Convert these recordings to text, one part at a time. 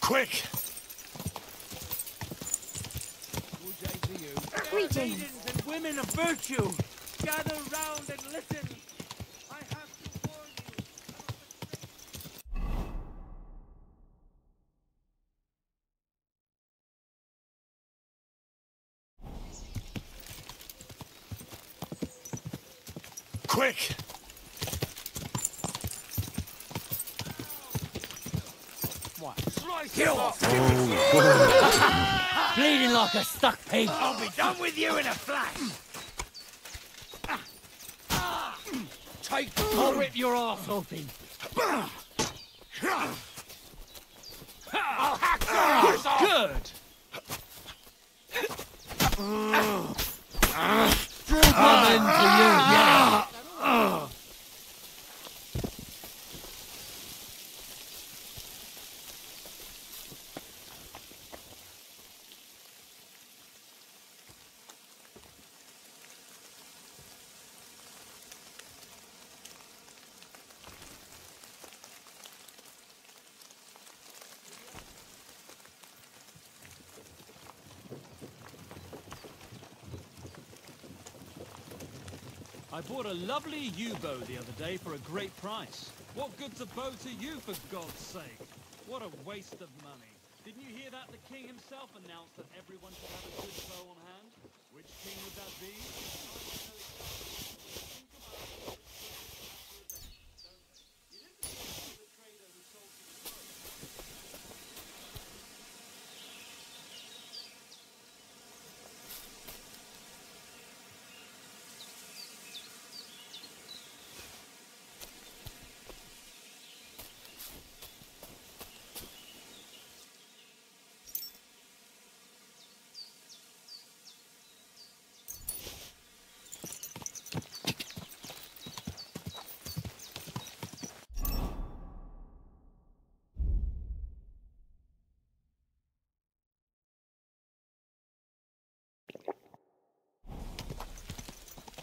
Quick! Good day to you. Greetings. Maidens and women of virtue, gather round and listen. I have to warn you. Quick! What? Slice him off. Bleeding like a stuck pig. I'll be done with you in a flash. Take I'll rip your arse open. I'll hack your arse off. Good. Coming to you, yeah. I bought a lovely yew-bow the other day for a great price. What good's a bow to you, for God's sake? What a waste of money. Didn't you hear that the king himself announced that everyone should have a good bow on hand? Which king would that be?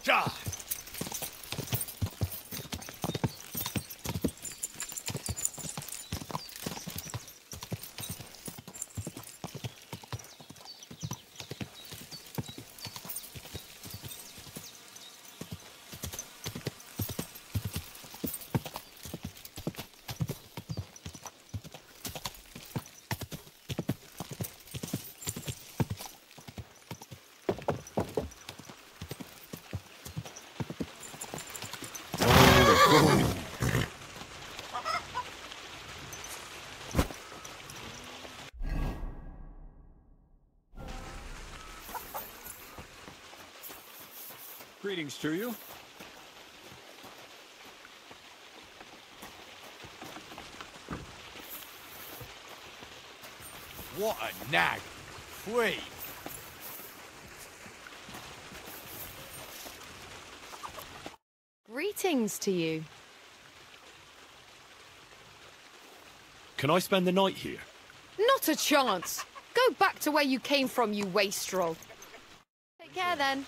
Ja! Greetings to you. What a nag. Free. Greetings to you. Can I spend the night here? Not a chance. Go back to where you came from, you wastrel. Take care then.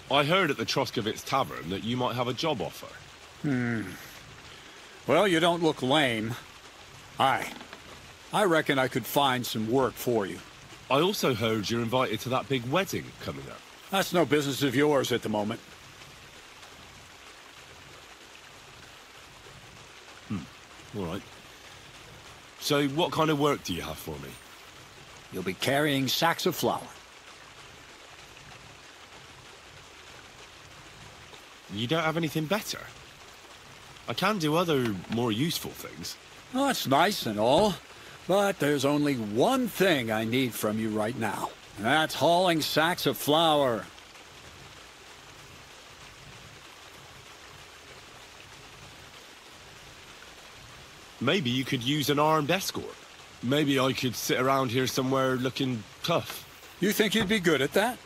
I heard at the Troskovitz Tavern that you might have a job offer. Well, you don't look lame. I reckon I could find some work for you. I also heard you're invited to that big wedding coming up. That's no business of yours at the moment. All right. So what kind of work do you have for me? You'll be carrying sacks of flour. You don't have anything better? I can do other, more useful things. Oh, that's nice and all, but there's only one thing I need from you right now. And that's hauling sacks of flour. Maybe you could use an armed escort. Maybe I could sit around here somewhere looking tough. You think you'd be good at that?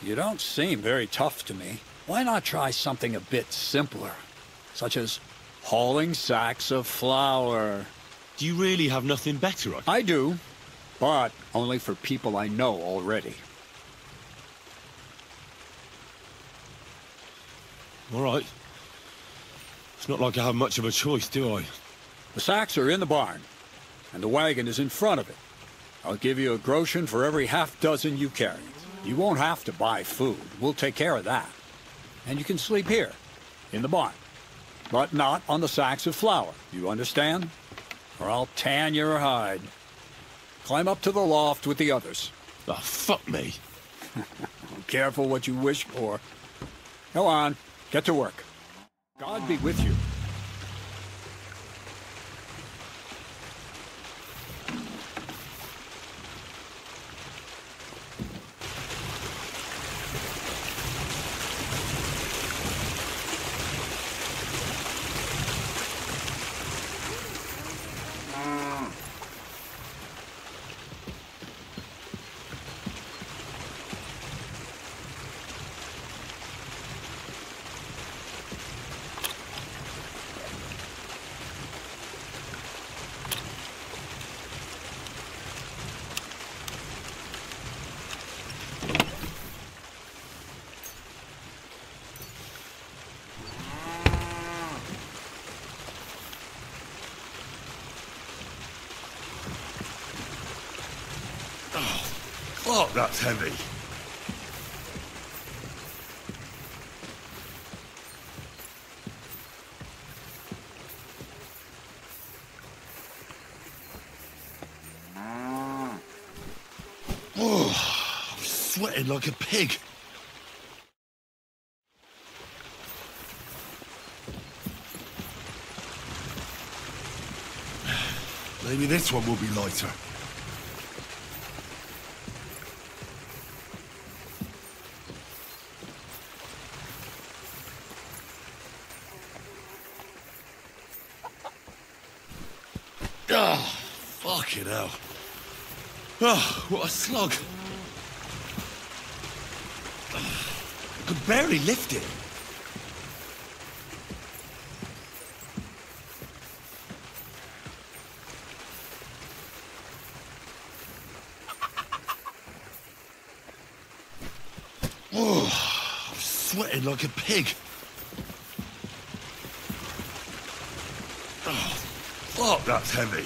You don't seem very tough to me. Why not try something a bit simpler, such as hauling sacks of flour? Do you really have nothing better? I do, but only for people I know already. All right. It's not like I have much of a choice, do I? The sacks are in the barn, and the wagon is in front of it. I'll give you a groschen for every half dozen you carry. You won't have to buy food. We'll take care of that. And you can sleep here, in the barn. But not on the sacks of flour, you understand? Or I'll tan your hide. Climb up to the loft with the others. Oh, fuck me. Careful what you wish for. Go on, get to work. God be with you. Fuck, that's heavy. Oh, I'm sweating like a pig. Maybe this one will be lighter. Oh, fucking hell. Oh, what a slug. I could barely lift it. Oh, I'm sweating like a pig. Oh, fuck, that's heavy.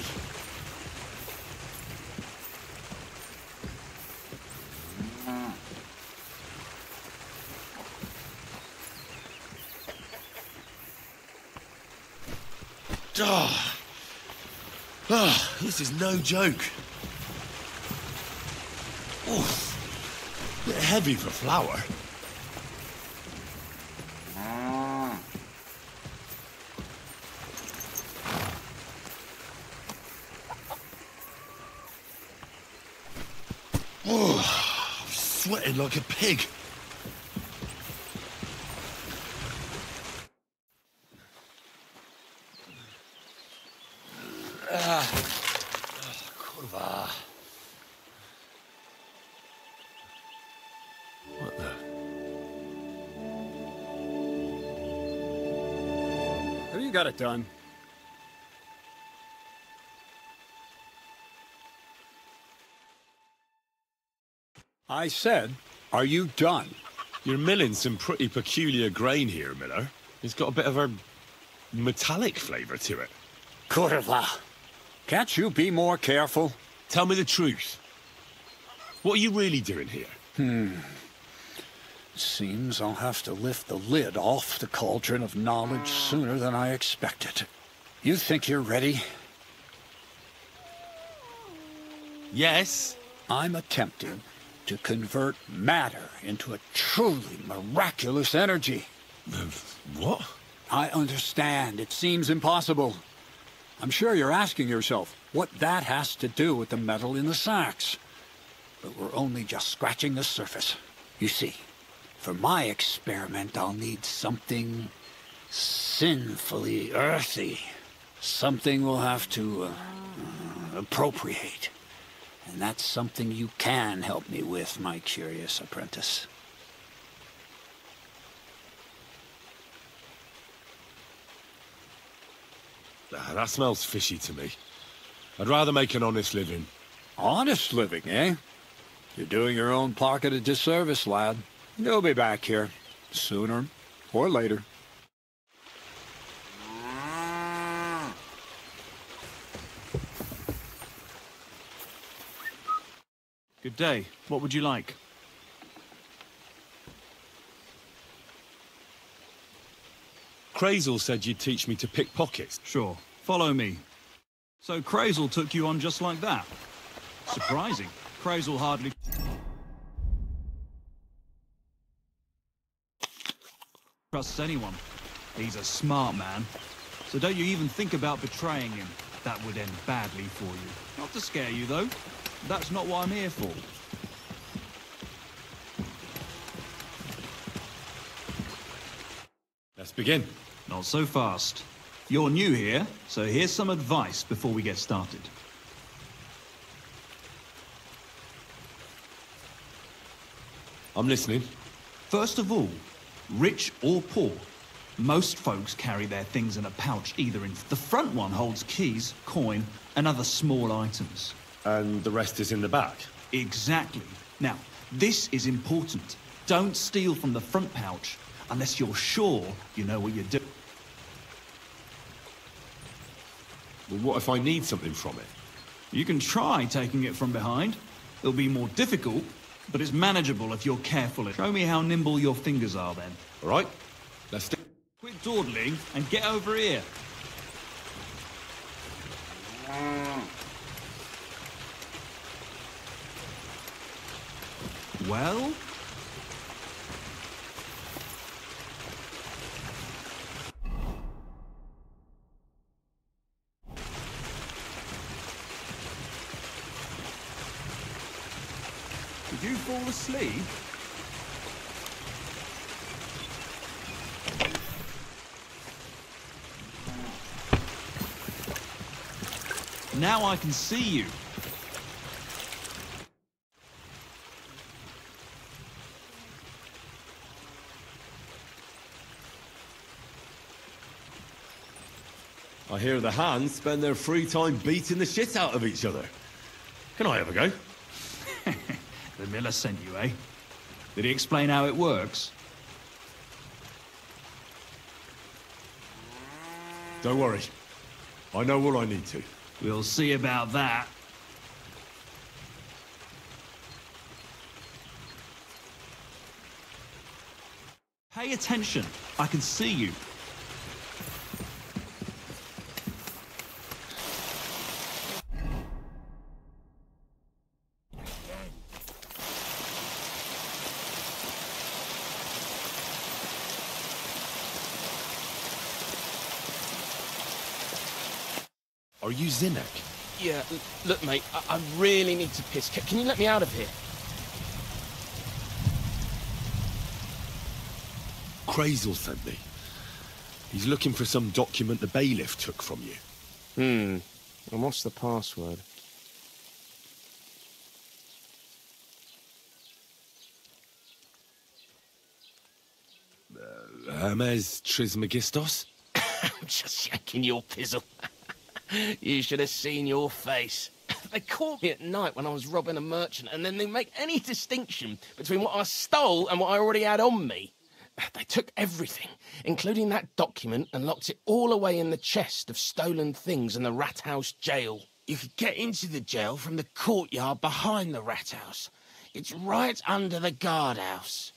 Oh. Oh, this is no joke. Oh, bit heavy for flour. Oh, I'm sweating like a pig. Kurwa. What the? Have you got it done? I said, are you done? You're milling some pretty peculiar grain here, Miller. It's got a bit of a metallic flavour to it. Kurwa. Can't you be more careful? Tell me the truth. What are you really doing here? Seems I'll have to lift the lid off the cauldron of knowledge sooner than I expected. You think you're ready? Yes. I'm attempting to convert matter into a truly miraculous energy. What? I understand. It seems impossible. I'm sure you're asking yourself what that has to do with the metal in the sacks. But we're only just scratching the surface. You see, for my experiment, I'll need something sinfully earthy. Something we'll have to appropriate. And that's something you can help me with, my curious apprentice. Ah, that smells fishy to me. I'd rather make an honest living. Honest living, eh? You're doing your own pocket a disservice, lad. You'll be back here, sooner or later. Good day. What would you like? Crazel said you'd teach me to pick pockets. Sure. Follow me. So Crazel took you on just like that? Surprising. Crazel hardly... trusts anyone. He's a smart man. So don't you even think about betraying him. That would end badly for you. Not to scare you, though. That's not what I'm here for. Let's begin. Not so fast. You're new here, so here's some advice before we get started. I'm listening. First of all, rich or poor, most folks carry their things in a pouch, either in the front one holds keys, coin, and other small items. And the rest is in the back. Exactly. Now, this is important. Don't steal from the front pouch unless you're sure you know what you're doing. Well, what if I need something from it? You can try taking it from behind. It'll be more difficult, but it's manageable if you're careful. Show me how nimble your fingers are then. All right, let's do. Quit dawdling and get over here. Well? Did you fall asleep? Now I can see you. I hear the hands spend their free time beating the shit out of each other. Can I have a go? The miller sent you, eh? Did he explain how it works? Don't worry. I know what I need to. We'll see about that. Pay attention. I can see you. Are you Zinnek? Yeah, look, mate, I really need to piss. Can you let me out of here? Crazel sent me. He's looking for some document the bailiff took from you. And what's the password? Hermes Trismegistos? I'm just shaking your pizzle. You should have seen your face. They caught me at night when I was robbing a merchant, and then they make any distinction between what I stole and what I already had on me. They took everything, including that document, and locked it all away in the chest of stolen things in the Rat House jail. You could get into the jail from the courtyard behind the Rat House. It's right under the guardhouse.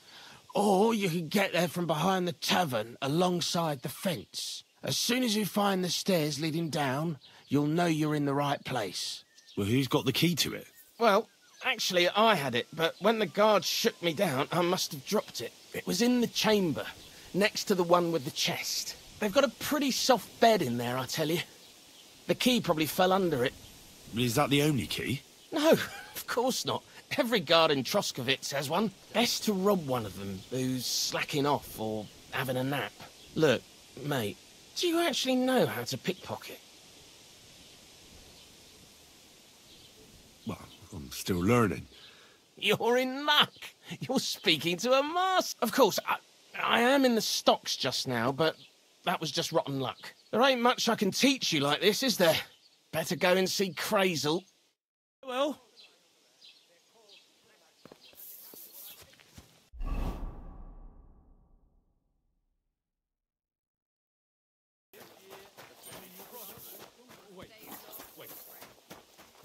Or you could get there from behind the tavern alongside the fence. As soon as you find the stairs leading down, you'll know you're in the right place. Well, who's got the key to it? Well, actually, I had it, but when the guards shook me down, I must have dropped it. It was in the chamber, next to the one with the chest. They've got a pretty soft bed in there, I tell you. The key probably fell under it. Is that the only key? No, of course not. Every guard in Troskovitz has one. Best to rob one of them who's slacking off or having a nap. Look, mate, do you actually know how to pickpocket? Well, I'm still learning. You're in luck. You're speaking to a master. Of course, I am in the stocks just now, but that was just rotten luck. There ain't much I can teach you like this, is there? Better go and see Crazel. Well,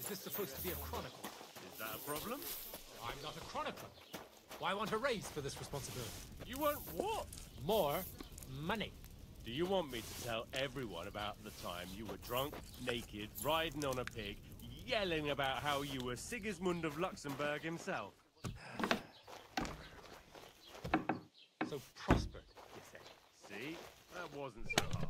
this supposed to be a chronicle? Is that a problem? I'm not a chronicler. Why want a raise for this responsibility? You want what? More money. Do you want me to tell everyone about the time you were drunk, naked, riding on a pig, yelling about how you were Sigismund of Luxembourg himself? So prospered, you say? See? That wasn't so hard.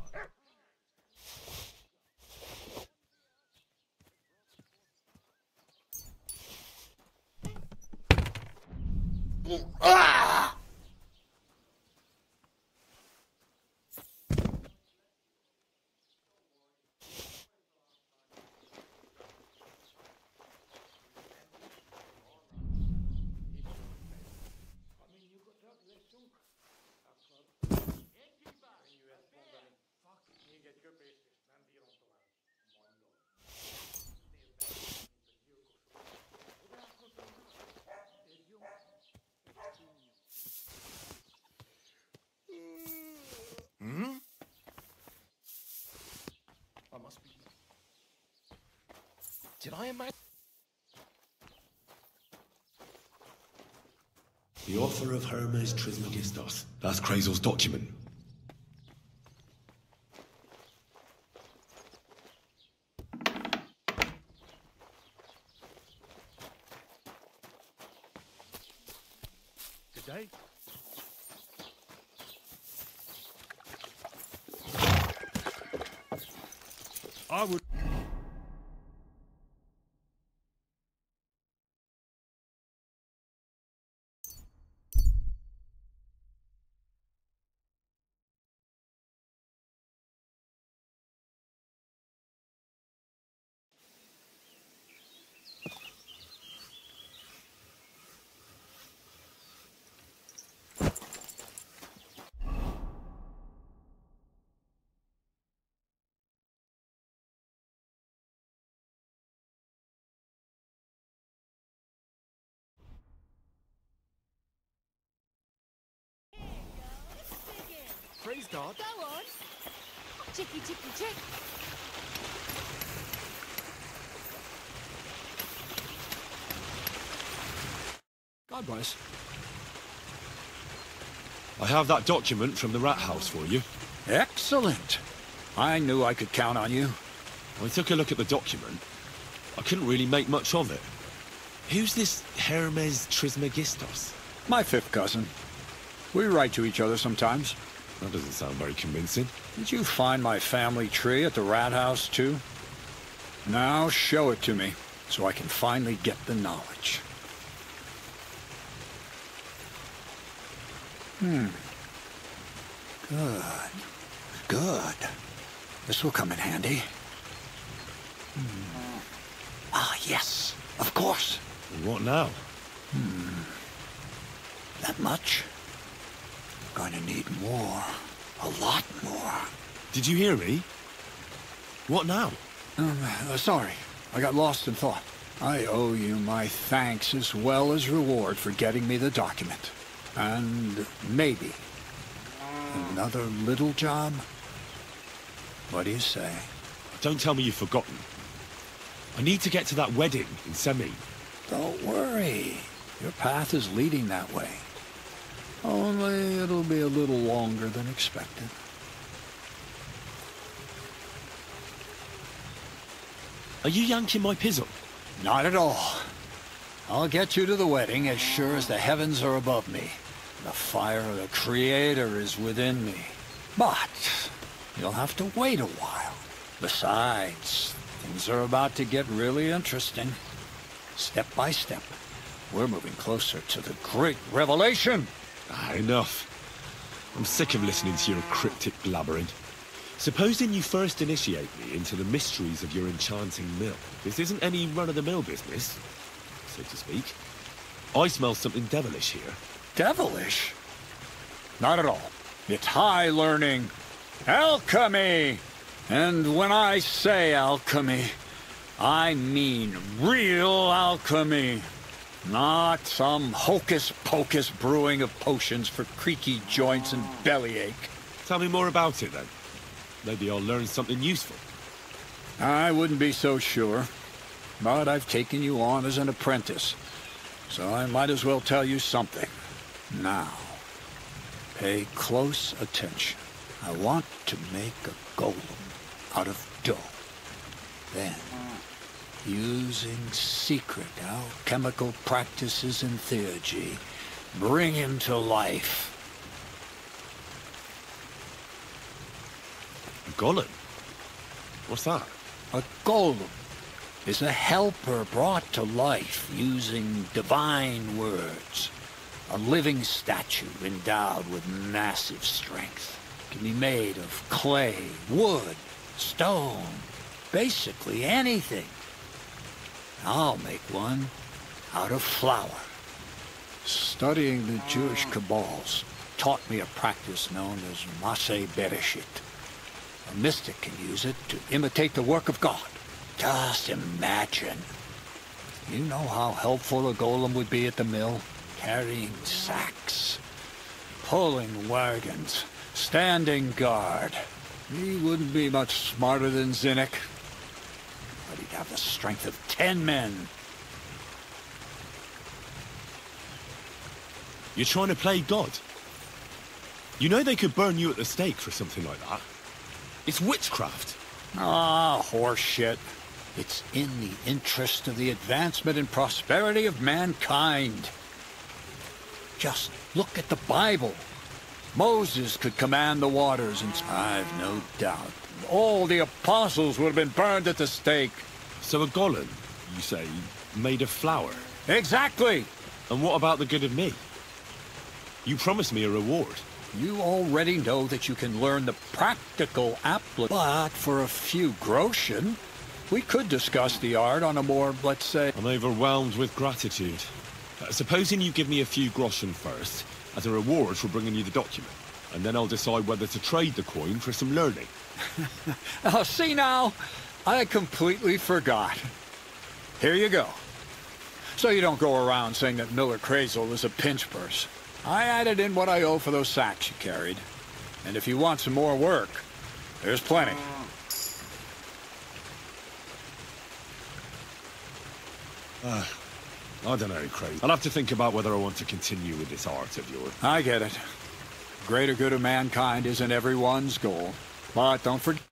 I must be... Did I imagine... The author of Hermes Trismegistos. That's Krazel's document. Good day. I would... Praise God. Go on. Chicky, chicky, chick. God bless. I have that document from the rat house for you. Excellent. I knew I could count on you. I took a look at the document. I couldn't really make much of it. Who's this Hermes Trismegistos? My fifth cousin. We write to each other sometimes. That doesn't sound very convincing. Did you find my family tree at the rat house, too? Now show it to me, so I can finally get the knowledge. Good. Good. This will come in handy. Ah, yes. Of course. What now? That much? Going to need more. A lot more. Did you hear me? What now? Sorry. I got lost in thought. I owe you my thanks as well as reward for getting me the document. And maybe another little job? What do you say? Don't tell me you've forgotten. I need to get to that wedding in Semi. Don't worry. Your path is leading that way. Only it'll be a little longer than expected. Are you yanking my pizzle? Not at all. I'll get you to the wedding as sure as the heavens are above me. The fire of the Creator is within me. But you'll have to wait a while. Besides, things are about to get really interesting. Step by step, we're moving closer to the great revelation. Enough. I'm sick of listening to your cryptic blabbering. Supposing you first initiate me into the mysteries of your enchanting mill. This isn't any run-of-the-mill business, so to speak. I smell something devilish here. Devilish? Not at all. It's high learning. Alchemy! And when I say alchemy, I mean real alchemy. Not some hocus-pocus brewing of potions for creaky joints and bellyache. Tell me more about it, then. Maybe I'll learn something useful. I wouldn't be so sure. but I've taken you on as an apprentice, so I might as well tell you something. Now, pay close attention. I want to make a golem out of dough. Then, using secret alchemical practices and theurgy, bring him to life. A golem? What's that? A golem is a helper brought to life using divine words. A living statue endowed with massive strength. Can be made of clay, wood, stone, basically anything. I'll make one out of flour. Studying the Jewish Kabbals taught me a practice known as Maseh Bereshit. A mystic can use it to imitate the work of God. Just imagine. You know how helpful a golem would be at the mill? Carrying sacks, pulling wagons, standing guard. He wouldn't be much smarter than Zinnik, but he'd have the strength of 10 men. You're trying to play God? You know they could burn you at the stake for something like that. It's witchcraft. Ah, horse shit. It's in the interest of the advancement and prosperity of mankind. Just look at the Bible. Moses could command the waters, and I've no doubt all the apostles would have been burned at the stake. So a golem, you say, made of flour? Exactly! And what about the good of me? You promised me a reward. You already know that you can learn the practical application. But for a few groschen, we could discuss the art on a more, let's say... I'm overwhelmed with gratitude. Supposing you give me a few groschen first, as a reward for bringing you the document, and then I'll decide whether to trade the coin for some learning. Oh, see now, I completely forgot. Here you go. So you don't go around saying that Miller Crazel is a pinch purse. I added in what I owe for those sacks you carried. And if you want some more work, there's plenty. I don't know, Craig. I'll have to think about whether I want to continue with this art of yours. I get it. Greater good of mankind isn't everyone's goal. But don't forget...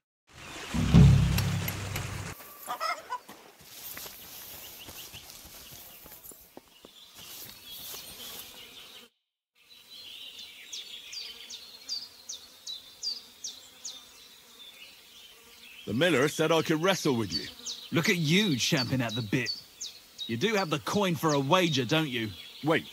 The miller said I could wrestle with you. Look at you champing at the bit. You do have the coin for a wager, don't you? Wait,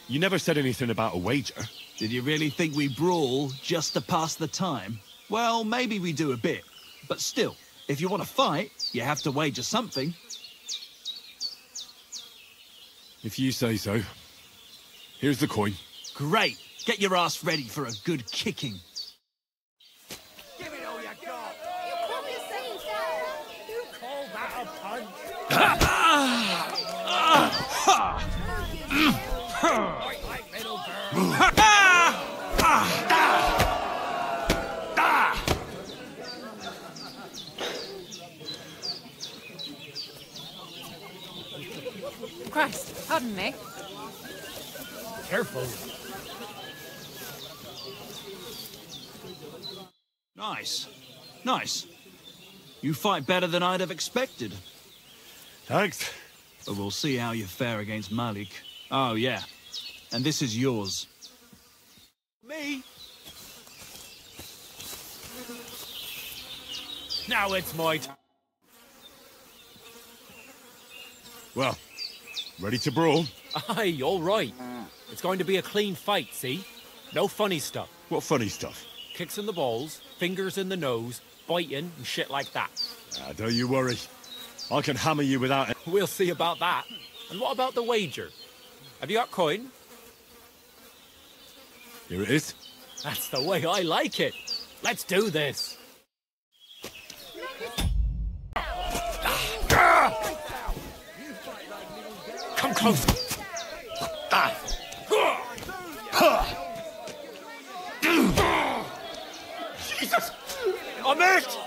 you never said anything about a wager. Did you really think we brawl just to pass the time? Well, maybe we do a bit. But still, if you want to fight, you have to wager something. If you say so. Here's the coin. Great. Get your ass ready for a good kicking. Give it all you got. You call that a punch? Like little bird. Christ, pardon me. Careful. Nice. Nice. You fight better than I'd have expected. Thanks. But we'll see how you fare against Malik. Oh, yeah. And this is yours. Me? Now it's my turn. Well, ready to brawl? Aye, all right. It's going to be a clean fight, see? No funny stuff. What funny stuff? Kicks in the balls, fingers in the nose, biting, and shit like that. Don't you worry. I can hammer you without... We'll see about that. And what about the wager? Have you got coin? Here it is. That's the way I like it. Let's do this. Come close. Jesus! I'm hurt!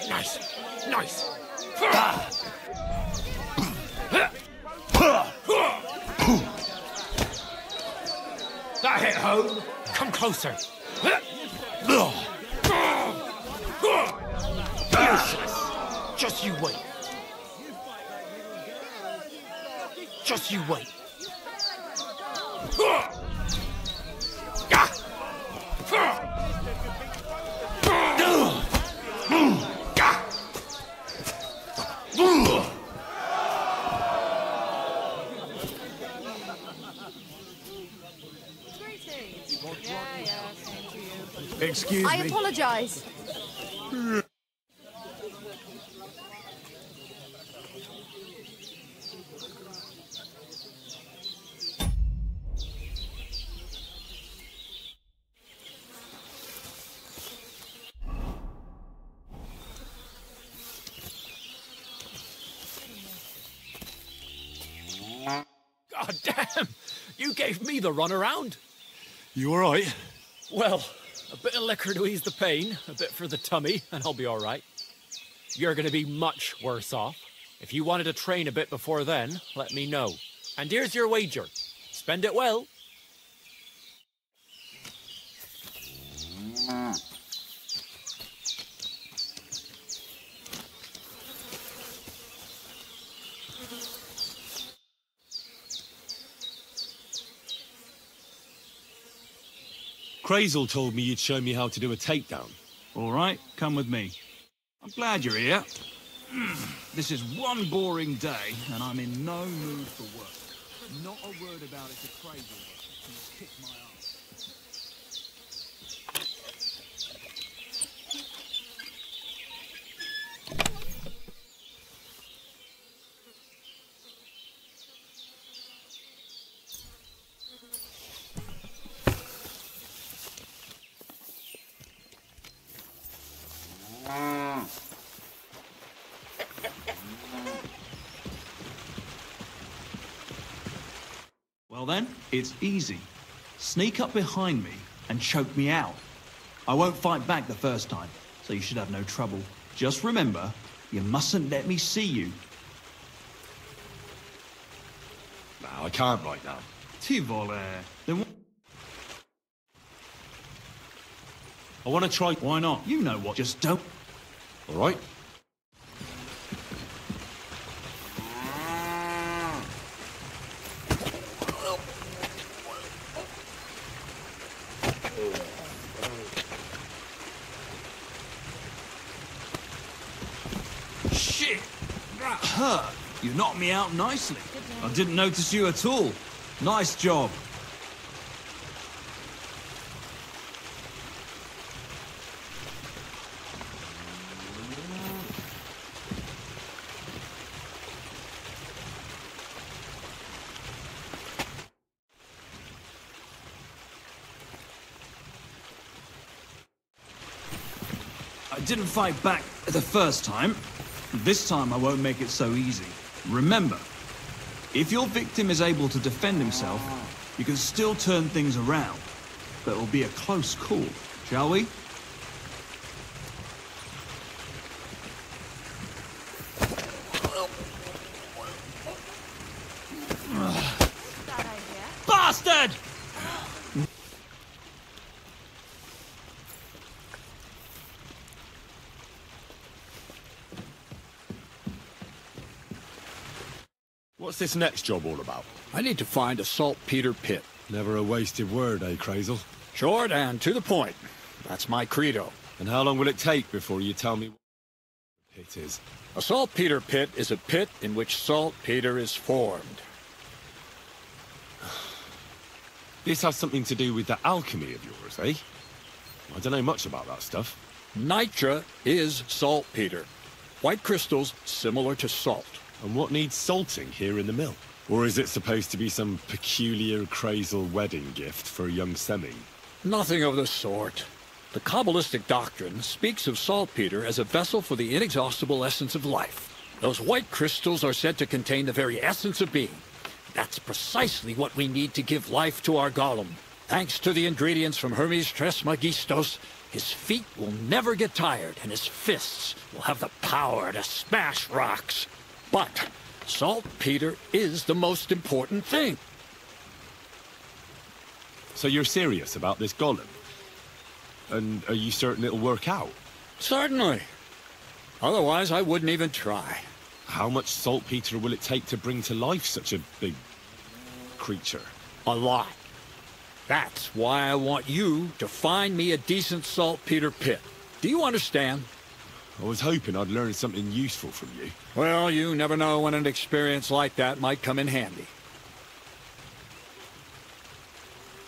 Nice. Nice. home? Come closer. Useless. Just you wait. Just you wait. Excuse I me. apologize. God damn! You gave me the runaround. You alright? Well, a bit of liquor to ease the pain, a bit for the tummy, and I'll be all right. You're going to be much worse off. If you wanted to train a bit before then, let me know. And here's your wager. Spend it well. Crazel told me you'd show me how to do a takedown. All right, come with me. I'm glad you're here. This is one boring day, and I'm in no mood for work. Not a word about it to Crazel. He's kicked my ass. Well then, it's easy. Sneak up behind me and choke me out. I won't fight back the first time, so you should have no trouble. Just remember, you mustn't let me see you. No, I can't right now. Tu voler. Then I want to try... why not? You know what, just don't... Alright? Shit! That hurt! You knocked me out nicely. I didn't notice you at all. Nice job. I didn't fight back the first time. This time I won't make it so easy. Remember, if your victim is able to defend himself, you can still turn things around. But it will be a close call, shall we? Bastard! What's this next job all about? I need to find a saltpeter pit. Never a wasted word, eh, Crazel? Short and to the point. That's my credo. And how long will it take before you tell me what the pit is? A saltpeter pit is a pit in which saltpeter is formed. This has something to do with that alchemy of yours, eh? I don't know much about that stuff. Nitra is saltpeter. White crystals similar to salt. And what needs salting here in the mill? Or is it supposed to be some peculiar Crazel wedding gift for a young semi? Nothing of the sort. The Kabbalistic doctrine speaks of saltpeter as a vessel for the inexhaustible essence of life. Those white crystals are said to contain the very essence of being. That's precisely what we need to give life to our golem. Thanks to the ingredients from Hermes Trismegistos, his feet will never get tired and his fists will have the power to smash rocks. But saltpeter is the most important thing. So you're serious about this golem? And are you certain it'll work out? Certainly. Otherwise, I wouldn't even try. How much saltpeter will it take to bring to life such a big creature? A lot. That's why I want you to find me a decent saltpeter pit. Do you understand? I was hoping I'd learn something useful from you. Well, you never know when an experience like that might come in handy.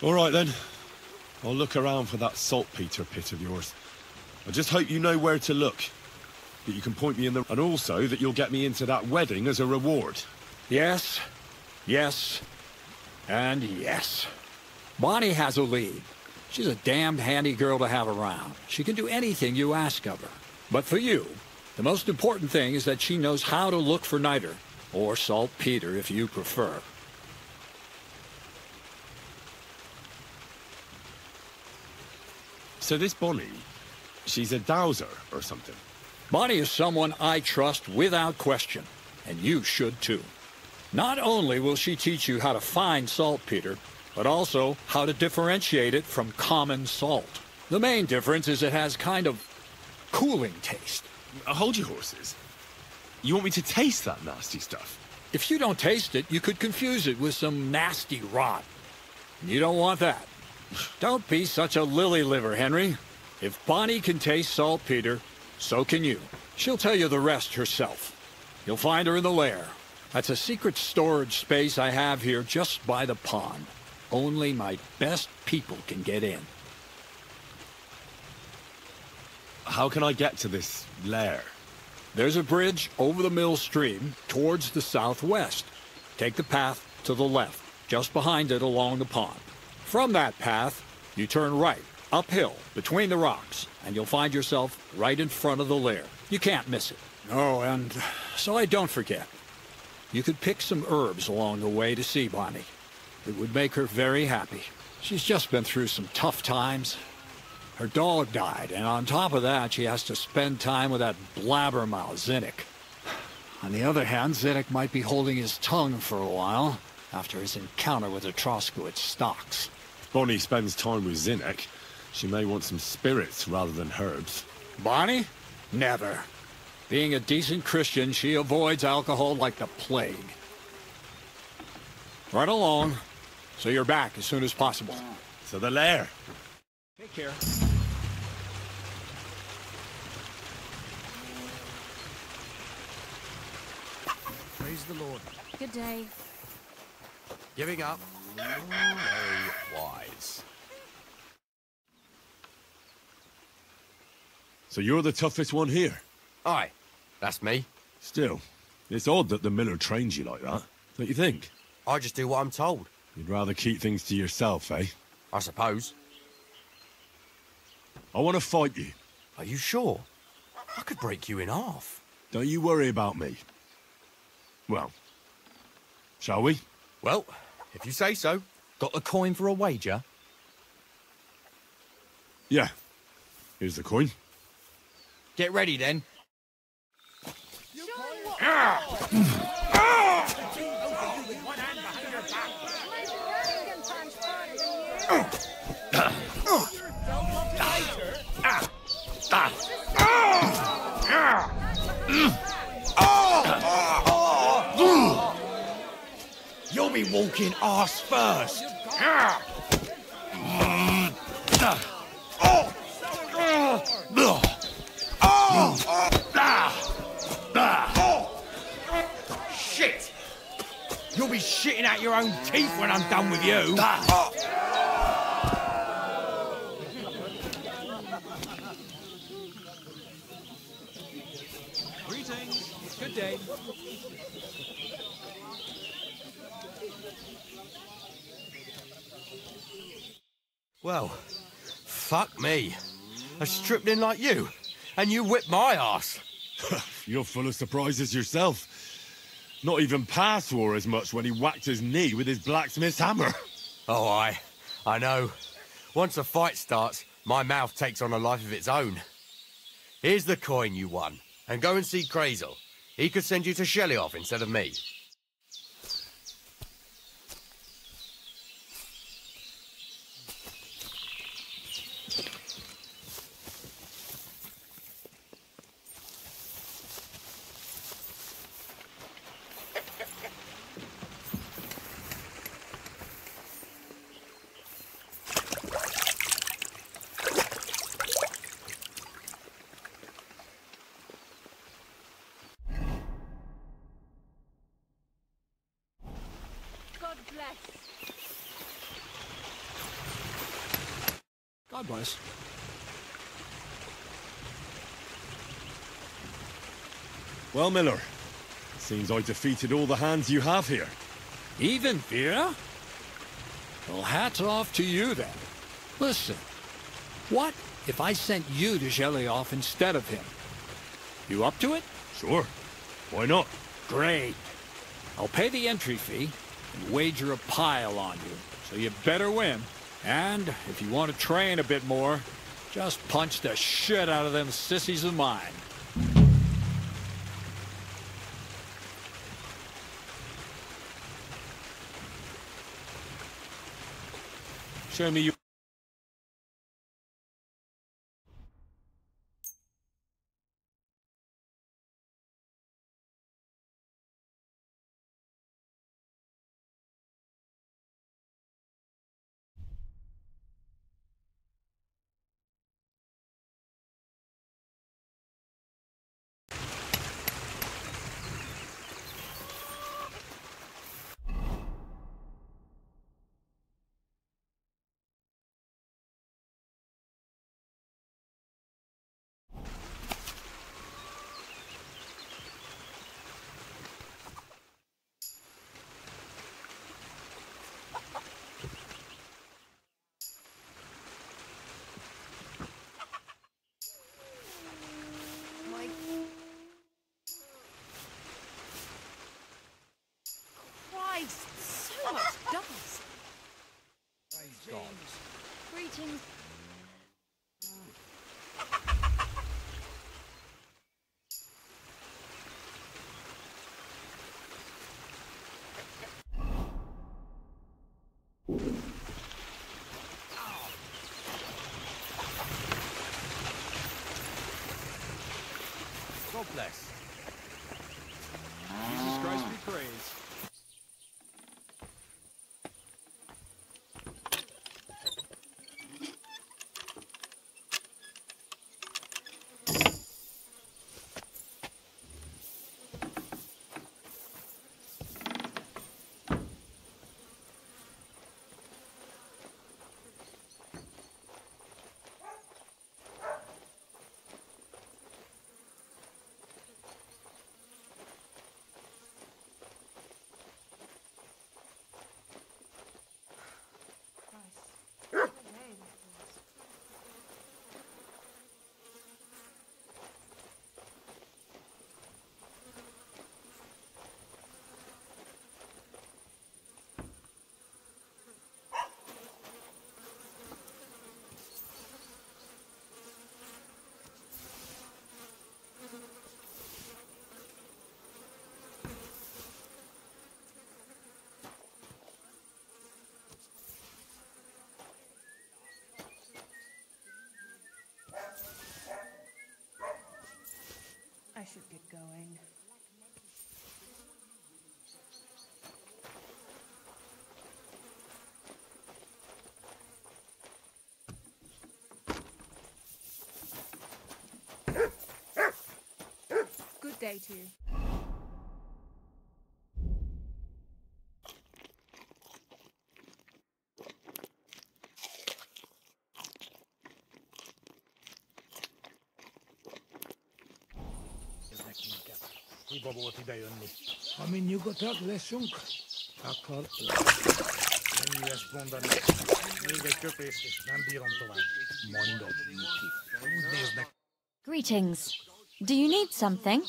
All right, then. I'll look around for that saltpeter pit of yours. I just hope you know where to look. That you can point me in the... And also that you'll get me into that wedding as a reward. Yes, yes, and yes. Bonnie has a lead. She's a damned handy girl to have around. She can do anything you ask of her. But for you, the most important thing is that she knows how to look for niter, or saltpeter if you prefer. So this Bonnie, she's a dowser or something? Bonnie is someone I trust without question, and you should too. Not only will she teach you how to find saltpeter, but also how to differentiate it from common salt. The main difference is it has kind of cooling taste. Hold your horses. You want me to taste that nasty stuff? If you don't taste it, you could confuse it with some nasty rot. You don't want that. Don't be such a lily liver, Henry. If Bonnie can taste saltpeter, so can you. She'll tell you the rest herself. You'll find her in the lair. That's a secret storage space I have here just by the pond. Only my best people can get in. How can I get to this lair? There's a bridge over the mill stream towards the southwest. Take the path to the left, just behind it along the pond. From that path, you turn right, uphill, between the rocks, and you'll find yourself right in front of the lair. You can't miss it. Oh, and so I don't forget, you could pick some herbs along the way to see Bonnie. It would make her very happy. She's just been through some tough times. Her dog died, and on top of that, she has to spend time with that blabbermouth, Zinnik. On the other hand, Zinnik might be holding his tongue for a while after his encounter with the Troskowitz stocks. If Bonnie spends time with Zinnik, she may want some spirits rather than herbs. Bonnie? Never. Being a decent Christian, she avoids alcohol like the plague. Right along, so you're back as soon as possible. To the lair. Take care. Praise the Lord. Good day. Giving up. Very wise. So you're the toughest one here? Aye, that's me. Still, it's odd that the miller trains you like that, don't you think? I just do what I'm told. You'd rather keep things to yourself, eh? I suppose. I want to fight you. Are you sure? I could break you in half. Don't you worry about me. Well, shall we? Well, if you say so. Got the coin for a wager? Yeah. Here's the coin. Get ready then. You'll be walking arse first. Shit! You'll be shitting out your own teeth when I'm done with you. Greetings. Good day. Well, fuck me. I stripped in like you, and you whipped my ass. You're full of surprises yourself. Not even Pa swore as much when he whacked his knee with his blacksmith's hammer. Oh, I know. Once a fight starts, my mouth takes on a life of its own. Here's the coin you won, and go and see Crazel. He could send you to Shelly-off instead of me. bless. God bless. Well, Miller, seems I defeated all the hands you have here. Even Vera? Well, hats off to you then. Listen, what if I sent you to Shelioff instead of him? You up to it? Sure. Why not? Great. I'll pay the entry fee and wager a pile on you, so you better win. And if you want to train a bit more, just punch the shit out of them sissies of mine. Show me your... My... Christ, so much dust. Greetings. God bless. Jesus Christ be praised. I should get going. Good day to you. Ami nyugodtak leszünk? Akkor... Ügyes mondani. Még egy köpést, és nem bírom tovább. Mondom. Úgy néznek. Greetings. Do you need something?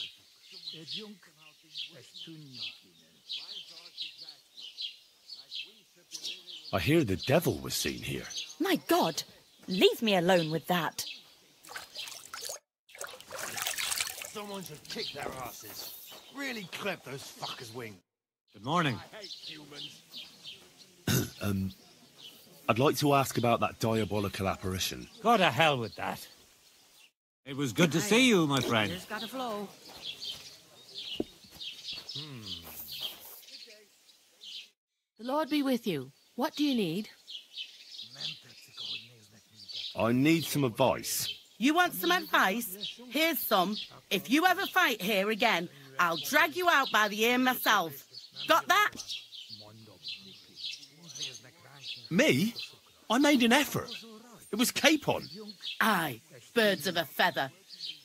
I hear the devil was seen here. My God! Leave me alone with that. Someone should kick their asses. Really clip those fuckers' wings. Good morning. I hate humans. I'd like to ask about that diabolical apparition. Go to hell with that. It was good to see you, my friend. Just gotta flow. The Lord be with you. What do you need? I need some advice. You want some advice? Here's some. If you ever fight here again, I'll drag you out by the ear myself. Got that? Me? I made an effort. It was Capon. Aye, birds of a feather.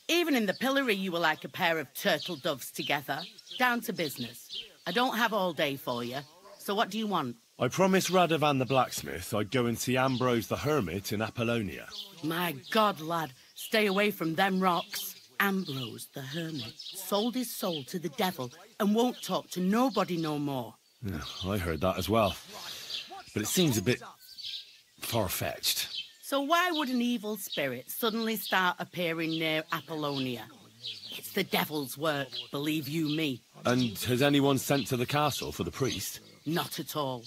Even in the pillory you were like a pair of turtle doves together. Down to business. I don't have all day for you. So what do you want? I promised Radovan the blacksmith I'd go and see Ambrose the hermit in Apollonia. My God, lad, stay away from them rocks. Ambrose the hermit sold his soul to the devil and won't talk to nobody no more. Yeah, I heard that as well. But it seems a bit far-fetched. So why would an evil spirit suddenly start appearing near Apollonia? It's the devil's work, believe you me. And has anyone sent to the castle for the priest? Not at all.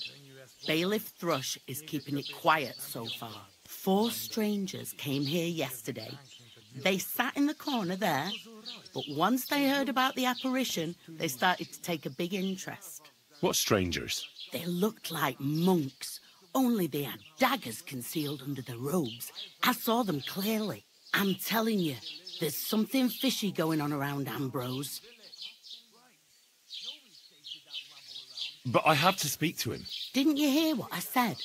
Bailiff Thrush is keeping it quiet so far. 4 strangers came here yesterday. They sat in the corner there, but once they heard about the apparition, they started to take a big interest. What strangers? They looked like monks, only they had daggers concealed under their robes. I saw them clearly. I'm telling you, there's something fishy going on around Ambrose. But I have to speak to him. Didn't you hear what I said?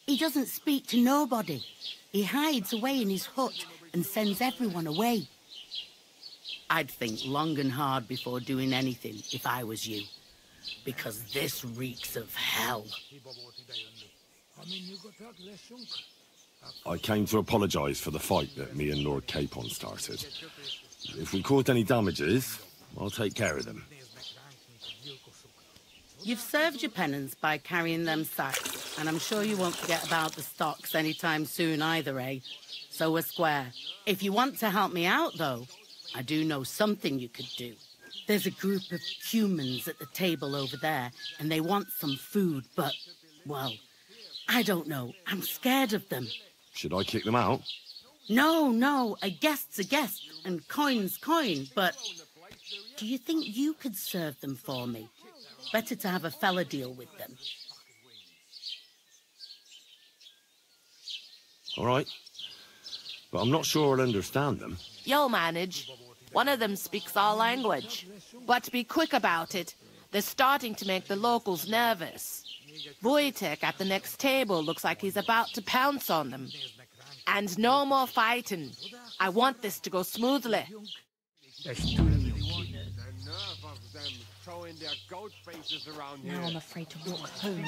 He doesn't speak to nobody. He hides away in his hut and sends everyone away. I'd think long and hard before doing anything if I was you. Because this reeks of hell. I came to apologise for the fight that me and Lord Capon started. If we caused any damages, I'll take care of them. You've served your penance by carrying them sacks, and I'm sure you won't forget about the stocks anytime soon either, eh? So we're square. If you want to help me out, though, I do know something you could do. There's a group of humans at the table over there, and they want some food, but, well, I don't know. I'm scared of them. Should I kick them out? No, a guest's a guest, and coin's coin, but do you think you could serve them for me? Better to have a fella deal with them. All right. But I'm not sure I'll understand them. You'll manage. One of them speaks our language. But be quick about it. They're starting to make the locals nervous. Wojtek at the next table looks like he's about to pounce on them. And no more fighting. I want this to go smoothly. Now I'm afraid to walk home.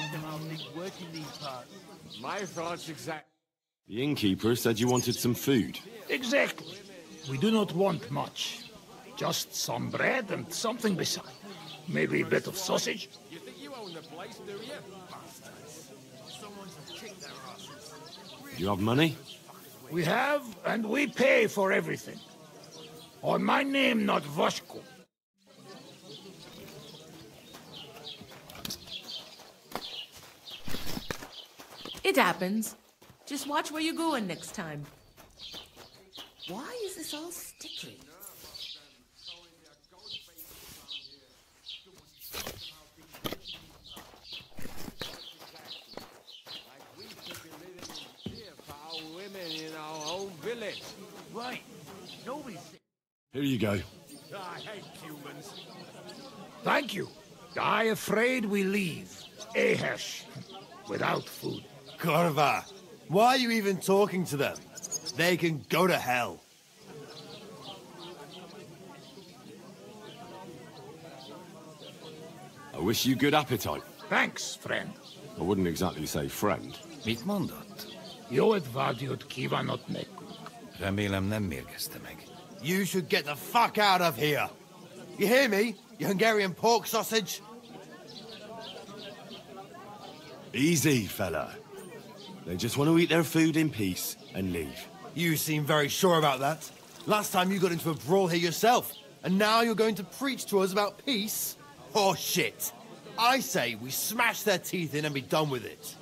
My thoughts exact. The innkeeper said you wanted some food. Exactly. We do not want much. Just some bread and something beside. Maybe a bit of sausage. You think you own the place, do you? Bastards. Someone's kicked their asses. Do you have money? We have, and we pay for everything. On my name, not Voshko. It happens. Just watch where you're going next time. Why is this all sticky? Right. Nobody's... Here you go. I hate humans. Thank you. I afraid we leave. Ahesh. Without food. Corva, why are you even talking to them? They can go to hell. I wish you good appetite. Thanks, friend. I wouldn't exactly say friend. Mit mondott? Jót vágyott kívánott nekünk. Remélem nem mérgezte meg. You should get the fuck out of here. You hear me, you Hungarian pork sausage? Easy, fella. They just want to eat their food in peace and leave. You seem very sure about that. Last time you got into a brawl here yourself, and now you're going to preach to us about peace? Oh, shit. I say we smash their teeth in and be done with it.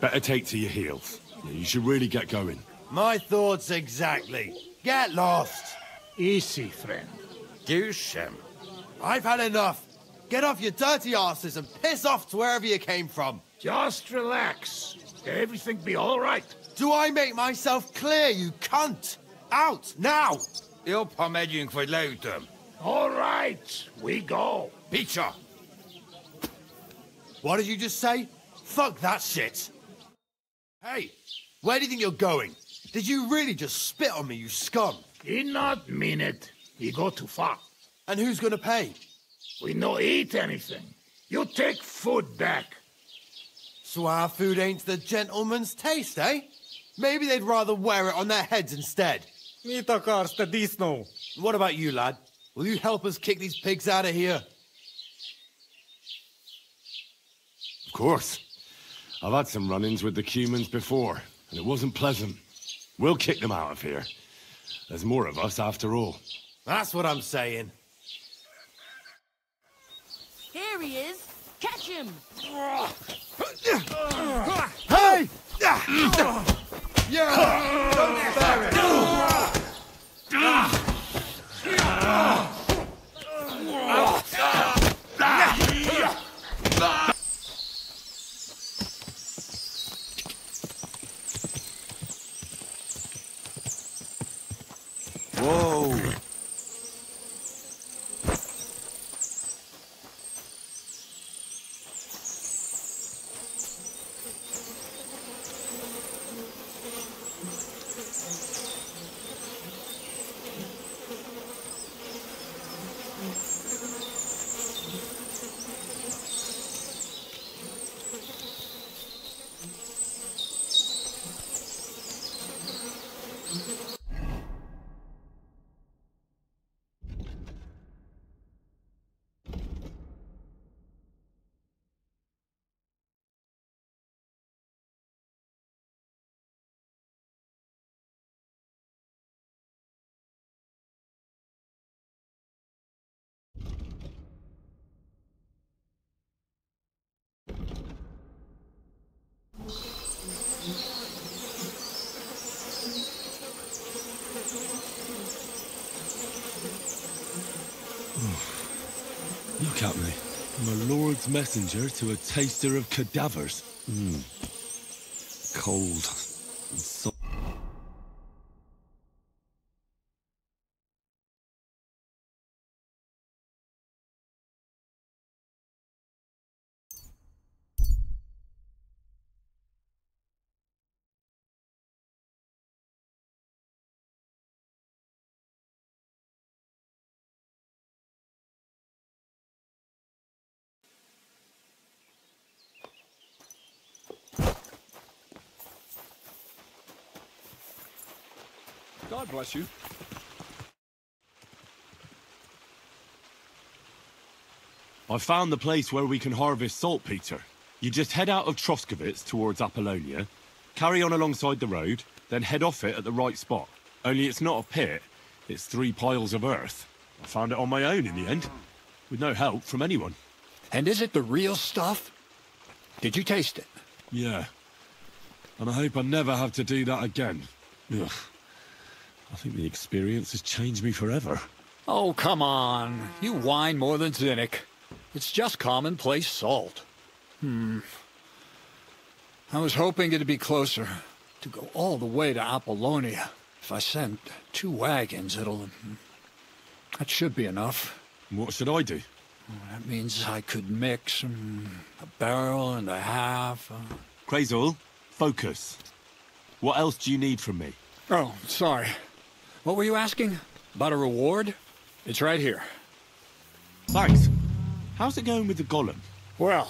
Better take to your heels. You should really get going. My thoughts exactly. Get lost. Easy, friend. Győzzem. I've had enough. Get off your dirty asses and piss off to wherever you came from. Just relax. Everything be all right. Do I make myself clear, you cunt? Out, now! Jobb, ha megyünk, vagy leütöm. All right, we go. Peter! What did you just say? Fuck that shit! Hey, where do you think you're going? Did you really just spit on me, you scum? He not mean it. He go too far. And who's gonna pay? We no eat anything. You take food back. So our food ain't the gentleman's taste, eh? Maybe they'd rather wear it on their heads instead. What about you, lad? Will you help us kick these pigs out of here? Of course. I've had some run-ins with the humans before, and it wasn't pleasant. We'll kick them out of here. There's more of us after all. That's what I'm saying. Here he is. Catch him. Hey! Yeah! Don't bear it! Whoa! Look at me. I'm a lord's messenger to a taster of cadavers. Cold and so. God bless you. I found the place where we can harvest saltpeter. You just head out of Troskovitz towards Apollonia, carry on alongside the road, then head off it at the right spot. Only it's not a pit, it's 3 piles of earth. I found it on my own in the end, with no help from anyone. And is it the real stuff? Did you taste it? Yeah. And I hope I never have to do that again. Ugh. I think the experience has changed me forever. Oh, come on. You whine more than Zinnik. It's just commonplace salt. I was hoping it'd be closer. To go all the way to Apollonia. If I send 2 wagons, that should be enough. What should I do? That means I could mix a barrel and a half. Crazul, focus. What else do you need from me? Oh, sorry. What were you asking? About a reward? It's right here. Thanks. How's it going with the golem? Well,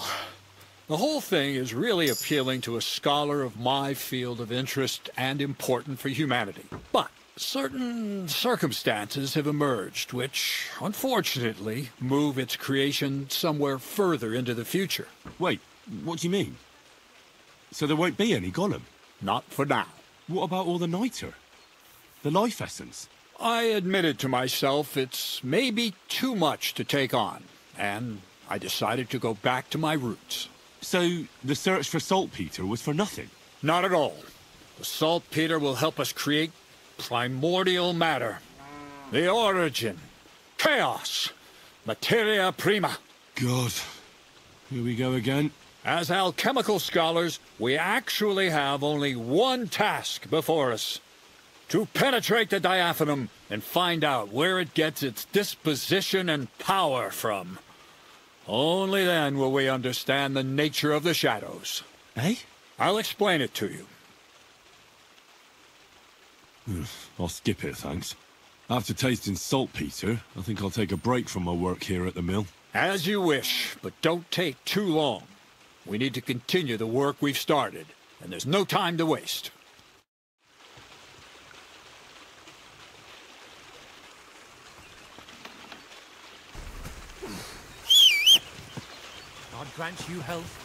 the whole thing is really appealing to a scholar of my field of interest and important for humanity. But certain circumstances have emerged which, unfortunately, move its creation somewhere further into the future. Wait, what do you mean? So there won't be any golem? Not for now. What about all the niter? The life essence? I admitted to myself it's maybe too much to take on, and I decided to go back to my roots. So the search for saltpeter was for nothing? Not at all. The saltpeter will help us create primordial matter. The origin. Chaos. Materia prima. God. Here we go again. As alchemical scholars, we actually have only one task before us. To penetrate the diaphanum and find out where it gets its disposition and power from. Only then will we understand the nature of the shadows. Eh? I'll explain it to you. I'll skip it, thanks. After tasting saltpeter, I think I'll take a break from my work here at the mill. As you wish, but don't take too long. We need to continue the work we've started, and there's no time to waste. God grant you health.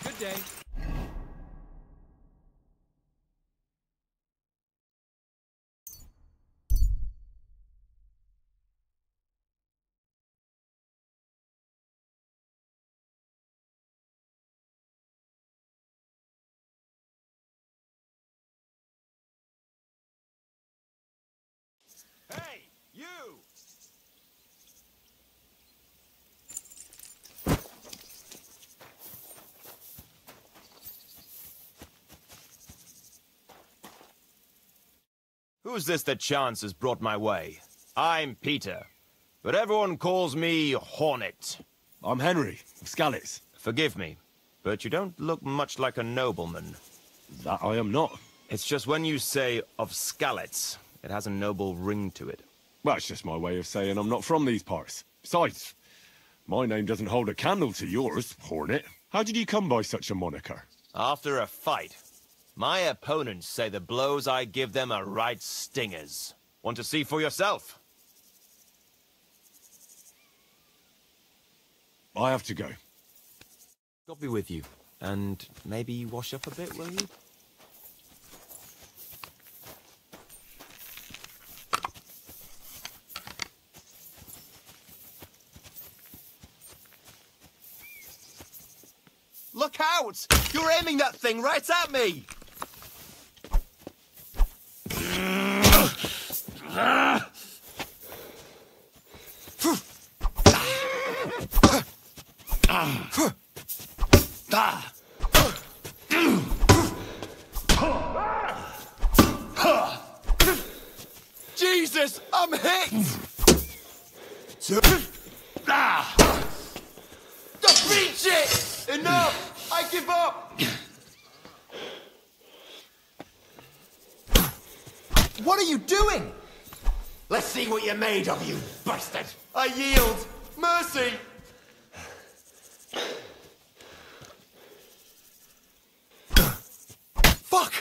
Good day. Hey, you! Who's this that chance has brought my way? I'm Peter, but everyone calls me Hornet. I'm Henry, of Skalitz. Forgive me, but you don't look much like a nobleman. That I am not. It's just when you say of Skalitz, it has a noble ring to it. Well, it's just my way of saying I'm not from these parts. Besides, my name doesn't hold a candle to yours, Hornet. How did you come by such a moniker? After a fight, my opponents say the blows I give them are right stingers. Want to see for yourself? I have to go. I'll be with you. And maybe wash up a bit, will you? Look out! You're aiming that thing right at me! Jesus, I'm hit! Defeat it! Enough! I give up! What are you doing? Let's see what you're made of, you bastard! I yield! Mercy! Fuck!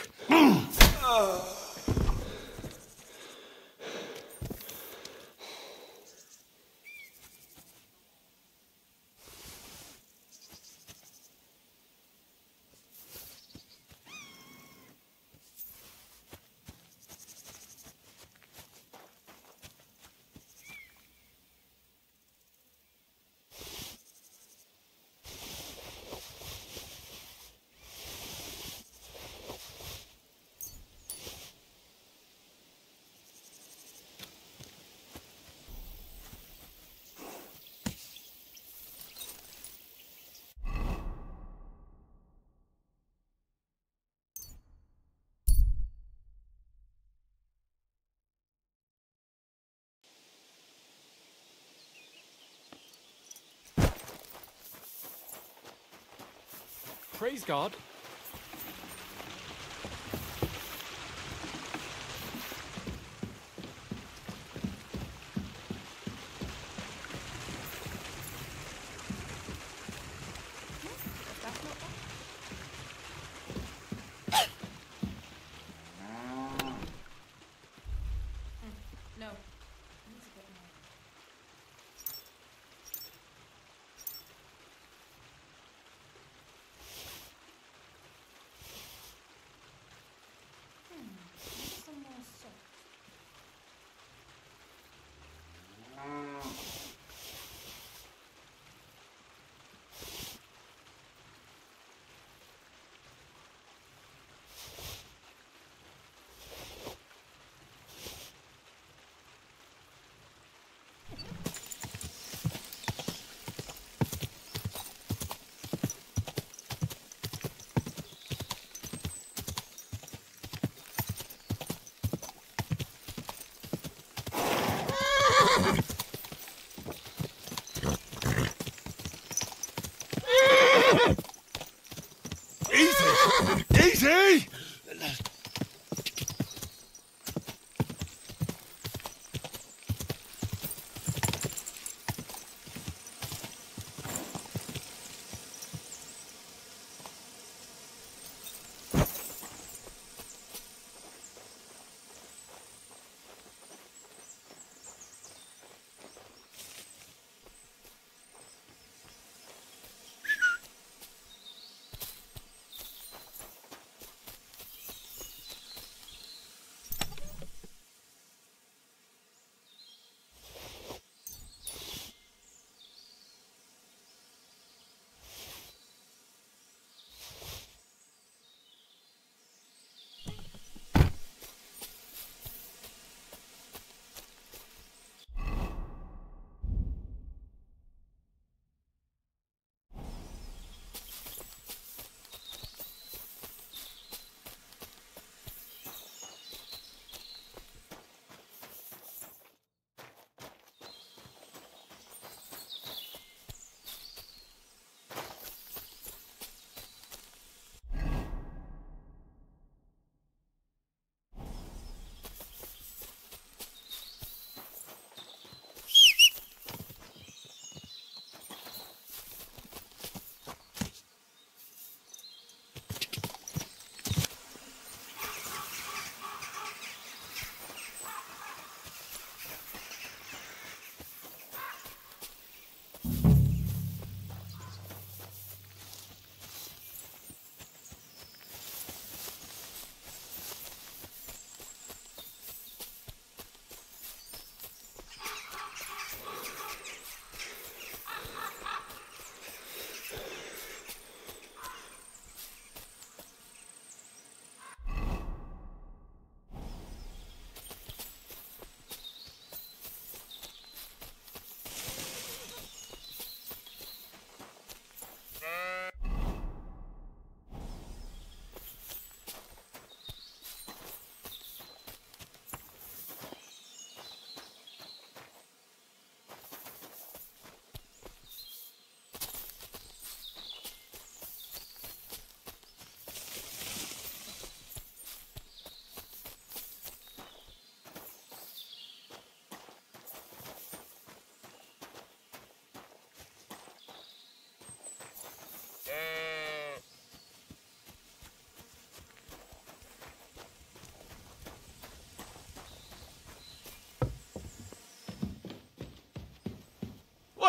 Praise God. No.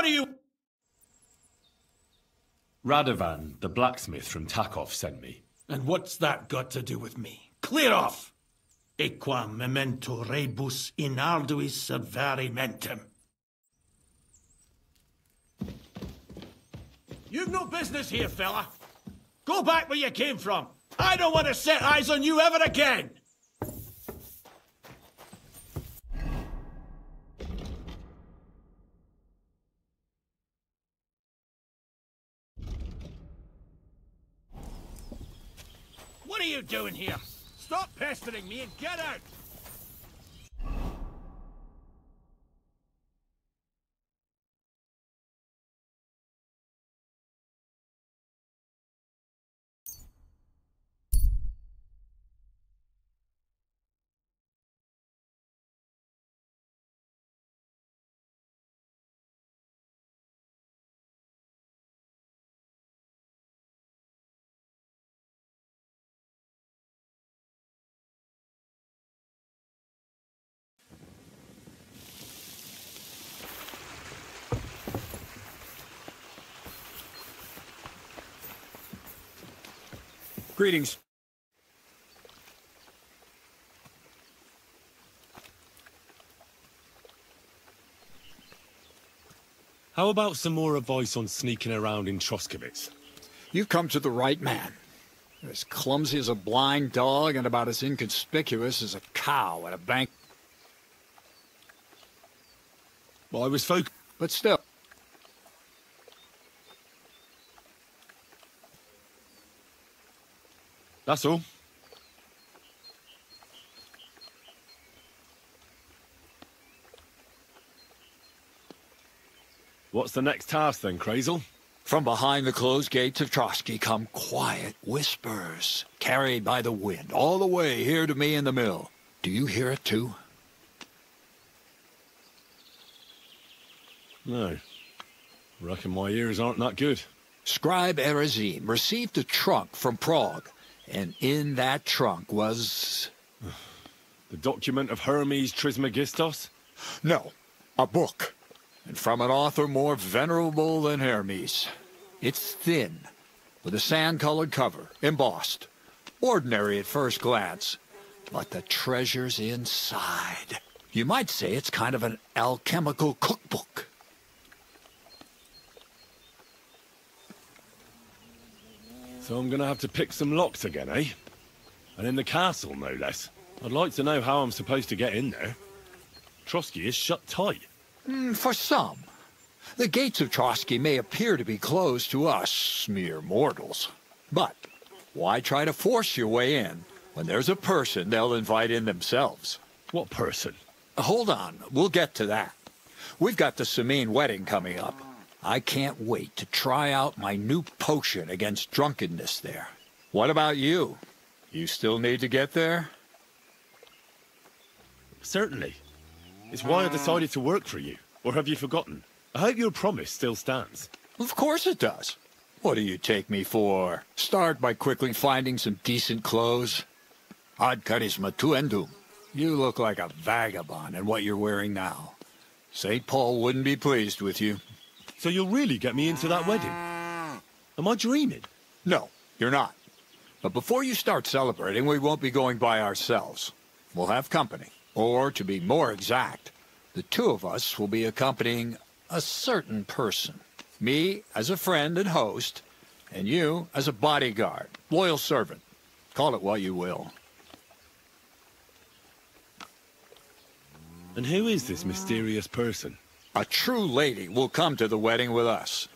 What are you... Radovan, the blacksmith from Takov, sent me. And what's that got to do with me? Clear off! Equam memento rebus in arduis servari mentem. You've no business here, fella. Go back where you came from. I don't want to set eyes on you ever again. What are you doing here? Stop pestering me and get out! Greetings. How about some more advice on sneaking around in Troskovitz? You've come to the right man. You're as clumsy as a blind dog and about as inconspicuous as a cow at a bank. Well, I was But still. That's all. What's the next task then, Krazel? From behind the closed gates of Trotsky come quiet whispers, carried by the wind, all the way here to me in the mill. Do you hear it too? No. Reckon my ears aren't that good. Scribe Erazim received a trunk from Prague, and in that trunk was... The document of Hermes Trismegistos? No, a book. And from an author more venerable than Hermes. It's thin, with a sand-colored cover, embossed. Ordinary at first glance, but the treasure's inside. You might say it's kind of an alchemical cookbook. So I'm gonna have to pick some locks again, eh? And in the castle, no less. I'd like to know how I'm supposed to get in there. Trotsky is shut tight. For some. The gates of Trotsky may appear to be closed to us, mere mortals. But why try to force your way in when there's a person they'll invite in themselves? What person? Hold on, we'll get to that. We've got the Samine wedding coming up. I can't wait to try out my new potion against drunkenness there. What about you? You still need to get there? Certainly. It's why I decided to work for you. Or have you forgotten? I hope your promise still stands. Of course it does. What do you take me for? Start by quickly finding some decent clothes? Ad charisma tuendum. You look like a vagabond in what you're wearing now. St. Paul wouldn't be pleased with you. So you'll really get me into that wedding? Am I dreaming? No, you're not. But before you start celebrating, we won't be going by ourselves. We'll have company. Or, to be more exact, the two of us will be accompanying a certain person. Me as a friend and host, and you as a bodyguard, loyal servant. Call it what you will. And who is this mysterious person? A true lady will come to the wedding with us.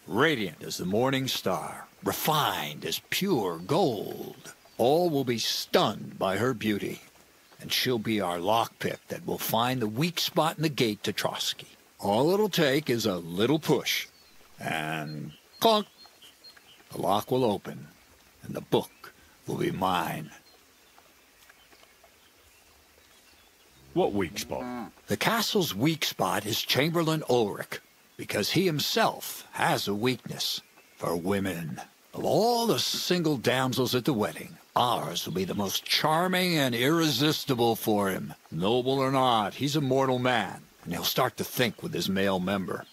Radiant as the morning star, refined as pure gold. All will be stunned by her beauty. And she'll be our lockpick that will find the weak spot in the gate to Trotsky. All it'll take is a little push. And clunk! The lock will open, and the book will be mine. What weak spot? The castle's weak spot is Chamberlain Ulrich, because he himself has a weakness for women. Of all the single damsels at the wedding, ours will be the most charming and irresistible for him. Noble or not, he's a mortal man, and he'll start to think with his male member.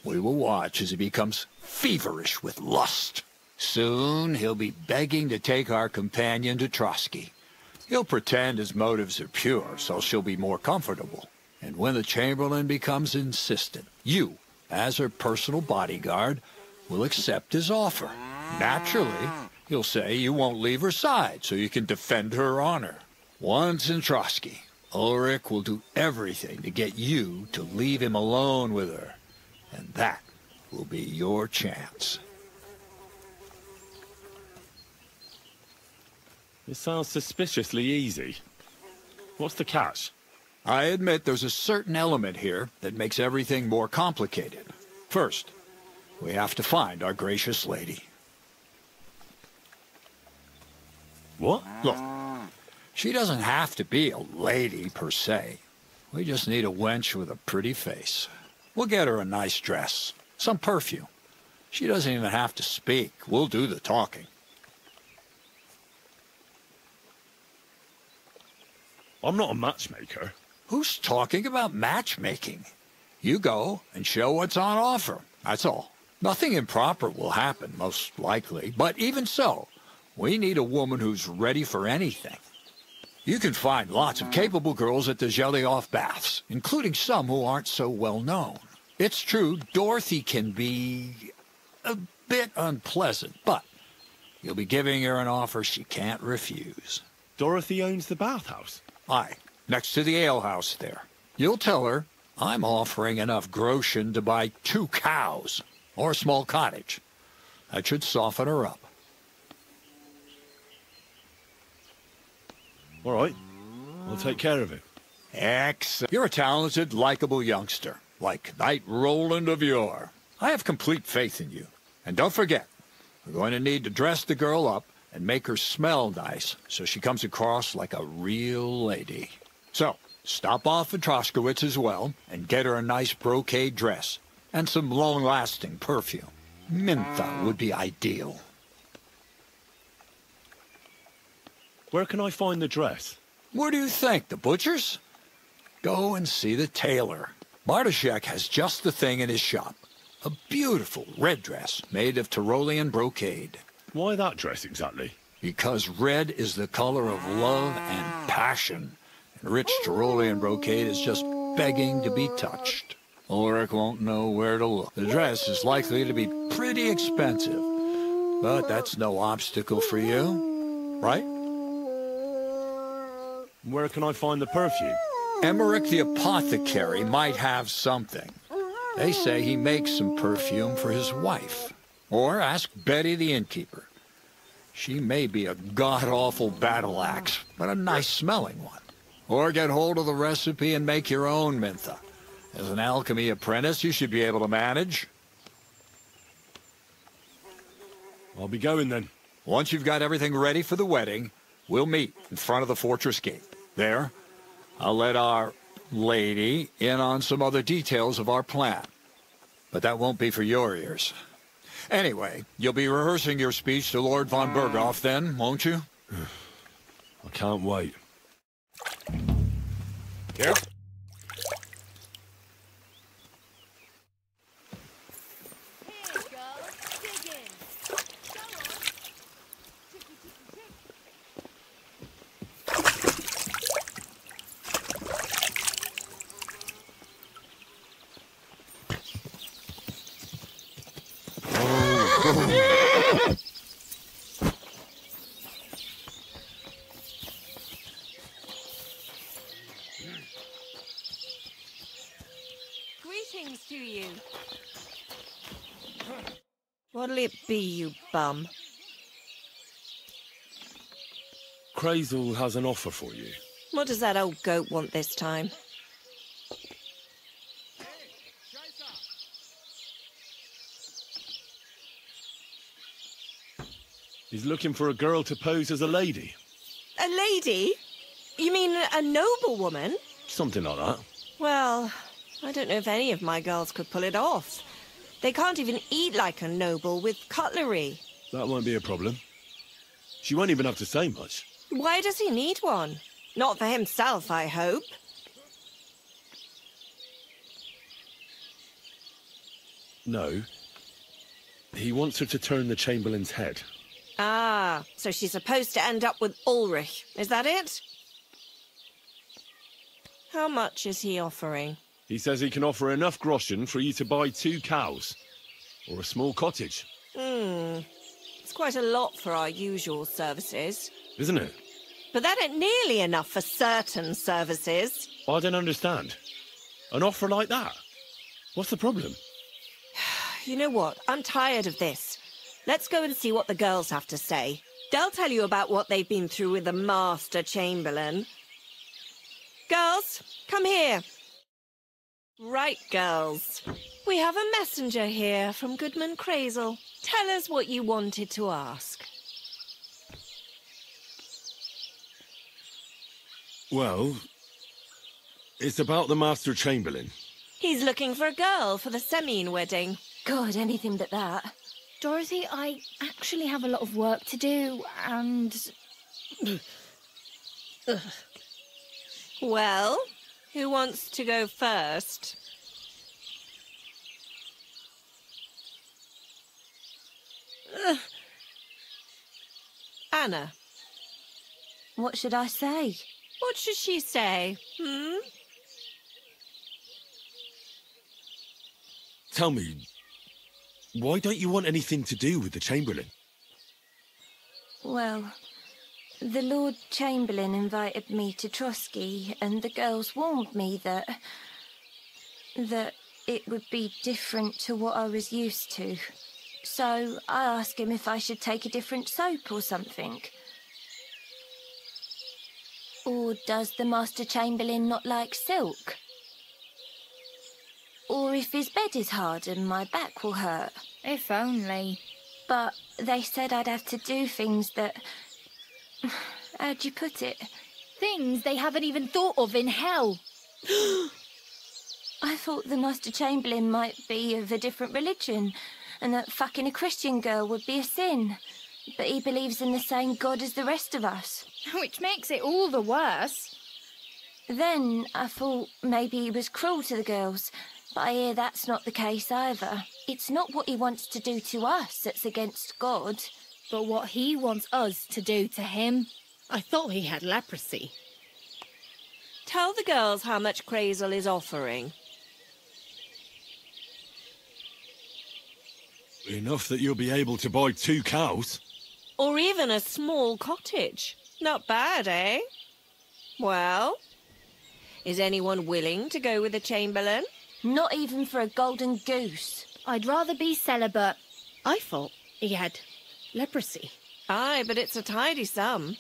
We will watch as he becomes feverish with lust. Soon he'll be begging to take our companion to Trotsky. He'll pretend his motives are pure, so she'll be more comfortable. And when the Chamberlain becomes insistent, you, as her personal bodyguard, will accept his offer. Naturally, he'll say you won't leave her side so you can defend her honor. Once in Trotsky, Ulrich will do everything to get you to leave him alone with her. And that will be your chance. It sounds suspiciously easy. What's the catch? I admit there's a certain element here that makes everything more complicated. First, we have to find our gracious lady. What? Look, she doesn't have to be a lady per se. We just need a wench with a pretty face. We'll get her a nice dress, some perfume. She doesn't even have to speak. We'll do the talking. I'm not a matchmaker. Who's talking about matchmaking? You go and show what's on offer. That's all. Nothing improper will happen, most likely. But even so, we need a woman who's ready for anything. You can find lots of capable girls at the Zhelyaoff baths, including some who aren't so well known. It's true, Dorothy can be a bit unpleasant, but you'll be giving her an offer she can't refuse. Dorothy owns the bathhouse? Aye, next to the alehouse there. You'll tell her I'm offering enough groschen to buy 2 cows, or a small cottage. That should soften her up. All right, I'll take care of it. Excellent. You're a talented, likable youngster, like Knight Roland of yore. I have complete faith in you. And don't forget, we're going to need to dress the girl up and make her smell nice so she comes across like a real lady. So, stop off at Troskowitz as well and get her a nice brocade dress and some long-lasting perfume. Mintha would be ideal. Where can I find the dress? Where do you think? The butcher's? Go and see the tailor. Bartoszek has just the thing in his shop. A beautiful red dress made of Tyrolean brocade. Why that dress exactly? Because red is the color of love and passion. And rich Tyrolean brocade is just begging to be touched. Ulrich won't know where to look. The dress is likely to be pretty expensive. But that's no obstacle for you, right? Where can I find the perfume? Emmerich the apothecary might have something. They say he makes some perfume for his wife. Or ask Betty the innkeeper. She may be a god-awful battle axe, but a nice-smelling one. Or get hold of the recipe and make your own Mintha. As an alchemy apprentice, you should be able to manage. I'll be going then. Once you've got everything ready for the wedding, we'll meet in front of the fortress gate. There, I'll let our lady in on some other details of our plan. But that won't be for your ears. Anyway, you'll be rehearsing your speech to Lord von Berghoff then, won't you? I can't wait. Here? Greetings to you. What'll it be, you bum? Krazel has an offer for you. What does that old goat want this time? He's looking for a girl to pose as a lady. A lady? You mean a noblewoman? Something like that. Well, I don't know if any of my girls could pull it off. They can't even eat like a noble with cutlery. That won't be a problem. She won't even have to say much. Why does he need one? Not for himself, I hope. No. He wants her to turn the Chamberlain's head. Ah, so she's supposed to end up with Ulrich. Is that it? How much is he offering? He says he can offer enough groschen for you to buy 2 cows. Or a small cottage. It's quite a lot for our usual services. Isn't it? But that ain't nearly enough for certain services. I don't understand. An offer like that? What's the problem? You know what? I'm tired of this. Let's go and see what the girls have to say. They'll tell you about what they've been through with the Master Chamberlain. Girls, come here. Right, girls. We have a messenger here from Goodman Crazel. Tell us what you wanted to ask. Well, it's about the Master Chamberlain. He's looking for a girl for the Semine wedding. God, anything but that. Dorothy, I actually have a lot of work to do, and... Well, who wants to go first? Anna. What should I say? What should she say? Tell me, why don't you want anything to do with the Chamberlain? Well, the Lord Chamberlain invited me to Trotsky, and the girls warned me that it would be different to what I was used to. So I asked him if I should take a different soap or something. Or does the Master Chamberlain not like silk? Or if his bed is hard and my back will hurt. If only. But they said I'd have to do things that... How'd you put it? Things they haven't even thought of in hell. I thought the Master Chamberlain might be of a different religion, and that fucking a Christian girl would be a sin. But he believes in the same God as the rest of us. Which makes it all the worse. Then I thought maybe he was cruel to the girls, but I hear that's not the case either. It's not what he wants to do to us that's against God. But what he wants us to do to him. I thought he had leprosy. Tell the girls how much Crazel is offering. Enough that you'll be able to buy 2 cows. Or even a small cottage. Not bad, eh? Well, is anyone willing to go with the Chamberlain? Not even for a golden goose. I'd rather be celibate. I thought he had leprosy. Aye, but it's a tidy sum.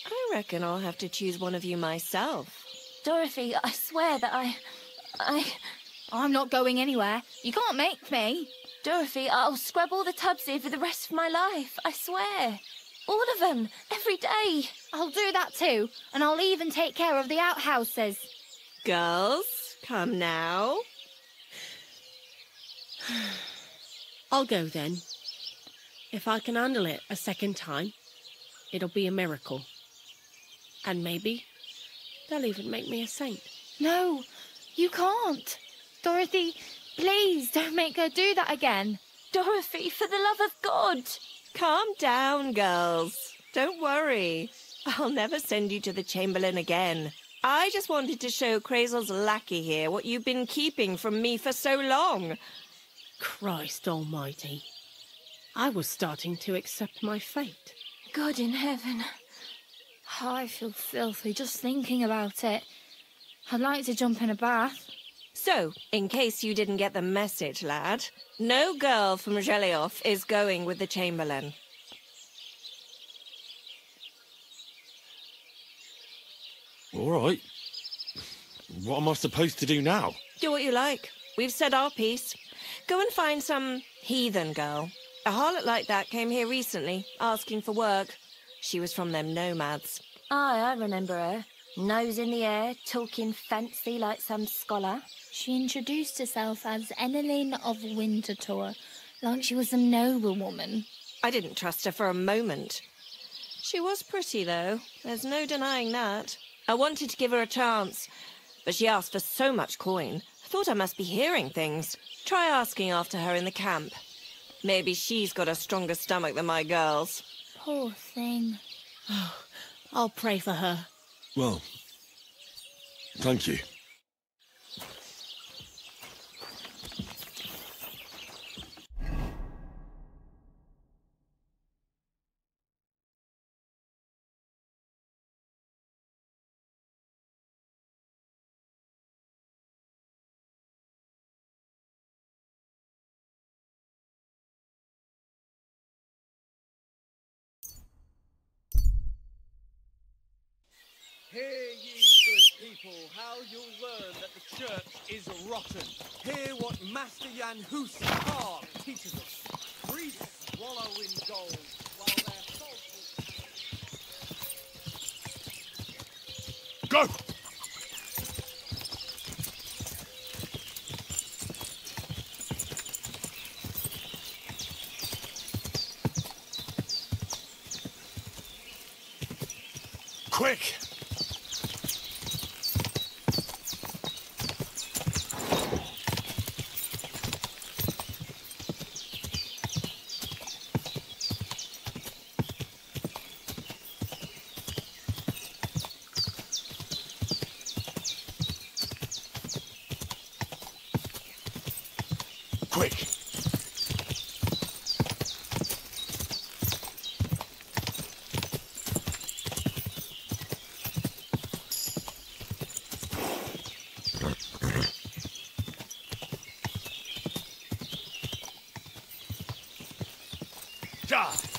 I reckon I'll have to choose one of you myself. Dorothy, I swear that I'm not going anywhere. You can't make me. Dorothy, I'll scrub all the tubs here for the rest of my life, I swear. All of them, every day. I'll do that too, and I'll even take care of the outhouses. Girls, come now. I'll go then. If I can handle it a second time, it'll be a miracle. And maybe they'll even make me a saint. No, you can't. Dorothy, please don't make her do that again. Dorothy, for the love of God. Calm down, girls. Don't worry. I'll never send you to the Chamberlain again. I just wanted to show Crazel's lackey here what you've been keeping from me for so long. Christ almighty. I was starting to accept my fate. God in heaven. I feel filthy just thinking about it. I'd like to jump in a bath. So, in case you didn't get the message, lad, no girl from Zhelyov is going with the Chamberlain. All right. What am I supposed to do now? Do what you like. We've said our piece. Go and find some heathen girl. A harlot like that came here recently, asking for work. She was from them nomads. Aye, I remember her. Nose in the air, talking fancy like some scholar. She introduced herself as Eneline of Winterthur, like she was a noblewoman. I didn't trust her for a moment. She was pretty, though. There's no denying that. I wanted to give her a chance, but she asked for so much coin thought I must be hearing things. Try asking after her in the camp. Maybe she's got a stronger stomach than my girls. Poor thing. Oh, I'll pray for her. Well, thank you. Hear ye, good people, how you'll learn that the church is rotten. Hear what Master Jan Hus Carr teaches us. Priests wallow in gold, while their false... Go! Quick! Quick! Die!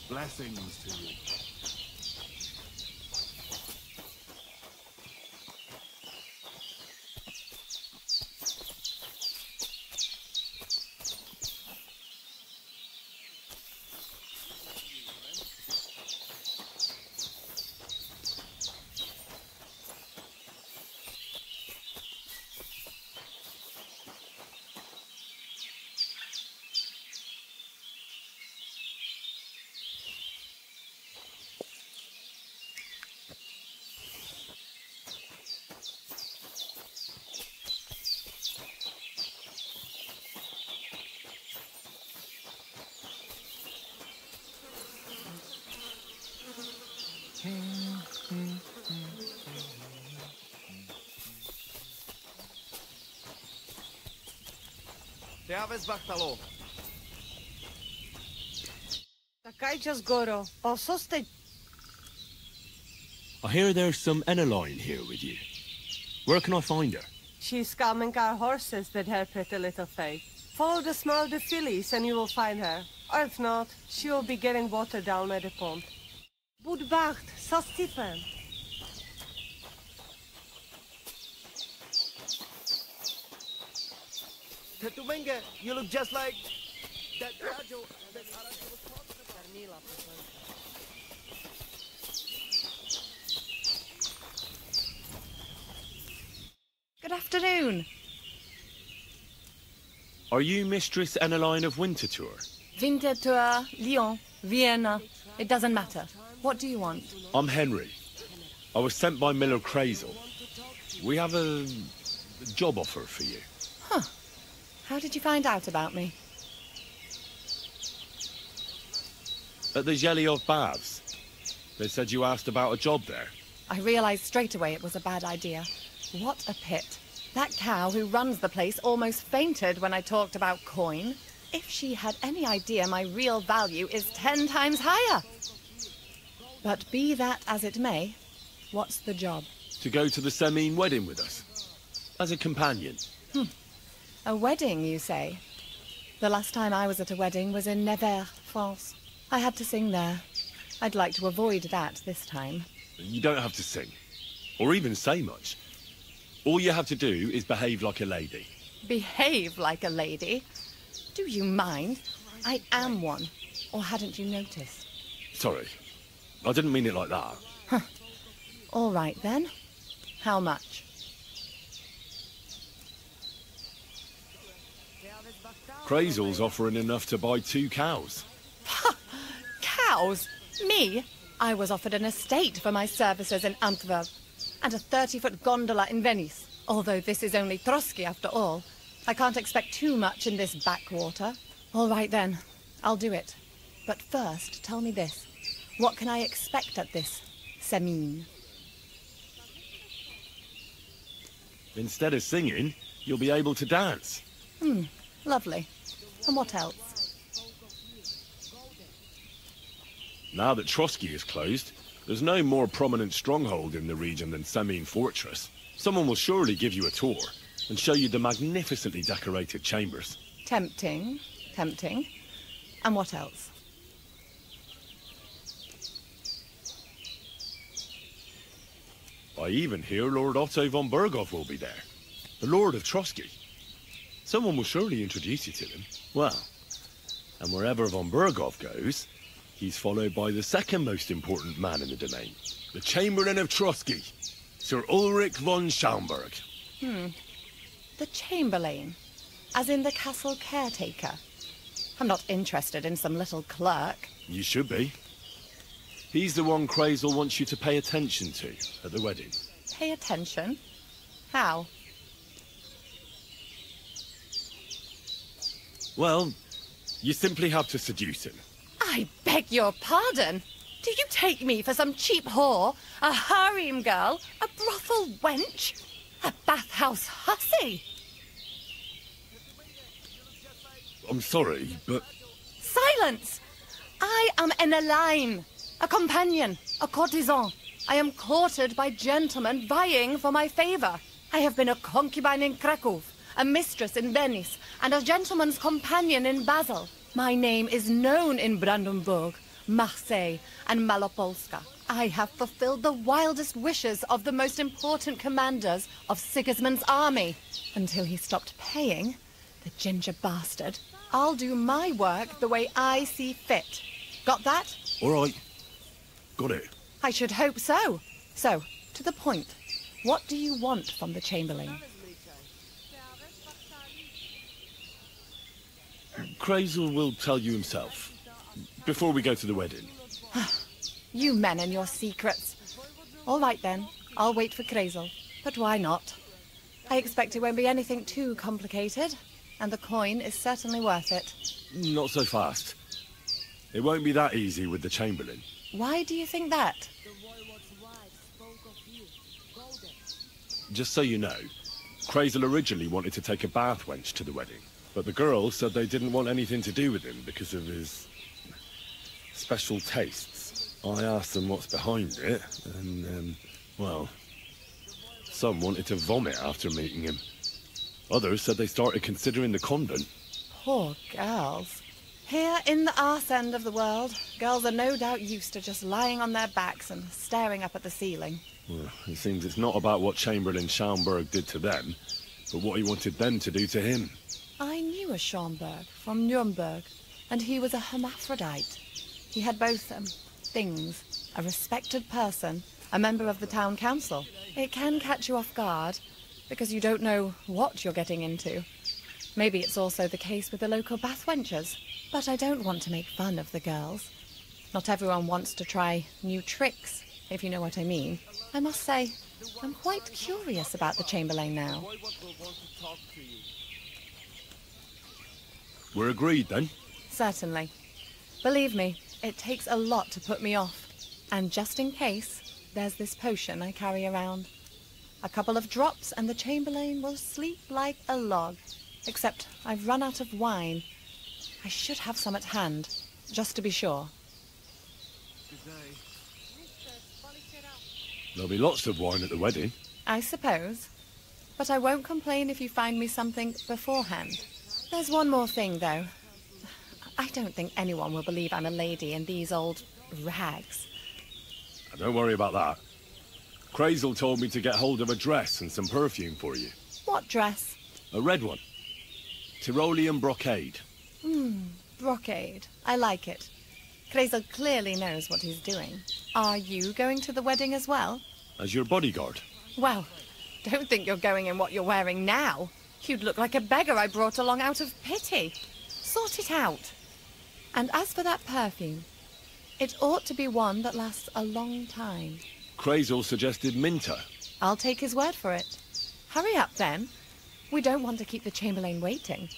Blessings to you. I hear there's some Eneline here with you. Where can I find her? She's calming our horses with her pretty little face. Follow the smell of the fillies and you will find her. Or if not, she will be getting water down at the pond. Budwacht, Sastipen. Tetumenga, you look just like that Rajo that Arajo was talking about. Good afternoon. Are you Mistress Eneline of Winterthur? Winterthur, Lyon, Vienna. It doesn't matter. What do you want? I'm Henry. I was sent by Miller Crazel. We have a job offer for you. Huh. How did you find out about me? At the Zhelyov Baths. They said you asked about a job there. I realized straight away it was a bad idea. What a pit. That cow who runs the place almost fainted when I talked about coin. If she had any idea my real value is 10 times higher. But be that as it may, what's the job? To go to the Semine wedding with us. As a companion. A wedding, you say? The last time I was at a wedding was in Nevers, France. I had to sing there. I'd like to avoid that this time. You don't have to sing, or even say much. All you have to do is behave like a lady. Behave like a lady? Do you mind? I am one. Or hadn't you noticed? Sorry, I didn't mean it like that. Huh. All right, then. How much? Crazel's offering enough to buy 2 cows. Cows? Me? I was offered an estate for my services in Antwerp, and a 30-foot gondola in Venice. Although this is only Trotsky after all. I can't expect too much in this backwater. All right then, I'll do it. But first, tell me this. What can I expect at this Semine? Instead of singing, you'll be able to dance. Lovely. And what else? Now that Trotsky is closed, there's no more prominent stronghold in the region than Semine Fortress. Someone will surely give you a tour and show you the magnificently decorated chambers. Tempting. Tempting. And what else? I even hear Lord Otto von Berghoff will be there, the Lord of Trotsky. Someone will surely introduce you to him. Well, and wherever von Berghoff goes, he's followed by the second most important man in the domain, the Chamberlain of Trotsky, Sir Ulrich von Schaumburg. The Chamberlain? As in the castle caretaker? I'm not interested in some little clerk. You should be. He's the one Crazel wants you to pay attention to at the wedding. Pay attention? How? Well, you simply have to seduce him. I beg your pardon? Do you take me for some cheap whore? A harem girl? A brothel wench? A bathhouse hussy? I'm sorry, but... Silence! I am an Elaine, a companion, a courtesan. I am courted by gentlemen vying for my favor. I have been a concubine in Krakow, a mistress in Venice, and a gentleman's companion in Basel. My name is known in Brandenburg, Marseille, and Malopolska. I have fulfilled the wildest wishes of the most important commanders of Sigismund's army. Until he stopped paying, the ginger bastard, I'll do my work the way I see fit. Got that? All right. Got it. I should hope so. So, to the point. What do you want from the Chamberlain? Crazel will tell you himself, before we go to the wedding. You men and your secrets. All right then, I'll wait for Crazel. But why not? I expect it won't be anything too complicated, and the coin is certainly worth it. Not so fast. It won't be that easy with the Chamberlain. Why do you think that? Just so you know, Crazel originally wanted to take a bath wench to the wedding, but the girls said they didn't want anything to do with him because of his special tastes. I asked them what's behind it, and, well, some wanted to vomit after meeting him. Others said they started considering the convent. Poor girls. Here in the arse end of the world, girls are no doubt used to just lying on their backs and staring up at the ceiling. Well, it seems it's not about what Chamberlain Schaumburg did to them, but what he wanted them to do to him. I knew a Schaumburg from Nuremberg, and he was a hermaphrodite. He had both things. A respected person, a member of the town council. It can catch you off guard, because you don't know what you're getting into. Maybe it's also the case with the local bath wenches. But I don't want to make fun of the girls. Not everyone wants to try new tricks, if you know what I mean. I must say, I'm quite curious about the Chamberlain now. We're agreed, then? Certainly. Believe me, it takes a lot to put me off. And just in case, there's this potion I carry around. A couple of drops and the Chamberlain will sleep like a log. Except I've run out of wine. I should have some at hand, just to be sure. There'll be lots of wine at the wedding. I suppose. But I won't complain if you find me something beforehand. There's one more thing, though. I don't think anyone will believe I'm a lady in these old rags. Don't worry about that. Crazel told me to get hold of a dress and some perfume for you. What dress? A red one. Tyrolean brocade. Brocade. I like it. Crazel clearly knows what he's doing. Are you going to the wedding as well? As your bodyguard. Well, don't think you're going in what you're wearing now. You'd look like a beggar I brought along out of pity. Sort it out. And as for that perfume, it ought to be one that lasts a long time. Crazel suggested Minter. I'll take his word for it. Hurry up, then. We don't want to keep the Chamberlain waiting.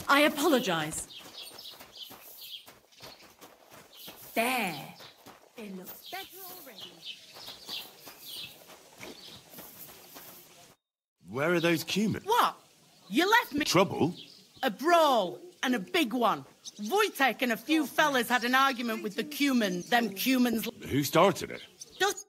I apologize. There. It looks better already. Where are those cumin? What? You left me... Trouble? A brawl, and a big one. Wojtek and a few fellas had an argument with the cumin. Them cumins... Who started it? Just...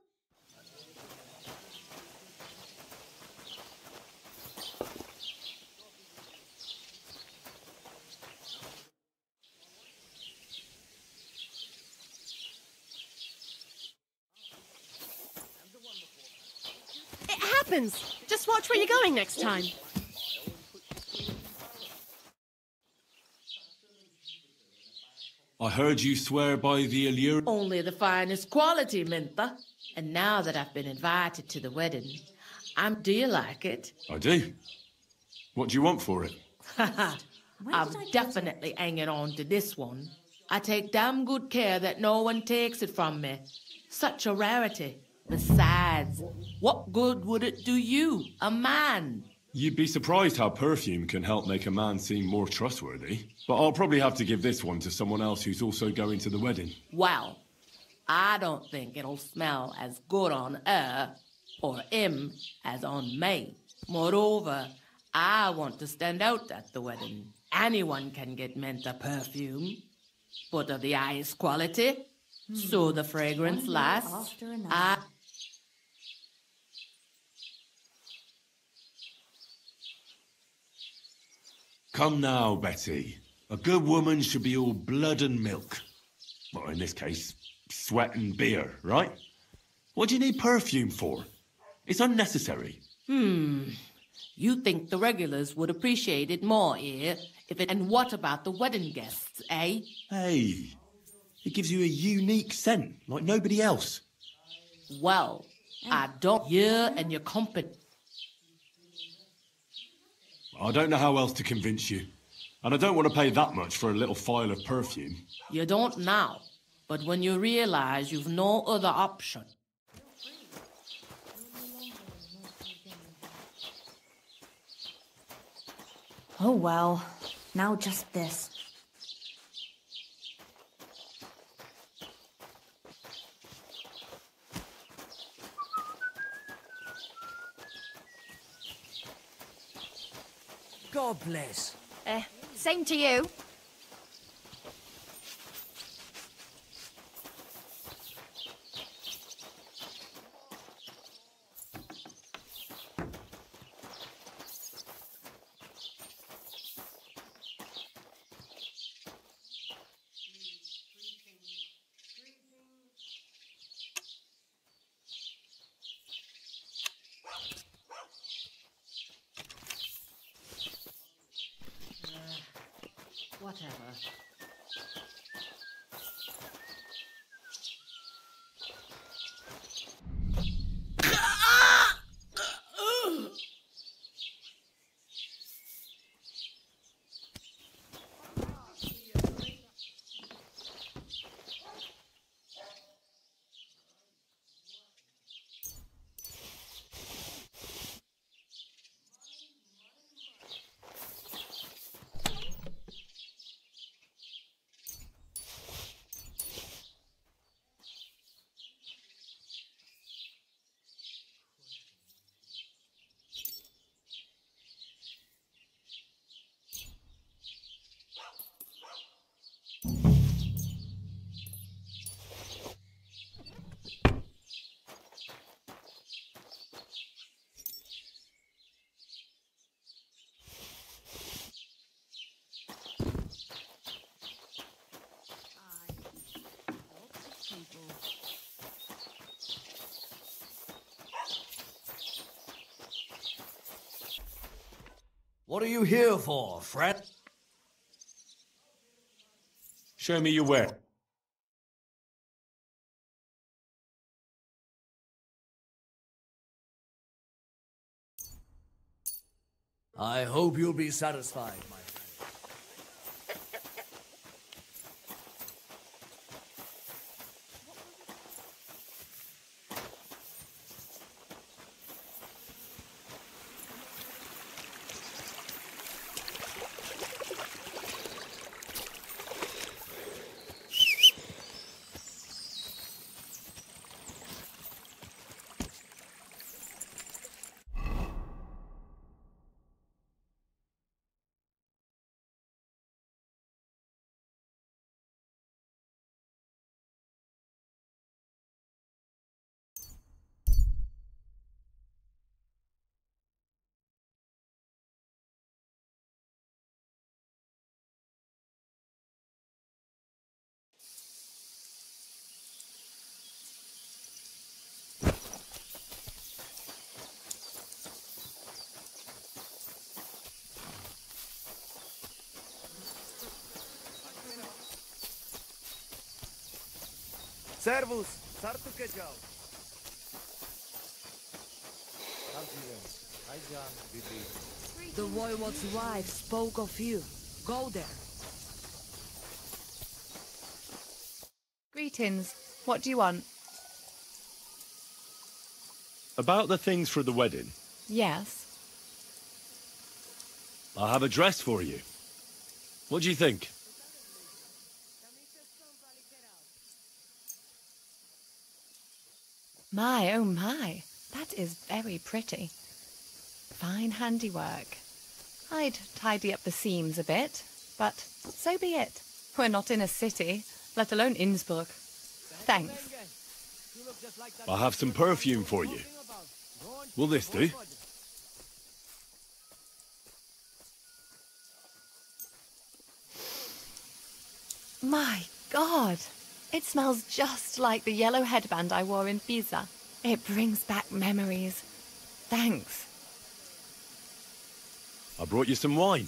It happens. Just watch where you're going next time. I heard you swear by the allure... Only the finest quality, Mintha. And now that I've been invited to the wedding, do you like it? I do. What do you want for it? I'm definitely hanging on to this one. I take damn good care that no one takes it from me. Such a rarity. Besides, what good would it do you, a man? You'd be surprised how perfume can help make a man seem more trustworthy. But I'll probably have to give this one to someone else who's also going to the wedding. Well, I don't think it'll smell as good on her or him as on me. Moreover, I want to stand out at the wedding. Anyone can get Menta perfume, but of the highest quality, so the fragrance lasts. Come now, Betty. A good woman should be all blood and milk. Well, in this case, sweat and beer, right? What do you need perfume for? It's unnecessary. You think the regulars would appreciate it more here if it... And what about the wedding guests, eh? Hey, it gives you a unique scent, like nobody else. Well, I don't... You and your company... I don't know how else to convince you. And I don't want to pay that much for a little phial of perfume. You don't now, but when you realize you've no other option... Oh well, now just this. God bless. Same to you. Whatever. What are you here for, friend? Show me your where. I hope you'll be satisfied, my friend. Servus, sartuke dział. The Voivode's wife spoke of you. Go there. Greetings. What do you want? About the things for the wedding, Yes. I have a dress for you. What do you think? My, oh my. That is very pretty. Fine handiwork. I'd tidy up the seams a bit, but so be it. We're not in a city, let alone Innsbruck. Thanks. I have some perfume for you. Will this do? My God! It smells just like the yellow headband I wore in Pisa. It brings back memories. Thanks. I brought you some wine.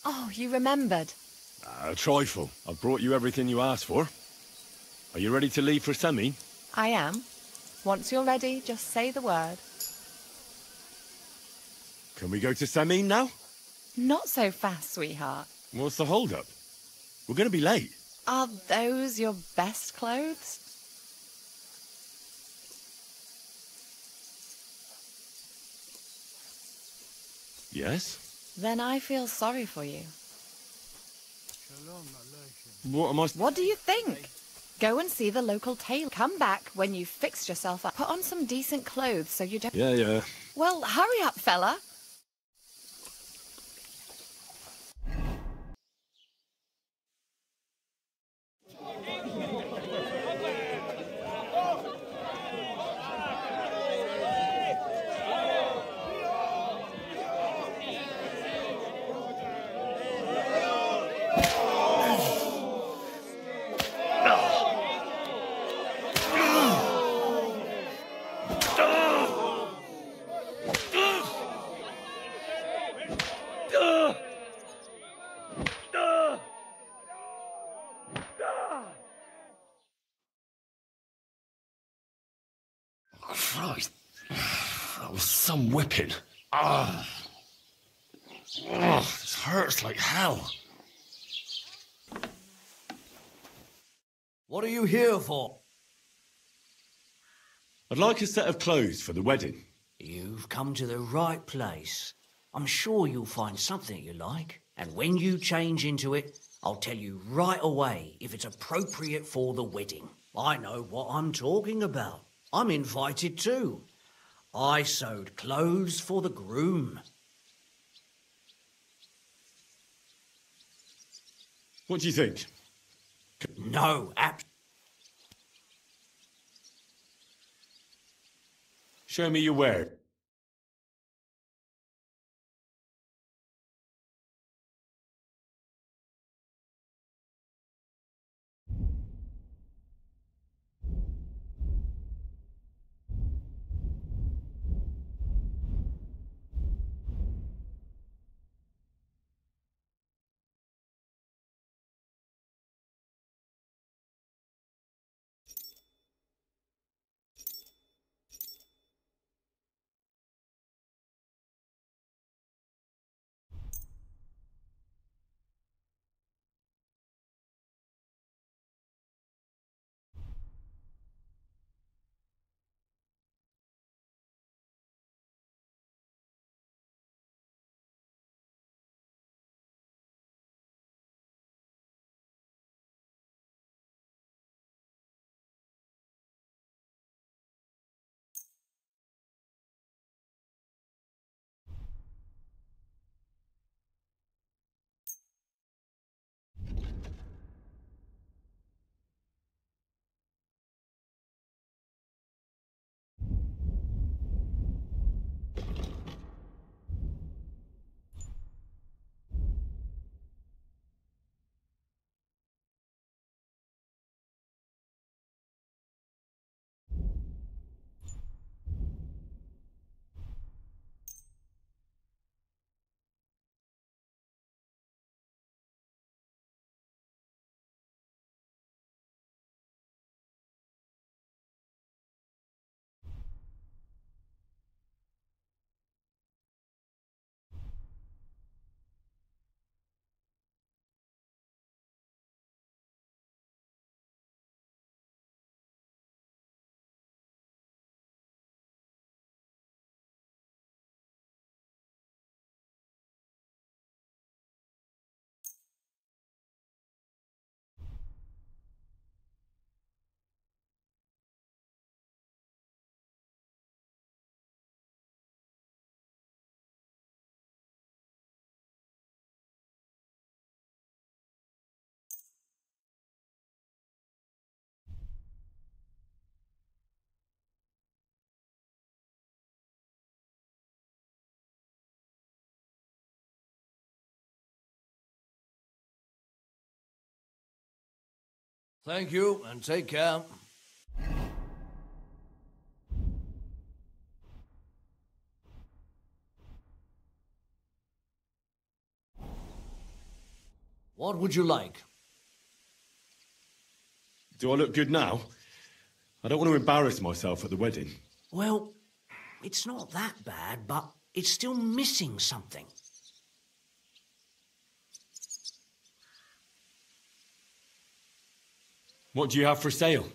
Oh, you remembered. A trifle. I've brought you everything you asked for. Are you ready to leave for Semi? I am. Once you're ready, just say the word. Can we go to Semi now? Not so fast, sweetheart. What's the hold-up? We're going to be late. Are those your best clothes? Yes? Then I feel sorry for you. What am I... What do you think? Go and see the local tailor. Come back when you've fixed yourself up. Put on some decent clothes so you don't... Yeah. Well, hurry up, fella. Christ. That was some whipping. Ah. This hurts like hell. What are you here for? I'd like a set of clothes for the wedding. You've come to the right place. I'm sure you'll find something you like, and when you change into it, I'll tell you right away if it's appropriate for the wedding. I know what I'm talking about. I'm invited too. I sewed clothes for the groom. What do you think? No, Show me your wear. Thank you, and take care. What would you like? Do I look good now? I don't want to embarrass myself at the wedding. Well, it's not that bad, but it's still missing something. What do you have for sale?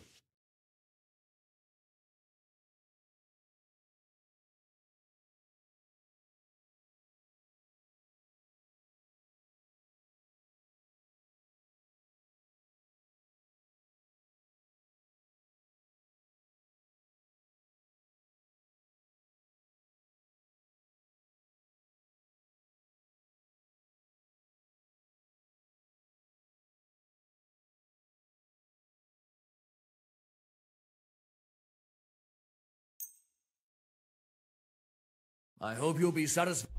I hope you'll be satisfied.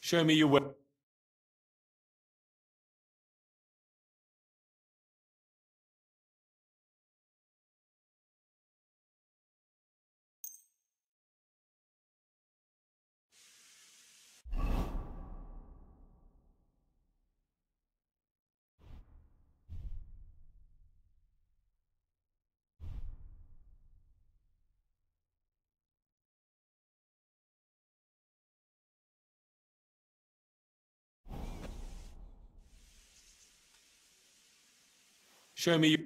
Show me your way. Show me your...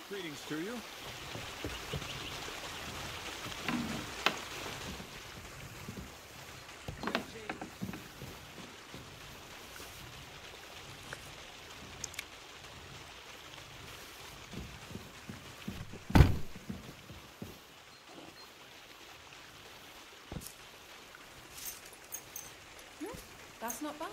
Greetings to you. That's not bad.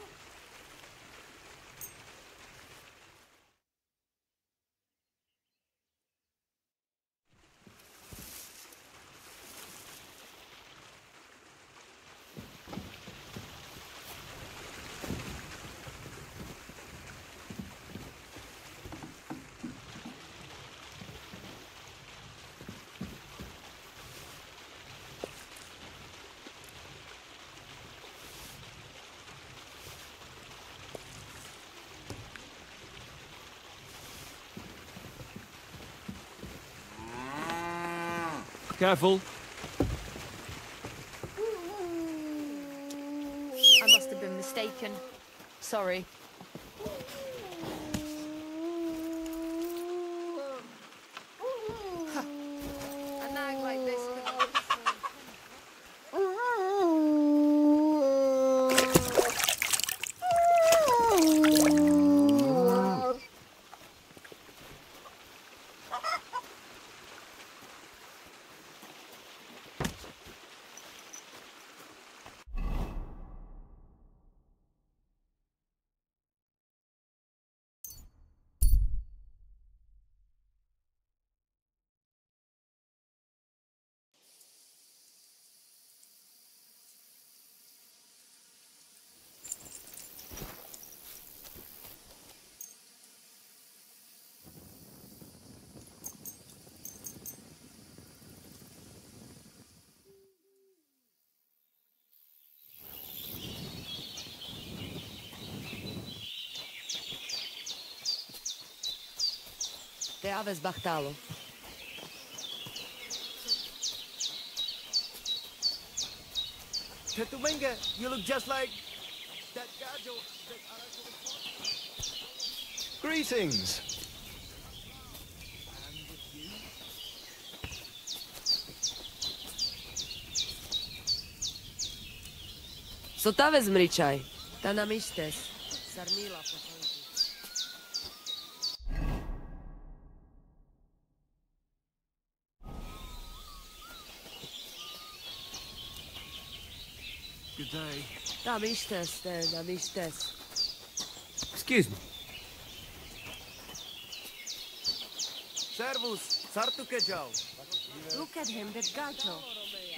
Careful. I must have been mistaken. Sorry. A nag like this could... Te habes bajtalo. Tetumenga, you look just like that gajo. Greetings. So ta vezmričaj. Ta nam ištes. Sarmila posonku. Good day. Tam ištes, nam ištes. Excuse me. Servus, sartu kejau. Look at him, that gajo.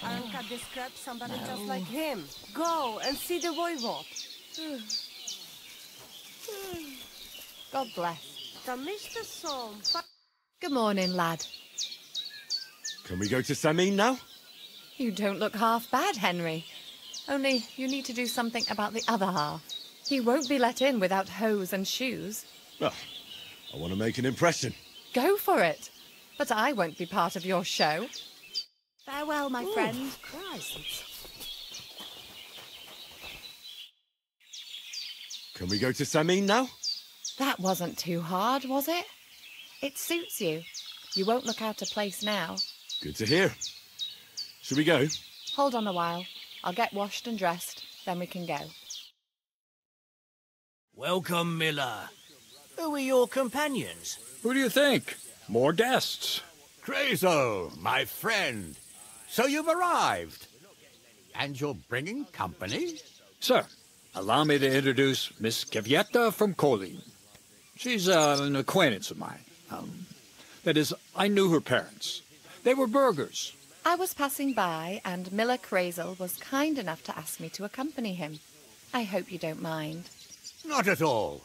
Anka described somebody just like him. Go and see the voivod. God bless. The Mr. Som. Good morning, lad. Can we go to Samin now? You don't look half bad, Henry. Only you need to do something about the other half. He won't be let in without hose and shoes. Well, I want to make an impression. Go for it. But I won't be part of your show. Farewell, my friend. Christ. Can we go to Samin now? That wasn't too hard, was it? It suits you. You won't look out of place now. Good to hear. Should we go? Hold on a while. I'll get washed and dressed, then we can go. Welcome, Miller. Who are your companions? Who do you think? More guests. Crazel, my friend. So you've arrived. And you're bringing company? Sir, allow me to introduce Miss Kvyetta from Kolin. She's an acquaintance of mine. That is, I knew her parents. They were burghers. I was passing by, and Miller Crazel was kind enough to ask me to accompany him. I hope you don't mind. Not at all.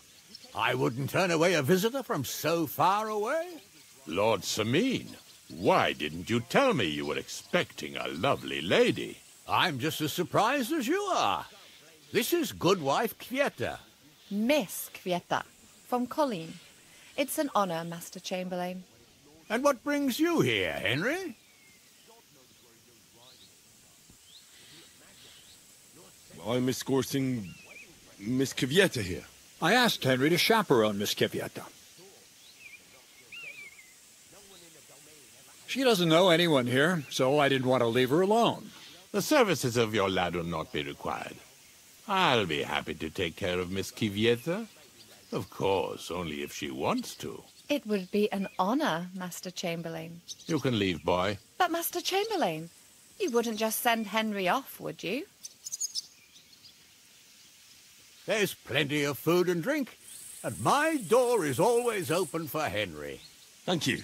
I wouldn't turn away a visitor from so far away. Lord Samin, why didn't you tell me you were expecting a lovely lady? I'm just as surprised as you are. This is Goodwife Kvyetta. Miss Kvyetta, from Colleen. It's an honour, Master Chamberlain. And what brings you here, Henry? I'm escorting Miss Kvyetta here. I asked Henry to chaperone Miss Kvyetta. She doesn't know anyone here, so I didn't want to leave her alone. The services of your lad will not be required. I'll be happy to take care of Miss Kvyetta. Of course, only if she wants to. It would be an honour, Master Chamberlain. You can leave, boy. But, Master Chamberlain, you wouldn't just send Henry off, would you? There's plenty of food and drink, and my door is always open for Henry. Thank you.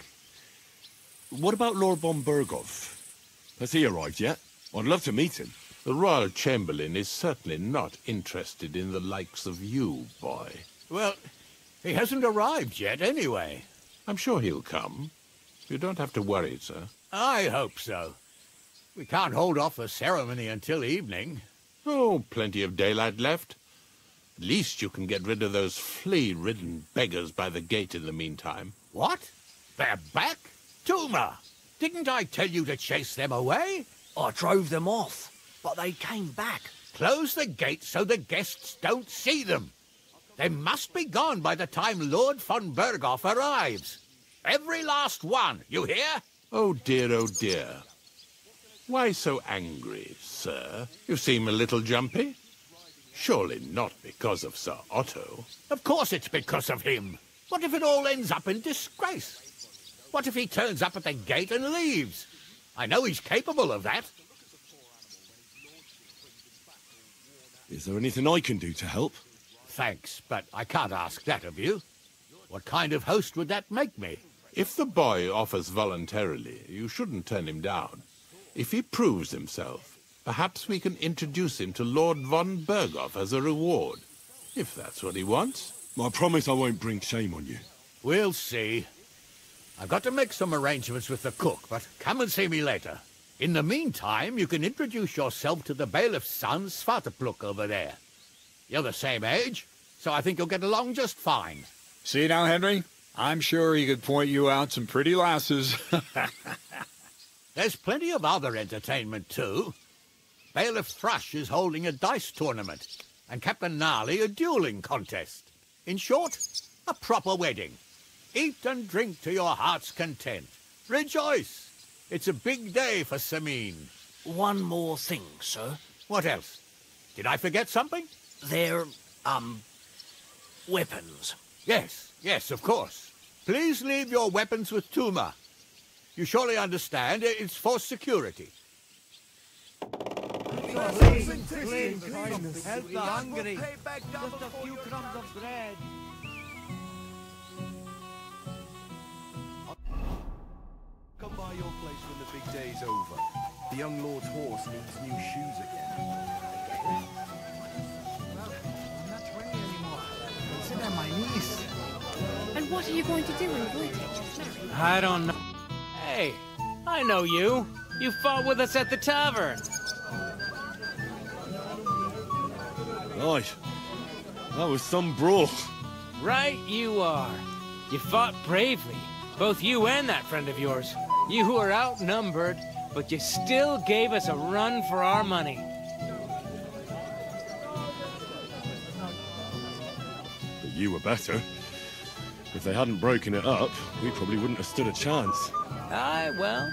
What about Lord von Berghoff? Has he arrived yet? I'd love to meet him. The Royal Chamberlain is certainly not interested in the likes of you, boy. Well, he hasn't arrived yet, anyway. I'm sure he'll come. You don't have to worry, sir. I hope so. We can't hold off the ceremony until evening. Oh, plenty of daylight left. At least you can get rid of those flea-ridden beggars by the gate in the meantime. What? They're back? Tuma, didn't I tell you to chase them away? I drove them off, but they came back. Close the gate so the guests don't see them. They must be gone by the time Lord von Berghoff arrives. Every last one, you hear? Oh dear, Why so angry, sir? You seem a little jumpy. Surely not because of Sir Otto. Of course it's because of him. What if it all ends up in disgrace? What if he turns up at the gate and leaves? I know he's capable of that. Is there anything I can do to help? Thanks, but I can't ask that of you. What kind of host would that make me? If the boy offers voluntarily, you shouldn't turn him down. If he proves himself, perhaps we can introduce him to Lord von Berghoff as a reward, if that's what he wants. I promise I won't bring shame on you. We'll see. I've got to make some arrangements with the cook, but come and see me later. In the meantime, you can introduce yourself to the bailiff's son, Svartepluk, over there. You're the same age, so I think you'll get along just fine. See now, Henry? I'm sure he could point you out some pretty lasses. There's plenty of other entertainment, too. Bailiff Thrush is holding a dice tournament, and Captain Gnarly a dueling contest. In short, a proper wedding. Eat and drink to your heart's content. Rejoice! It's a big day for Samin. One more thing, sir. What else? Did I forget something? They're, weapons. Yes, of course. Please leave your weapons with Tuma. You surely understand it's for security. Help the hungry. Just a few crumbs of bread. Come by your place when the big day's over. The young lord's horse needs new shoes again. Well, I'm not 20 anymore. Consider my niece. And what are you going to do when Wojtek? I don't know. Hey, I know you. You fought with us at the tavern. Right. That was some brawl. Right you are. You fought bravely. Both you and that friend of yours. You were outnumbered, but you still gave us a run for our money. But you were better. If they hadn't broken it up, we probably wouldn't have stood a chance. Aye, well,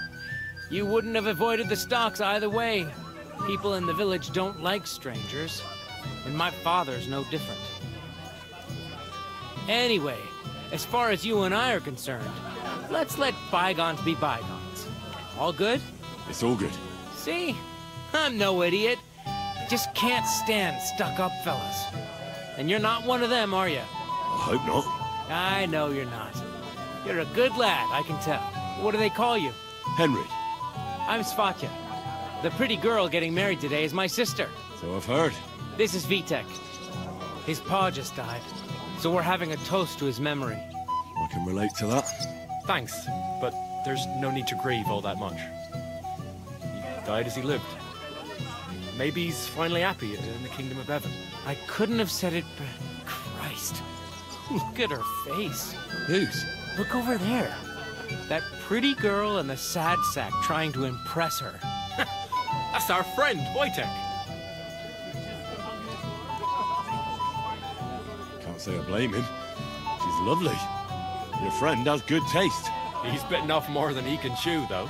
you wouldn't have avoided the stocks either way. People in the village don't like strangers, and my father's no different. Anyway, as far as you and I are concerned, let's let bygones be bygones. All good? It's all good. See? I'm no idiot. I just can't stand stuck-up fellas. And you're not one of them, are you? I hope not. I know you're not. You're a good lad, I can tell. What do they call you? Henry. I'm Svatja. The pretty girl getting married today is my sister. So I've heard. This is Vitek. His pa just died, so we're having a toast to his memory. I can relate to that. Thanks, but there's no need to grieve all that much. He died as he lived. Maybe he's finally happy in the kingdom of heaven. I couldn't have said it Christ. Look at her face. Whose? Look over there. That pretty girl and the sad sack trying to impress her. That's our friend, Wojtek. Can't say I blame him. She's lovely. Your friend has good taste. He's bitten off more than he can chew, though.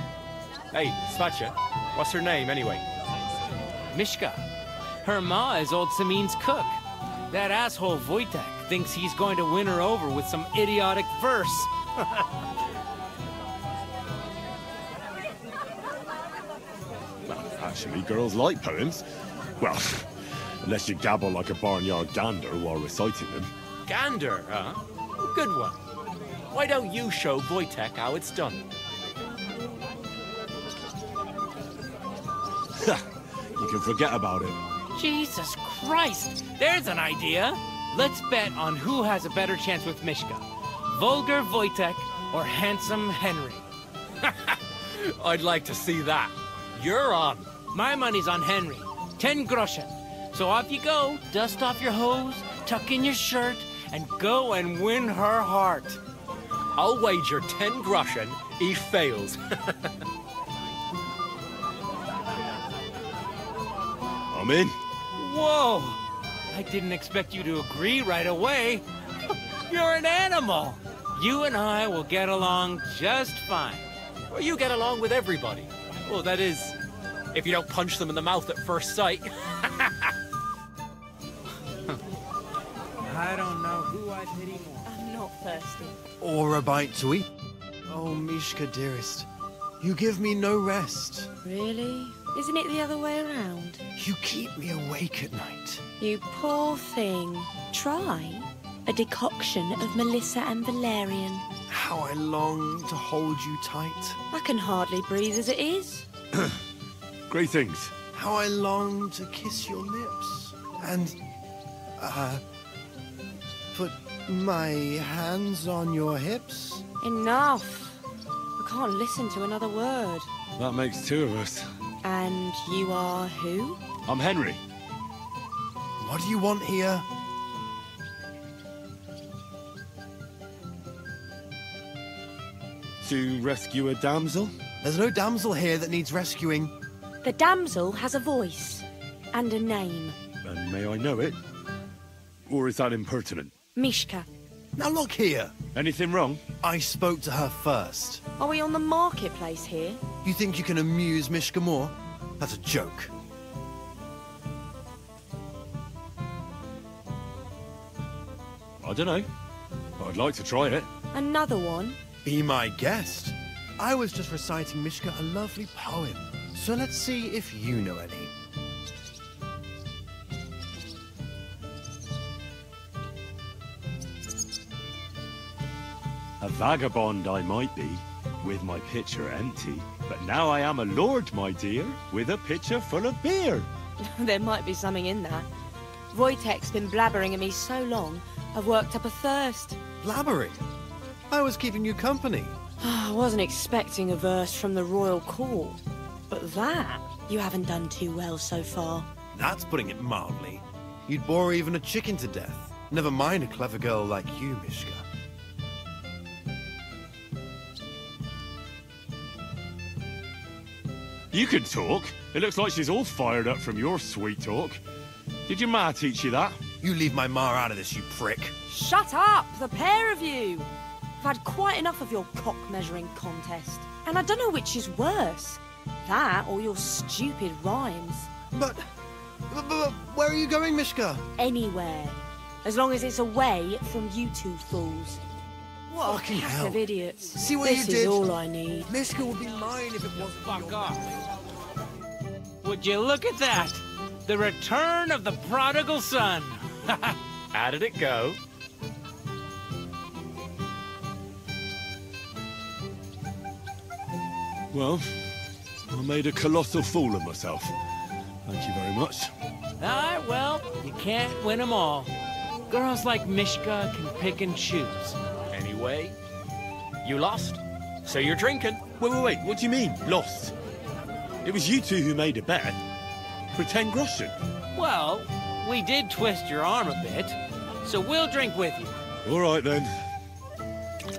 Hey, Svatja, what's her name, anyway? Mishka. Her ma is old Samin's cook. That asshole Wojtek thinks he's going to win her over with some idiotic verse. Well, actually, girls like poems. Well, unless you gabble like a barnyard gander while reciting them. Gander, huh? Good one. Why don't you show Wojtek how it's done? You can forget about it. Jesus Christ! There's an idea! Let's bet on who has a better chance with Mishka. Vulgar Wojtek or handsome Henry. I'd like to see that. You're on. My money's on Henry. 10 groschen. So off you go, dust off your hose, tuck in your shirt, and go and win her heart. I'll wager 10 groschen he fails. I'm in. Whoa! I didn't expect you to agree right away. You're an animal. You and I will get along just fine. Well, you get along with everybody. Well, that is, if you don't punch them in the mouth at first sight. I don't know who I pity more. I'm not thirsty. Or a bite to eat. Oh, Mishka, dearest. You give me no rest. Really? Isn't it the other way around? You keep me awake at night. You poor thing. Try a decoction of Melissa and Valerian. How I long to hold you tight. I can hardly breathe as it is. Greetings. How I long to kiss your lips. And, put my hands on your hips. Enough. I can't listen to another word. That makes two of us. And you are who? I'm Henry. What do you want here? To rescue a damsel? There's no damsel here that needs rescuing. The damsel has a voice and a name. And may I know it? Or is that impertinent? Mishka. Now look here. Anything wrong? I spoke to her first. Are we on the marketplace here? You think you can amuse Mishka more? That's a joke. I don't know. But I'd like to try it. Another one? Be my guest. I was just reciting Mishka a lovely poem. So let's see if you know any. A vagabond I might be, with my pitcher empty, but now I am a lord, my dear, with a pitcher full of beer. There might be something in that. Wojtek's been blabbering at me so long, I've worked up a thirst. Blabbering? I was keeping you company. I wasn't expecting a verse from the royal court, but that you haven't done too well so far. That's putting it mildly. You'd bore even a chicken to death. Never mind a clever girl like you, Mishka. You can talk. It looks like she's all fired up from your sweet talk. Did your ma teach you that? You leave my ma out of this, you prick. Shut up, the pair of you! I've had quite enough of your cock-measuring contest. And I don't know which is worse. That or your stupid rhymes. But where are you going, Mishka? Anywhere. As long as it's away from you two fools. What Fucking a pack hell. of idiots. See what this you did? is all I need. Mishka would be mine if it wasn't Fuck off. Would you look at that? The return of the prodigal son. How did it go? Well, I made a colossal fool of myself. Thank you very much. Ah, well, you can't win them all. Girls like Mishka can pick and choose. Anyway, you lost, so you're drinking. Wait, what do you mean, lost? It was you two who made a bet. For 10 groschen. Well, we did twist your arm a bit, so we'll drink with you. All right, then.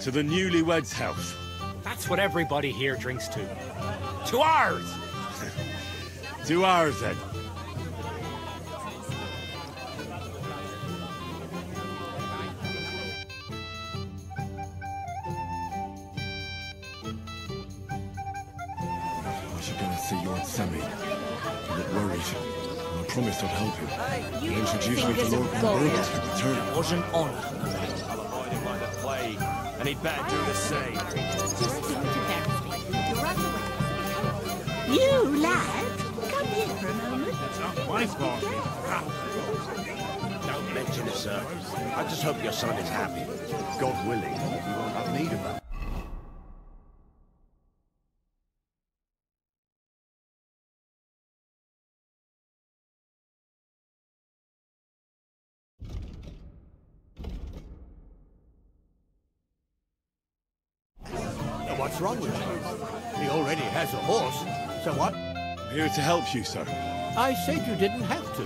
To the newlyweds' health. That's what everybody here drinks to. To ours! To ours, then. I should go and see Lord Sammy. He looked worried. And I promised I'd help him. He introduced me to Lord Burgos at the turn. It was an honour. I'll avoid him like the plague, and he'd better do the same. You, lad, come here for a moment. It's not my fault. Don't mention it, sir. I just hope your son is happy. God willing, you won't have need of him. Now, what's wrong with him? He already has a horse, so what? I'm here to help you, sir. I said you didn't have to.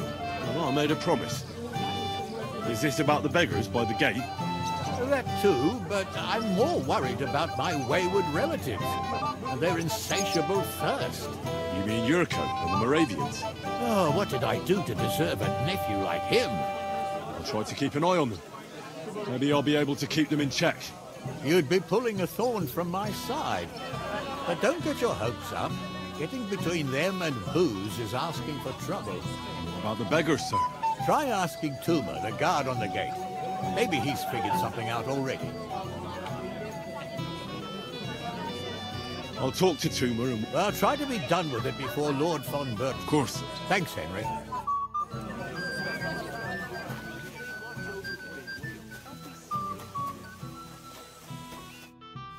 Well, I made a promise. Is this about the beggars by the gate? That too, but I'm more worried about my wayward relatives and their insatiable thirst. You mean Yurko and the Moravians? Oh, what did I do to deserve a nephew like him? I'll try to keep an eye on them. Maybe I'll be able to keep them in check. You'd be pulling a thorn from my side. But don't get your hopes up. Getting between them and booze is asking for trouble. About the beggars, sir? Try asking Tuma, the guard on the gate. Maybe he's figured something out already. I'll talk to Tuma and... Well, try to be done with it before Lord von Bert. Of course. Thanks, Henry.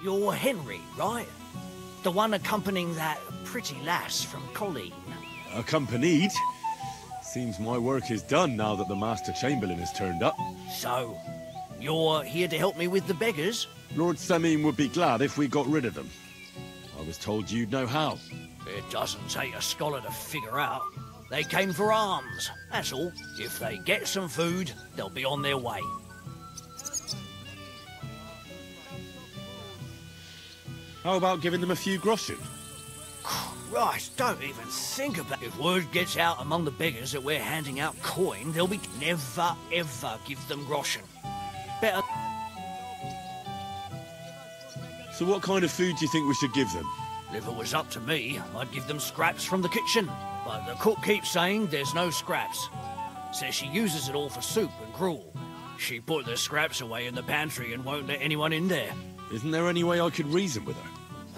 You're Henry, right? The one accompanying that pretty lass from Colleen. Accompanied? Seems my work is done now that the Master Chamberlain has turned up. So, you're here to help me with the beggars? Lord Semine would be glad if we got rid of them. I was told you'd know how. It doesn't take a scholar to figure out. They came for alms, that's all. If they get some food, they'll be on their way. How about giving them a few groschen? Christ, don't even think about it. If word gets out among the beggars that we're handing out coin, they'll be... Never, ever give them groschen. Better... So what kind of food do you think we should give them? If it was up to me, I'd give them scraps from the kitchen. But the cook keeps saying there's no scraps. Says she uses it all for soup and gruel. She put the scraps away in the pantry and won't let anyone in there. Isn't there any way I could reason with her?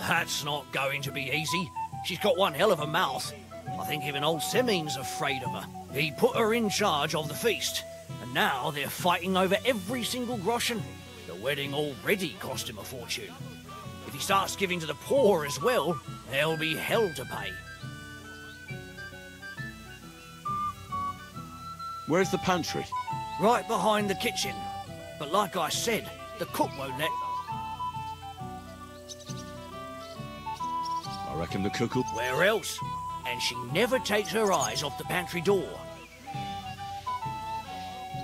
That's not going to be easy. She's got one hell of a mouth. I think even old Semine's afraid of her. He put her in charge of the feast, and now they're fighting over every single groschen. The wedding already cost him a fortune. If he he starts giving to the poor as well, there'll be hell to pay. Where's the pantry? Right behind the kitchen. But like I said, the cook won't let... I reckon the cook will... Where else? And she never takes her eyes off the pantry door.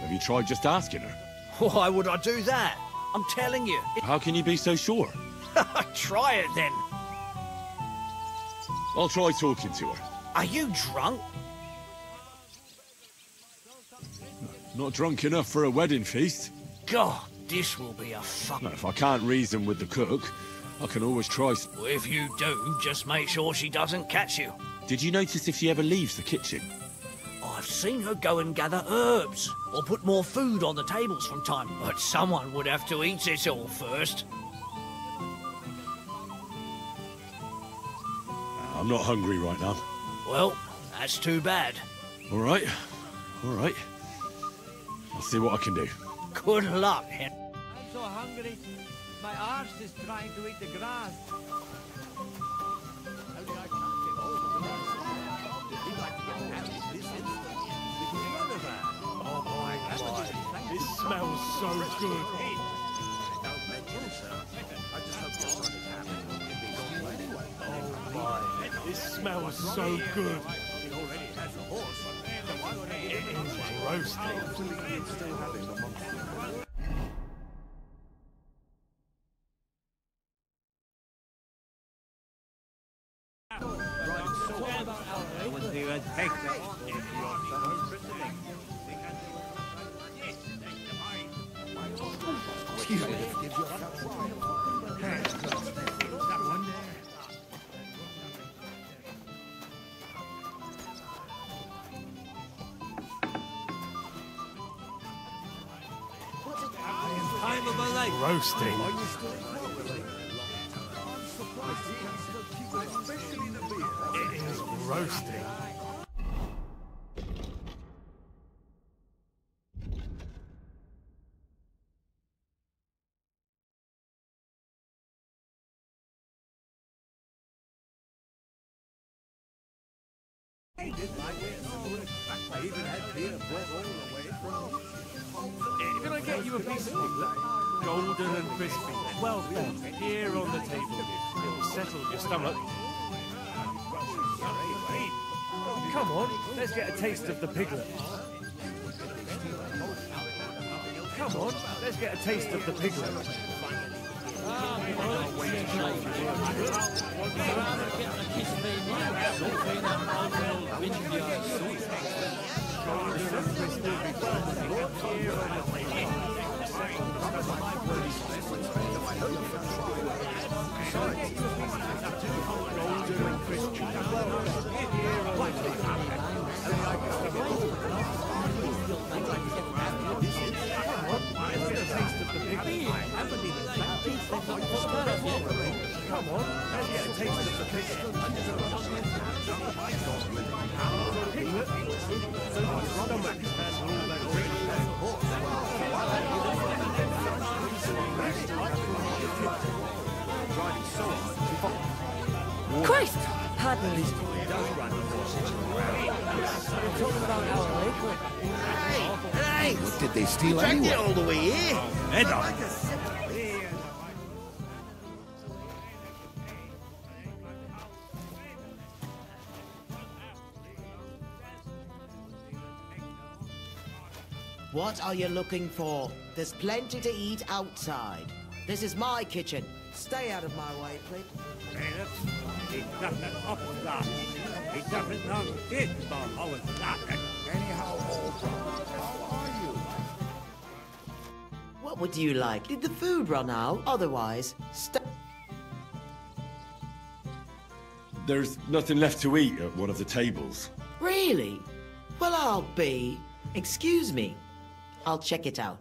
Have you tried just asking her? Why would I do that? I'm telling you. How can you be so sure? Try it then. I'll try talking to her. Are you drunk? Not drunk enough for a wedding feast. God, this will be a fuck... If I can't reason with the cook, I can always try... Well, if you do, just make sure she doesn't catch you. Did you notice if she ever leaves the kitchen? I've seen her go and gather herbs, or put more food on the tables from time, but someone would have to eat it all first. I'm not hungry right now. Well, that's too bad. All right. I'll see what I can do. Good luck, Hen. I'm so hungry. My arse is trying to eat the grass. Oh my God, this smells so good. Oh my, this smells so good. It is roasting. Roasting. It is roasting. Can I get you a piece of piglet? Golden and crispy, well done. Here on the table. It'll settle your stomach. Come on, let's get a taste of the piglet. Come on, let's get a taste of the piglet. Come on, let's get a taste of the piglet. Piglet, so your stomach can handle all that Christ! Pardon me. Hey! What did they steal anyway? All the way here. Head on. What are you looking for? There's plenty to eat outside. This is my kitchen. Stay out of my way, please. He doesn't up that. He doesn't know this about how it's done. Anyhow, old how are you? What would you like? Did the food run out? Otherwise, There's nothing left to eat at one of the tables. Really? Well, I'll be. Excuse me. I'll check it out.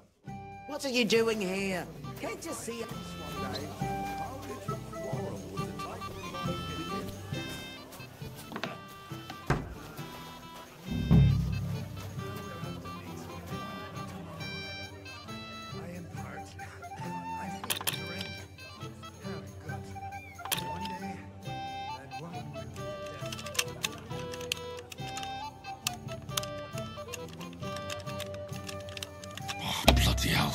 What are you doing here? Can't you see us one day? How did you quarrel with the tiger? I am hurt. I need a drink. Very good. Bloody hell.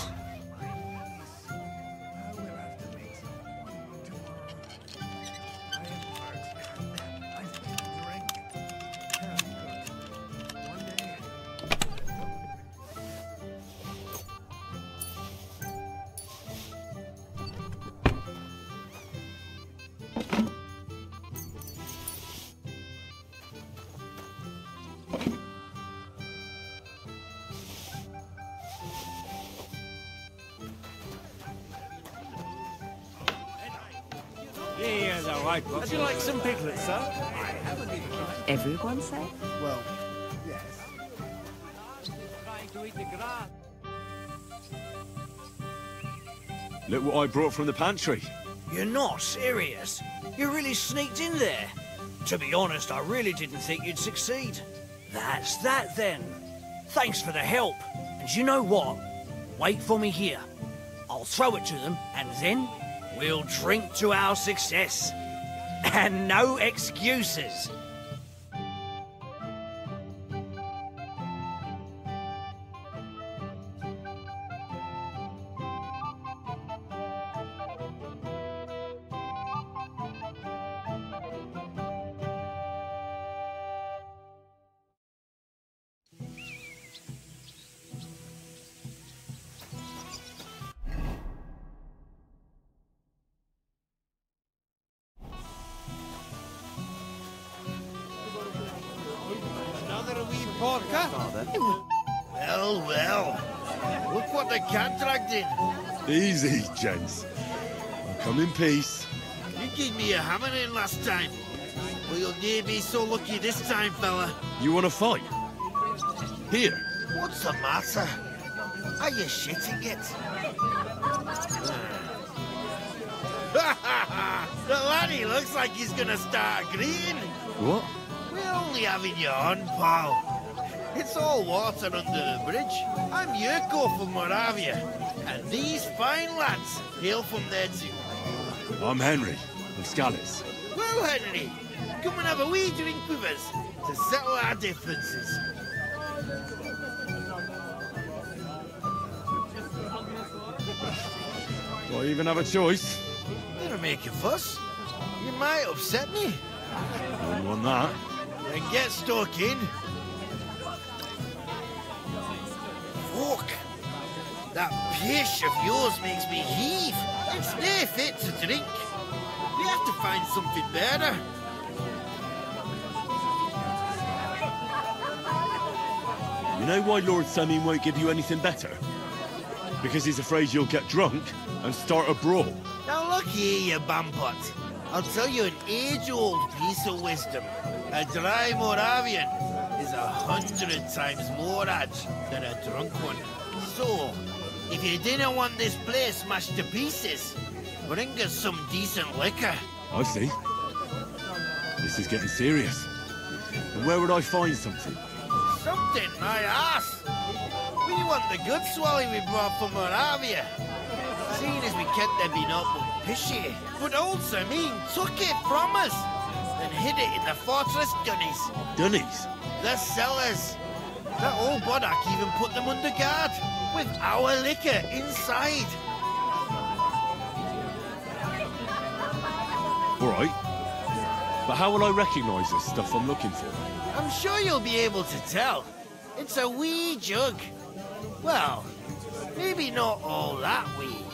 Here's a white book. Would you like some piglets, sir? Everyone say? Well, yes. Trying to eat the grass. Look what I brought from the pantry. You're not serious? You really sneaked in there? To be honest, I really didn't think you'd succeed. That's that then. Thanks for the help. And you know what? Wait for me here. I'll throw it to them, and then we'll drink to our success. And no excuses. Another wee porker? Well, well. Look what the cat dragged in. Easy, gents. I'll come in peace. You gave me a hammering last time. Well, you'll near be so lucky this time, fella. You want to fight? Here. What's the matter? Are you shitting it? The laddie looks like he's gonna start agreeing. What? We're only having you on, pal. It's all water under the bridge. I'm Yurko from Moravia, and these fine lads hail from there too. I'm Henry, of Scallis. Well, Henry, come and have a wee drink with us to settle our differences. Do I even have a choice? Never make a fuss. You might upset me. Wouldn't want that. Then get stuck in. Fuck. That pish of yours makes me heave. It's no fit to drink. We have to find something better. You know why Lord Samin won't give you anything better? Because he's afraid you'll get drunk and start a brawl. Now look here, you bampot. I'll tell you an age-old piece of wisdom. A dry Moravian is 100 times more edge than a drunk one. So, if you didn't want this place smashed to pieces, bring us some decent liquor. I see. This is getting serious. And where would I find something? Something, my ass. We want the good swally we brought from Moravia. Seeing as we kept there being up pishy. But old Samin took it from us and hid it in the fortress dunnies. Dunnies? The cellars. That old Boddock even put them under guard with our liquor inside. All right. But how will I recognise this stuff I'm looking for? I'm sure you'll be able to tell. It's a wee jug. Well, maybe not all that wee.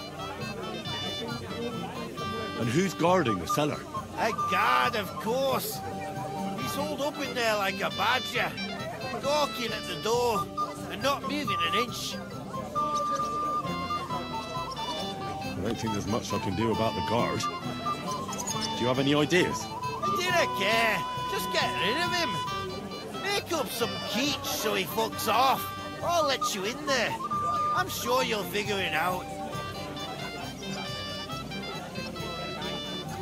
And who's guarding the cellar? A guard, of course. He's holed up in there like a badger, gawking at the door and not moving an inch. I don't think there's much I can do about the guard. Do you have any ideas? I don't care. Just get rid of him. Make up some keech so he fucks off. I'll let you in there. I'm sure you'll figure it out.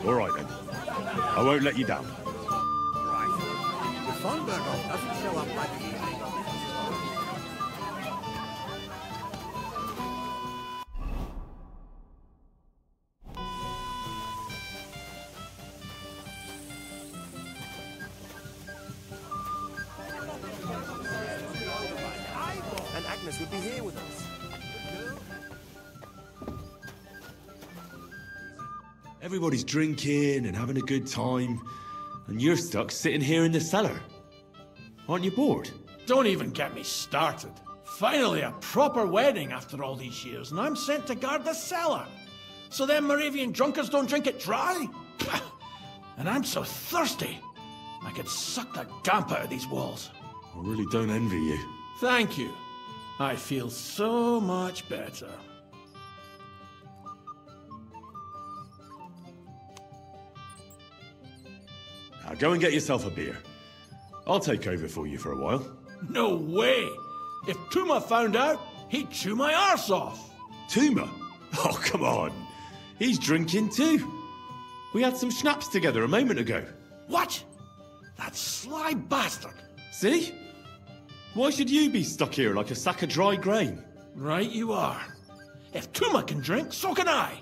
All right, then. I won't let you down. Right. The Von Berghoff doesn't show up like easy. And Agnes would be here with us. Everybody's drinking and having a good time, and you're stuck sitting here in the cellar. Aren't you bored? Don't even get me started. Finally, a proper wedding after all these years, and I'm sent to guard the cellar. So them Moravian drunkards don't drink it dry? And I'm so thirsty, I could suck the gamp out of these walls. I really don't envy you. Thank you. I feel so much better. Now go and get yourself a beer. I'll take over for you for a while. No way! If Tuma found out, he'd chew my arse off. Tuma? Oh, come on. He's drinking too. We had some schnapps together a moment ago. What? That sly bastard. See? Why should you be stuck here like a sack of dry grain? Right you are. If Tuma can drink, so can I.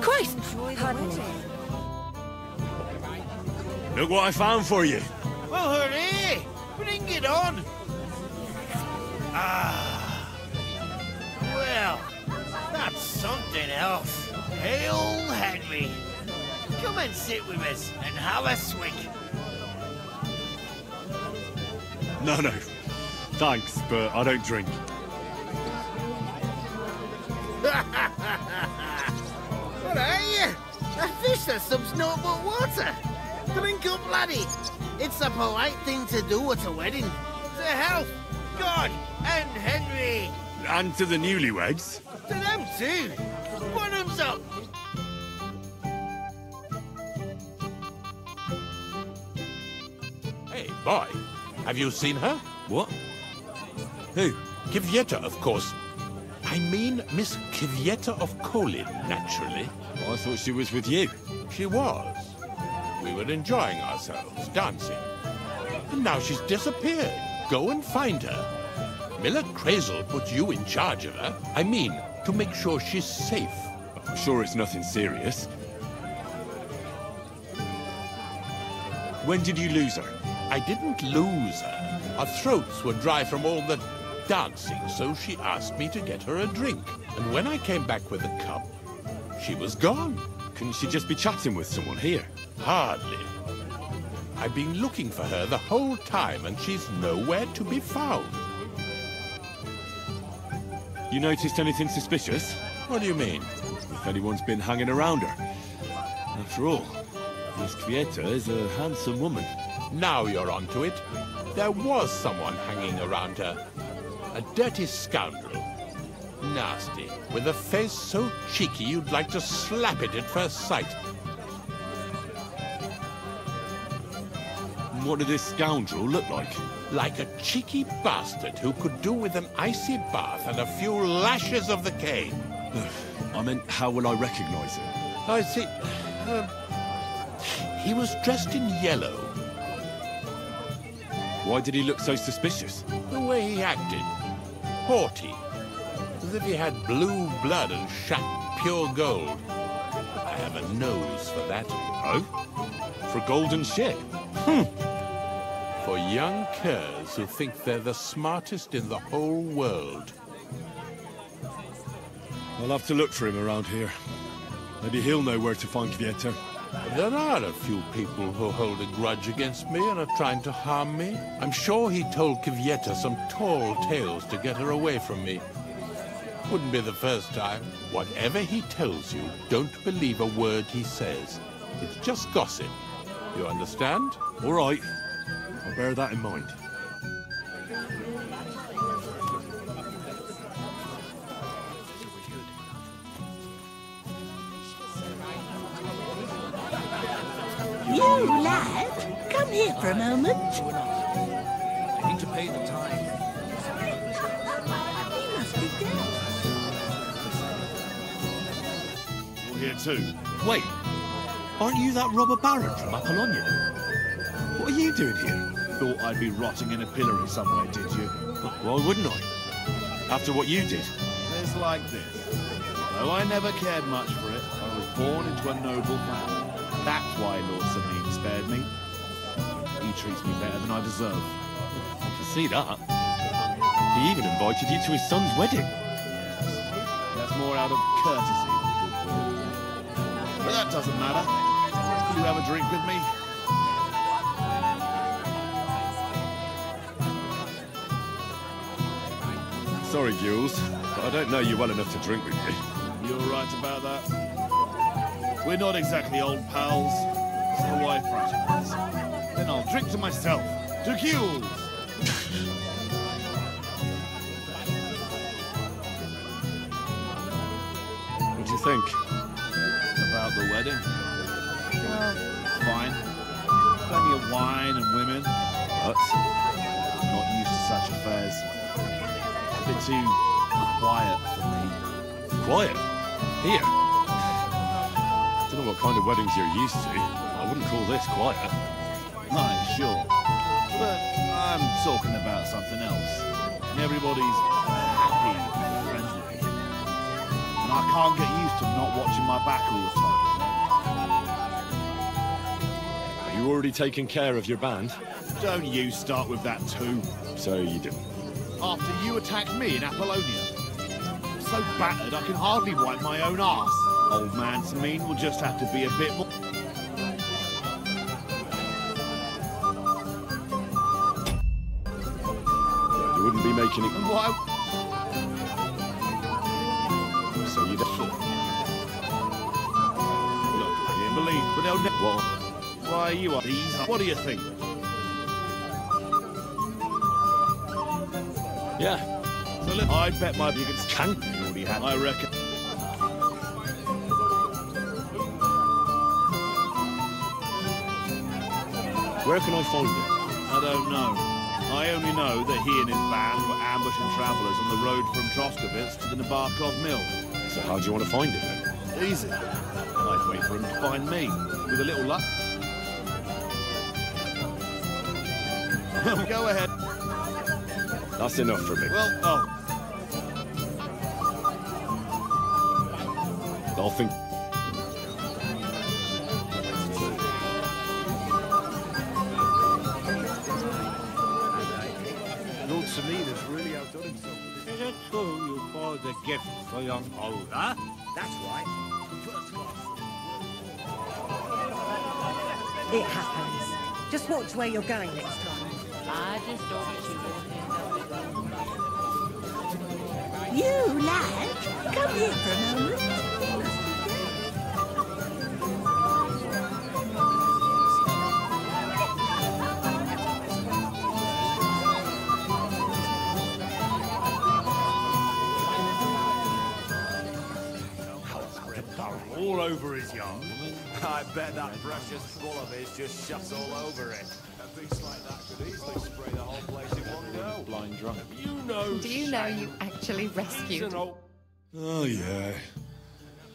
Christ! Pardon me. Look what I found for you. Well, hooray! Bring it on! Ah. Well, that's something else. Hail Henry. Come and sit with us and have a swig. No. Thanks, but I don't drink. What are you? A fish that subs naught but water. Drink up, laddie. It's a polite thing to do at a wedding. To health, God, and Henry. And to the newlyweds. To them too. Bottoms up. Hey, boy. Have you seen her? What? Who? Kvyetta, of course. I mean Miss Kvyetta of Kolin, naturally. Oh, I thought she was with you. She was. We were enjoying ourselves, dancing. And now she's disappeared. Go and find her. Miller Crazel put you in charge of her. I mean, to make sure she's safe. I'm sure it's nothing serious. When did you lose her? I didn't lose her. Our throats were dry from all the dancing, so she asked me to get her a drink. And when I came back with a cup, she was gone. Couldn't she just be chatting with someone here? Hardly. I've been looking for her the whole time, and she's nowhere to be found. You noticed anything suspicious? What do you mean? If anyone's been hanging around her. After all, Miss Kvyetta is a handsome woman. Now you're onto it. There was someone hanging around her. A dirty scoundrel. Nasty. With a face so cheeky you'd like to slap it at first sight. What did this scoundrel look like? Like a cheeky bastard who could do with an icy bath and a few lashes of the cane. I meant, how will I recognize him? I see. He was dressed in yellow. Why did he look so suspicious? The way he acted. Haughty. As if he had blue blood and shat pure gold. I have a nose for that. Oh? For golden shit? For young curs who think they're the smartest in the whole world. I'll have to look for him around here. Maybe he'll know where to find Kvyetta. There are a few people who hold a grudge against me and are trying to harm me. I'm sure he told Kvyetta some tall tales to get her away from me. Wouldn't be the first time. Whatever he tells you, don't believe a word he says. It's just gossip. You understand? All right. I'll bear that in mind. You lad, come here for a moment. I need to pay the time. He must be dead. You're here too. Wait, aren't you that robber baron from Apollonia? What are you doing here? Thought I'd be rotting in a pillory somewhere, did you? Why wouldn't I? After what you did. It's like this. Though I never cared much for it, I was born into a noble family. That's why Lord Sameen spared me. He treats me better than I deserve. I can see that. He even invited you to his son's wedding. Yes. That's more out of courtesy than goodwill. But that doesn't matter. Will you have a drink with me? Sorry, Jules, but I don't know you well enough to drink with me. You're right about that. We're not exactly old pals, so why fraternize? Then I'll drink to myself. To Jules! What do you think? About the wedding? Fine. Plenty of wine and women. But? Not used to such affairs. A bit too quiet for me. Quiet? Here? I don't know what kind of weddings you're used to. I wouldn't call this quiet. Aye, sure. But I'm talking about something else. Everybody's happy and friendly. And I can't get used to not watching my back all the time. Have you already taken care of your band? Don't you start with that too. So you didn't. After you attacked me in Apollonia. I'm so battered I can hardly wipe my own arse. Old man Sameen will just have to be a bit more... Yeah, you wouldn't be making it... And why... So you don't... Look, I didn't believe, but they'll never... What? Why, you are these... What do you think? Yeah. So look, I bet my biggest can't already had. I reckon... Where can I find it? I don't know. I only know that he and his band were ambushing travellers on the road from Troskovitz to the Nabarkov mill. So how do you want to find it then? Easy. I'd wait for him to find me. With a little luck. Go ahead. That's enough for me. Well, oh. I'll think... Lord Sameen has really outdone himself. Is it true you bought the gift for young Olga? That's right. It happens. Just watch where you're going next time. I just thought she You, lad, come here for a moment. All over his yarn. I bet that precious bull of his just shuts all over it. A beast like that could easily spray the whole place in one go. Blind drunk. You know. Do you know you actually rescued? Oh, yeah.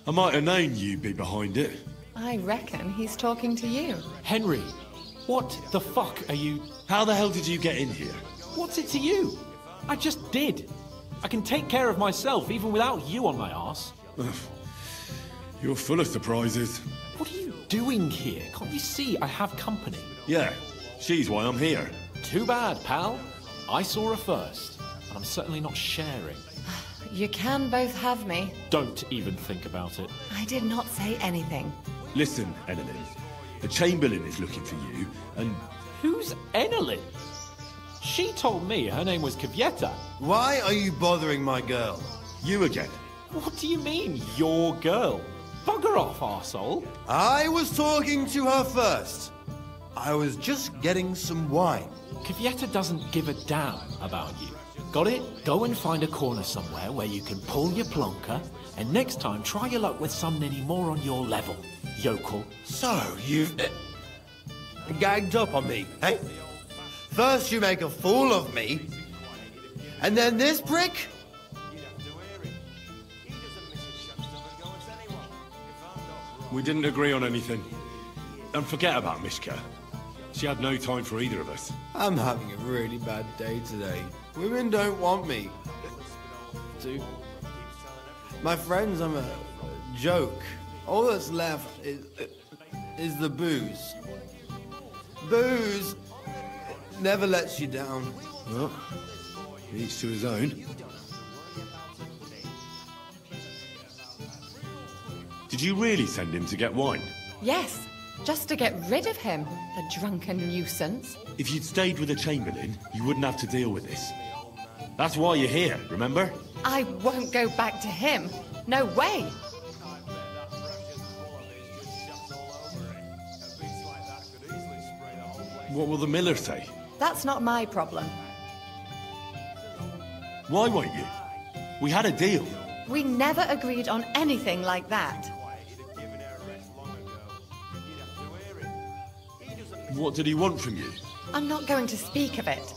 I might have known you'd be behind it. I reckon he's talking to you. Henry, what the fuck are you... How the hell did you get in here? What's it to you? I just did. I can take care of myself even without you on my arse. You're full of surprises. What are you doing here? Can't you see I have company? Yeah, she's why I'm here. Too bad, pal. I saw her first, and I'm certainly not sharing. You can both have me. Don't even think about it. I did not say anything. Listen, Enelin. The Chamberlain is looking for you, and... Who's Enelin? She told me her name was Kvyeta. Why are you bothering my girl? You again. What do you mean, your girl? Bugger off, arsehole. I was talking to her first. I was just getting some wine. Kvieta doesn't give a damn about you. Got it? Go and find a corner somewhere where you can pull your plonker, and next time try your luck with someone any more on your level, yokel. So, you've gagged up on me, eh? First you make a fool of me, and then this prick? We didn't agree on anything. And forget about Mishka. She had no time for either of us. I'm having a really bad day today. Women don't want me. My friends, I'm a joke. All that's left is the booze. Booze never lets you down. Well, each to his own. Did you really send him to get wine? Yes, just to get rid of him, the drunken nuisance. If you'd stayed with the Chamberlain, you wouldn't have to deal with this. That's why you're here, remember? I won't go back to him. No way. What will the miller say? That's not my problem. Why won't you? We had a deal. We never agreed on anything like that. What did he want from you? I'm not going to speak of it.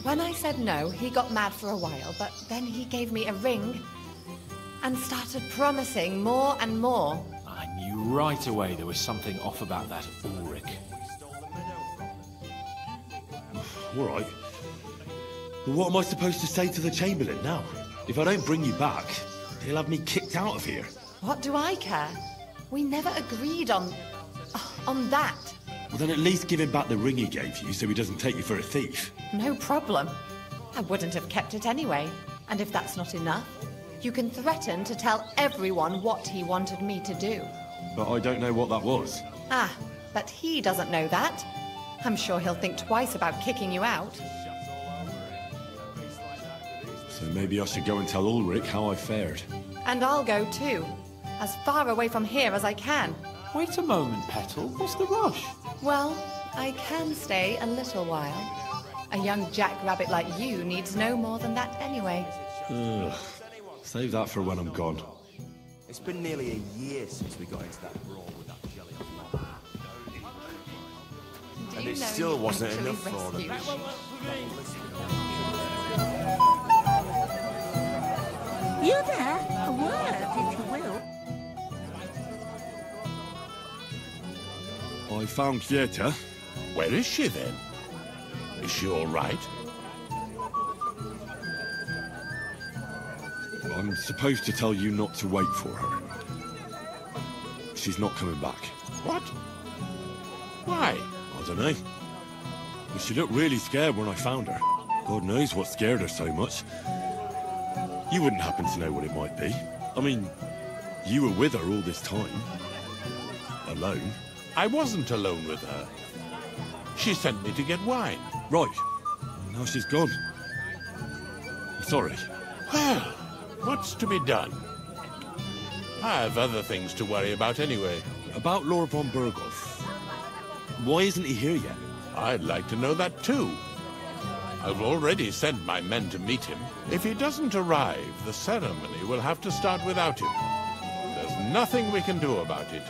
When I said no, he got mad for a while, but then he gave me a ring and started promising more and more. I knew right away there was something off about that Ulrich. All right. Well, what am I supposed to say to the Chamberlain now? If I don't bring you back, he'll have me kicked out of here. What do I care? We never agreed on that. Well, then at least give him back the ring he gave you so he doesn't take you for a thief. No problem. I wouldn't have kept it anyway. And if that's not enough, you can threaten to tell everyone what he wanted me to do. But I don't know what that was. Ah, but he doesn't know that. I'm sure he'll think twice about kicking you out. So maybe I should go and tell Ulrich how I fared. And I'll go too. As far away from here as I can. Wait a moment, Petal. What's the rush? Well, I can stay a little while. A young jackrabbit like you needs no more than that anyway. Ugh. Save that for when I'm gone. It's been nearly a year since we got into that brawl with that jelly on mob. And it still wasn't enough for them. You there? A word, if you will. I found Kvieta. Where is she then? Is she all right? I'm supposed to tell you not to wait for her. She's not coming back. What? Why? I don't know. But she looked really scared when I found her. God knows what scared her so much. You wouldn't happen to know what it might be. I mean, you were with her all this time. Alone. I wasn't alone with her. She sent me to get wine. Right. Now she's gone. I'm sorry. Well, what's to be done? I have other things to worry about anyway. About Lord von Berghoff. Why isn't he here yet? I'd like to know that too. I've already sent my men to meet him. If he doesn't arrive, the ceremony will have to start without him. There's nothing we can do about it.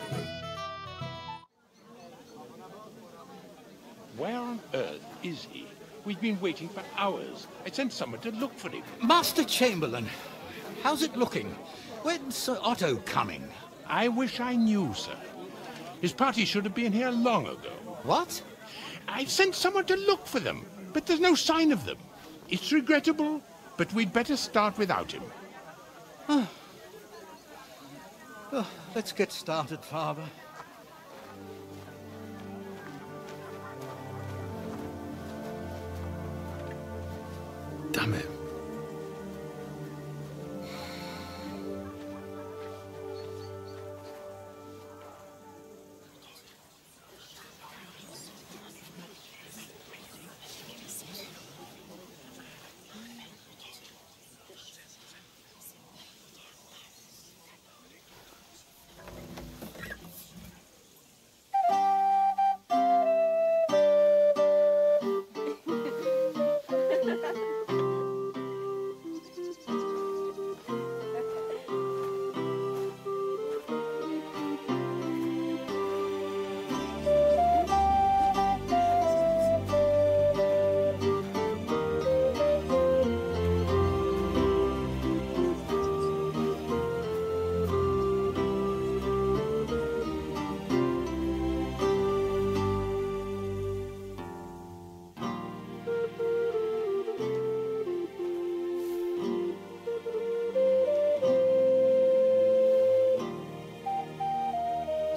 Where on earth is he? We've been waiting for hours. I sent someone to look for him. Master Chamberlain, how's it looking? When's Sir Otto coming? I wish I knew, sir. His party should have been here long ago. What? I've sent someone to look for them, but there's no sign of them. It's regrettable, but we'd better start without him. Let's get started, Father. Damn it.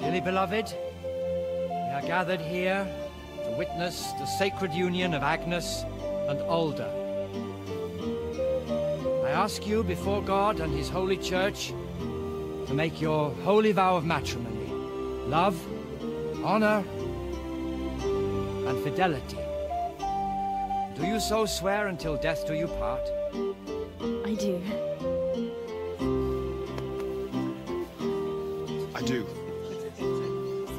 Dearly beloved, we are gathered here to witness the sacred union of Agnes and Alda. I ask you before God and His holy church to make your holy vow of matrimony, love, honor, and fidelity. Do you so swear until death do you part? I do. I do.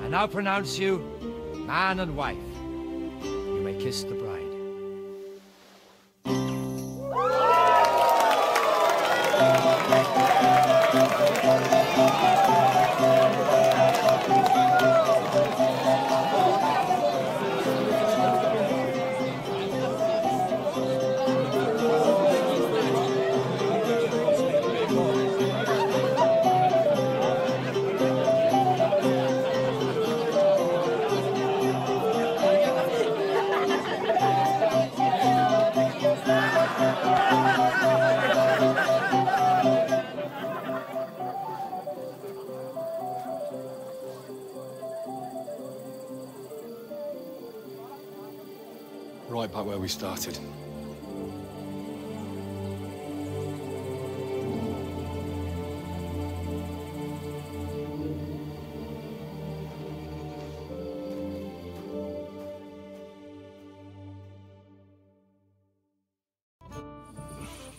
I now pronounce you man and wife. You may kiss the bride. Right back where we started.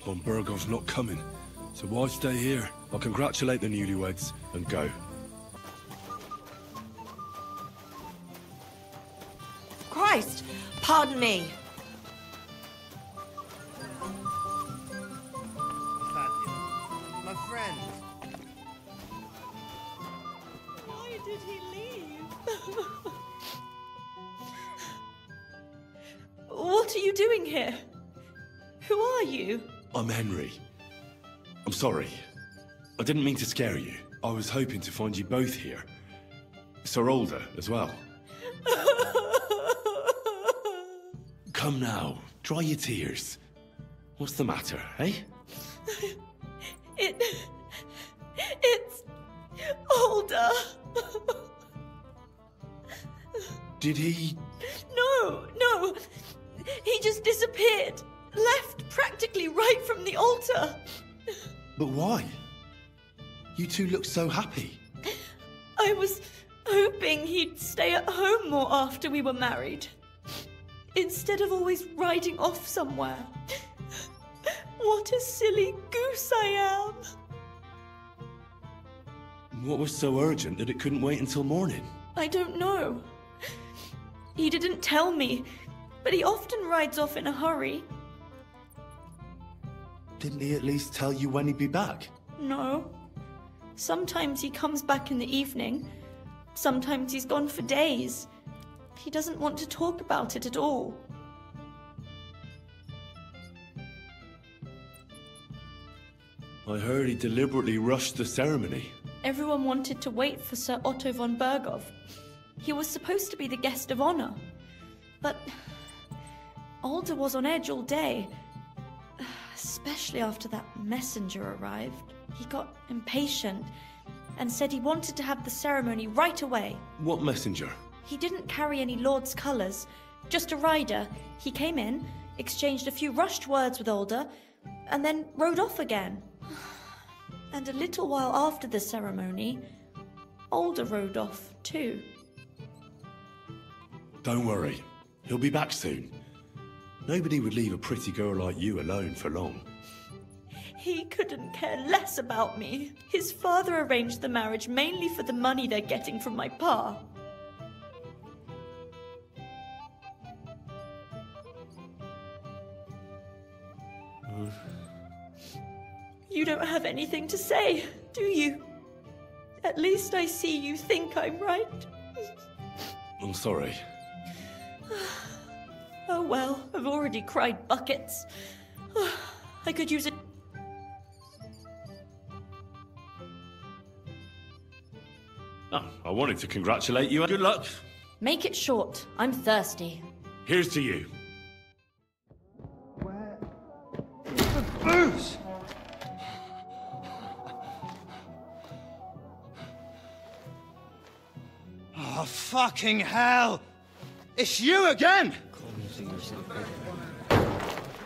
Von Burgov's not coming, so why stay here? I'll congratulate the newlyweds and go. Christ! Pardon me. My friend. Why did he leave? What are you doing here? Who are you? I'm Henry. I'm sorry. I didn't mean to scare you. I was hoping to find you both here. Sir Alder as well. Come now, dry your tears. What's the matter, eh? It's Alder. Did he... No. He just disappeared. Left practically right from the altar. But why? You two look so happy. I was hoping he'd stay at home more after we were married. Instead of always riding off somewhere. What a silly goose I am. What was so urgent that it couldn't wait until morning? I don't know. He didn't tell me, but he often rides off in a hurry. Didn't he at least tell you when he'd be back? No. Sometimes he comes back in the evening. Sometimes he's gone for days. He doesn't want to talk about it at all. I heard he deliberately rushed the ceremony. Everyone wanted to wait for Sir Otto von Bergov. He was supposed to be the guest of honor. But Alder was on edge all day. Especially after that messenger arrived. He got impatient and said he wanted to have the ceremony right away. What messenger? He didn't carry any lord's colours, just a rider. He came in, exchanged a few rushed words with Alder, and then rode off again. And a little while after the ceremony, Alder rode off too. Don't worry, he'll be back soon. Nobody would leave a pretty girl like you alone for long. He couldn't care less about me. His father arranged the marriage mainly for the money they're getting from my pa. You don't have anything to say, do you? At least I see you think I'm right. I'm sorry. Oh well, I've already cried buckets. I could use it. Oh, I wanted to congratulate you. Good luck. Make it short. I'm thirsty. Here's to you. Booze! Oh, fucking hell! It's you again!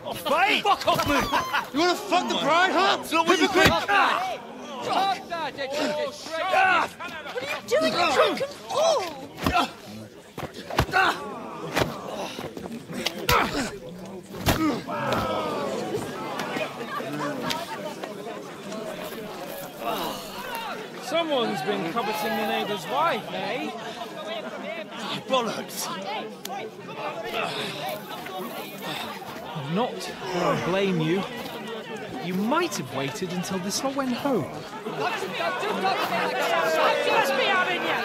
Oh, Hey! fuck off me! You wanna fuck the bride, huh? It's not what you think! What are you doing, you drunken fool? Someone's been coveting the neighbour's wife, eh? Bollocks! Not that I blame you. You might have waited until this all went home. Let me out in here! Let me out in here!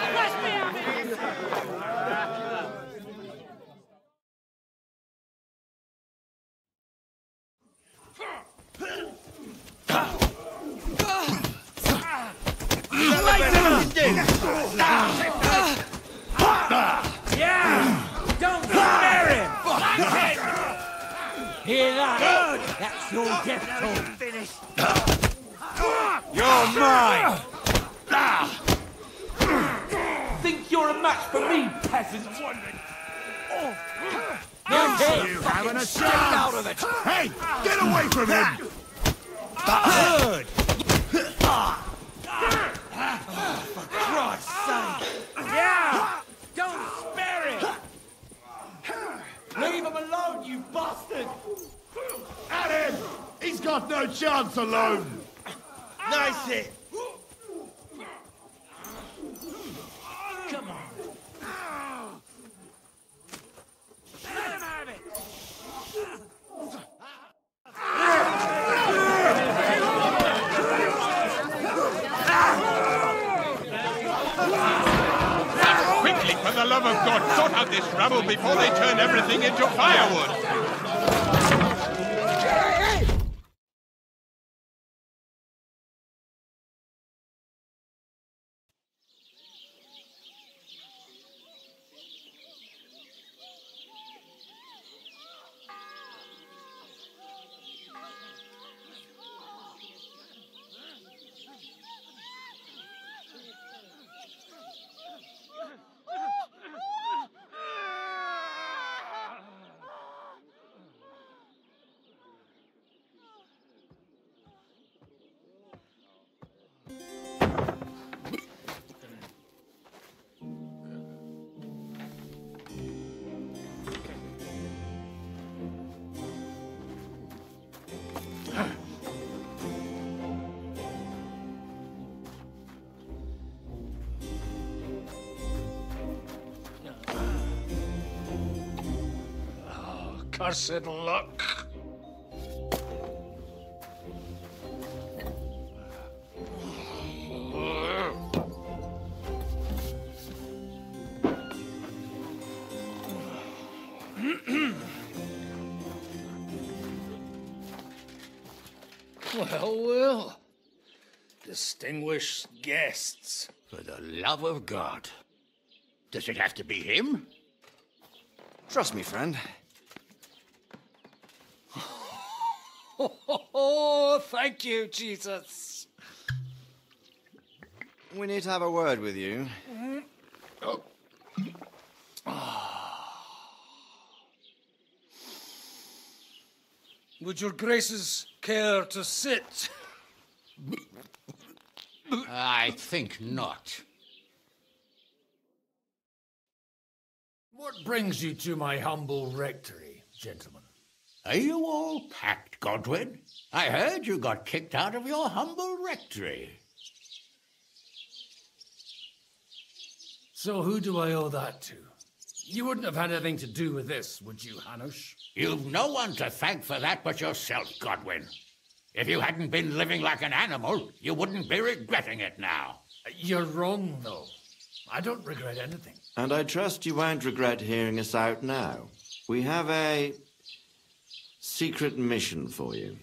Yeah! Don't spare him! Hear that? That's your death toll. Finished. You're mine! Think you're a match for me, peasant? You having a chance? Out of it! Hey, get away from him! Good! For Christ's sake! Yeah! Don't spare him! Leave him alone, you bastard! At him! He's got no chance alone! Nice hit! Come on. Let him have it! Quickly, for the love of God, sort out this rabble before they turn everything into firewood! Cursed luck. Well. Distinguished guests. For the love of God. Does it have to be him? Trust me, friend. Oh, thank you, Jesus. We need to have a word with you. Would your graces care to sit? I think not. What brings you to my humble rectory, gentlemen? Are you all packed, Godwin? I heard you got kicked out of your humble rectory. So who do I owe that to? You wouldn't have had anything to do with this, would you, Hanush? You've no one to thank for that but yourself, Godwin. If you hadn't been living like an animal, you wouldn't be regretting it now. You're wrong, though. I don't regret anything. And I trust you won't regret hearing us out now. We have a secret mission for you.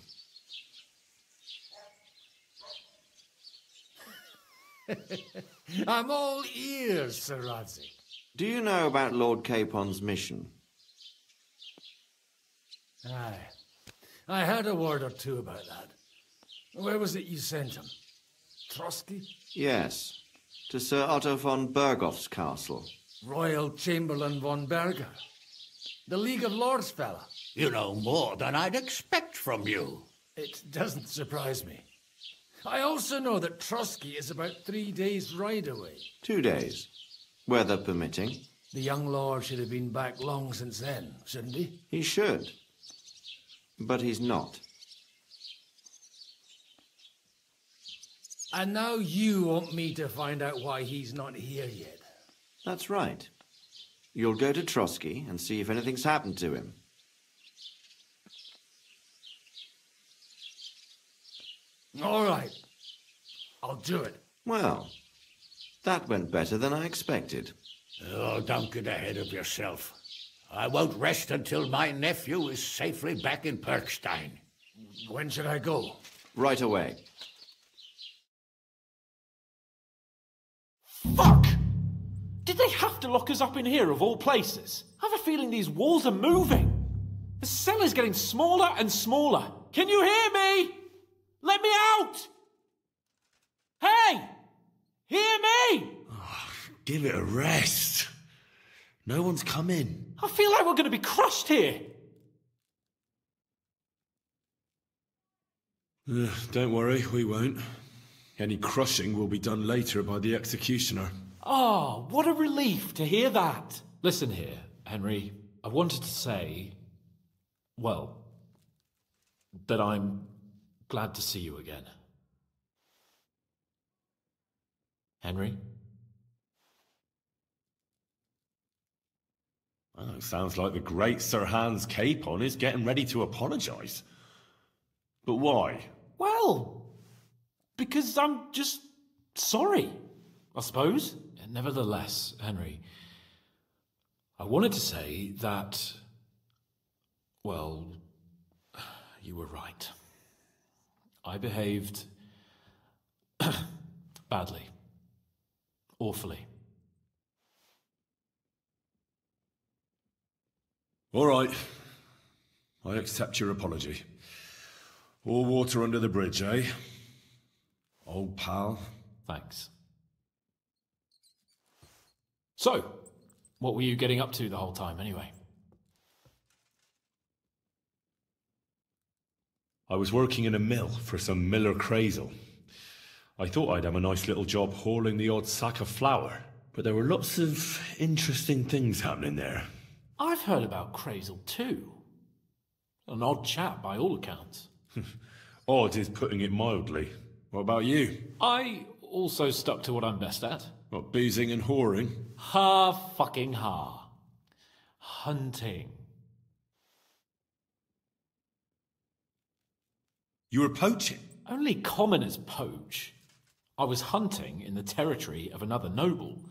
I'm all ears, Sir Radzik. Do you know about Lord Capon's mission? Aye. I heard a word or two about that. Where was it you sent him? Trotsky? Yes. To Sir Otto von Bergoff's castle. Royal Chamberlain von Berger. The League of Lords fella. You know more than I'd expect from you. It doesn't surprise me. I also know that Trotsky is about 3 days' ride away. 2 days. Weather permitting. The young lord should have been back long since then, shouldn't he? He should. But he's not. And now you want me to find out why he's not here yet. That's right. You'll go to Trotsky and see if anything's happened to him. All right. I'll do it. Well, that went better than I expected. Oh, don't get ahead of yourself. I won't rest until my nephew is safely back in Perkstein. When should I go? Right away. Fuck! Did they have to lock us up in here, of all places? I have a feeling these walls are moving. The cell is getting smaller and smaller. Can you hear me? Let me out! Hey! Hear me! Oh, give it a rest. No one's come in. I feel like we're going to be crushed here. Don't worry, we won't. Any crushing will be done later by the executioner. Oh, what a relief to hear that. Listen here, Henry. I wanted to say, well, that I'm glad to see you again. Henry? Oh, it sounds like the great Sir Hans Capon is getting ready to apologise. But why? Well, because I'm just sorry, I suppose. Nevertheless, Henry, I wanted to say that, well, you were right. I behaved badly. Awfully. All right. I accept your apology. All water under the bridge, eh? Old pal. Thanks. So, what were you getting up to the whole time, anyway? I was working in a mill for some Miller Crazel. I thought I'd have a nice little job hauling the odd sack of flour, but there were lots of interesting things happening there. I've heard about Crazel too. An odd chap by all accounts. Odd is putting it mildly. What about you? I also stuck to what I'm best at. What, boozing and whoring? Ha fucking ha. Hunting. You were poaching? Only commoners poach. I was hunting in the territory of another noble.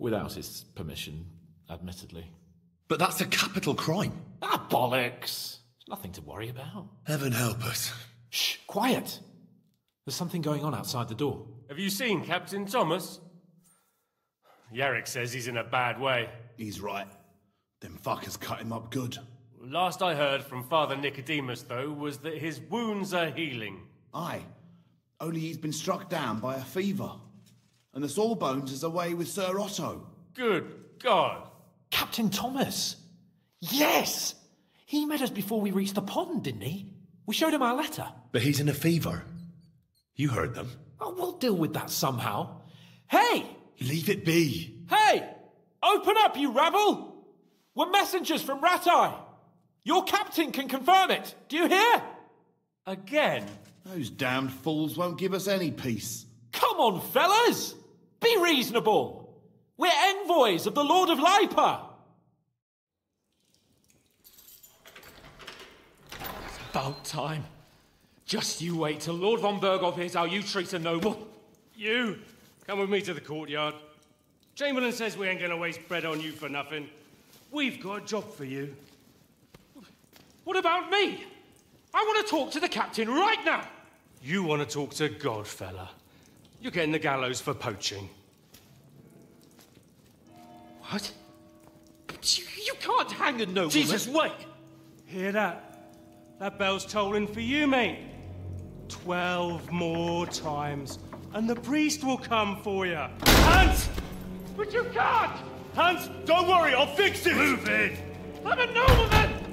Without his permission, admittedly. But that's a capital crime. Ah, bollocks. There's nothing to worry about. Heaven help us. Shh, quiet. There's something going on outside the door. Have you seen Captain Thomas? Yarrick says he's in a bad way. He's right. Them fuckers cut him up good. Last I heard from Father Nicodemus, though, was that his wounds are healing. Aye. Only he's been struck down by a fever. And the Sawbones is away with Sir Otto. Good God. Captain Thomas! Yes! He met us before we reached the pond, didn't he? We showed him our letter. But he's in a fever. You heard them. Oh, we'll deal with that somehow. Hey! Leave it be. Hey! Open up, you rabble! We're messengers from Ratai. Your captain can confirm it. Do you hear? Again? Those damned fools won't give us any peace. Come on, fellas! Be reasonable. We're envoys of the Lord of Lipa. It's about time. Just you wait till Lord von Bergoff hears how you treat a noble. You, come with me to the courtyard. Chamberlain says we ain't gonna waste bread on you for nothing. We've got a job for you. What about me? I want to talk to the captain right now. You want to talk to God, fella. You're getting the gallows for poaching. What? You can't hang a nobleman. Jesus, wait! Hear that? That bell's tolling for you, mate. 12 more times, and the priest will come for you. Hans! But you can't! Hans, don't worry, I'll fix it! Move it! I'm a nobleman!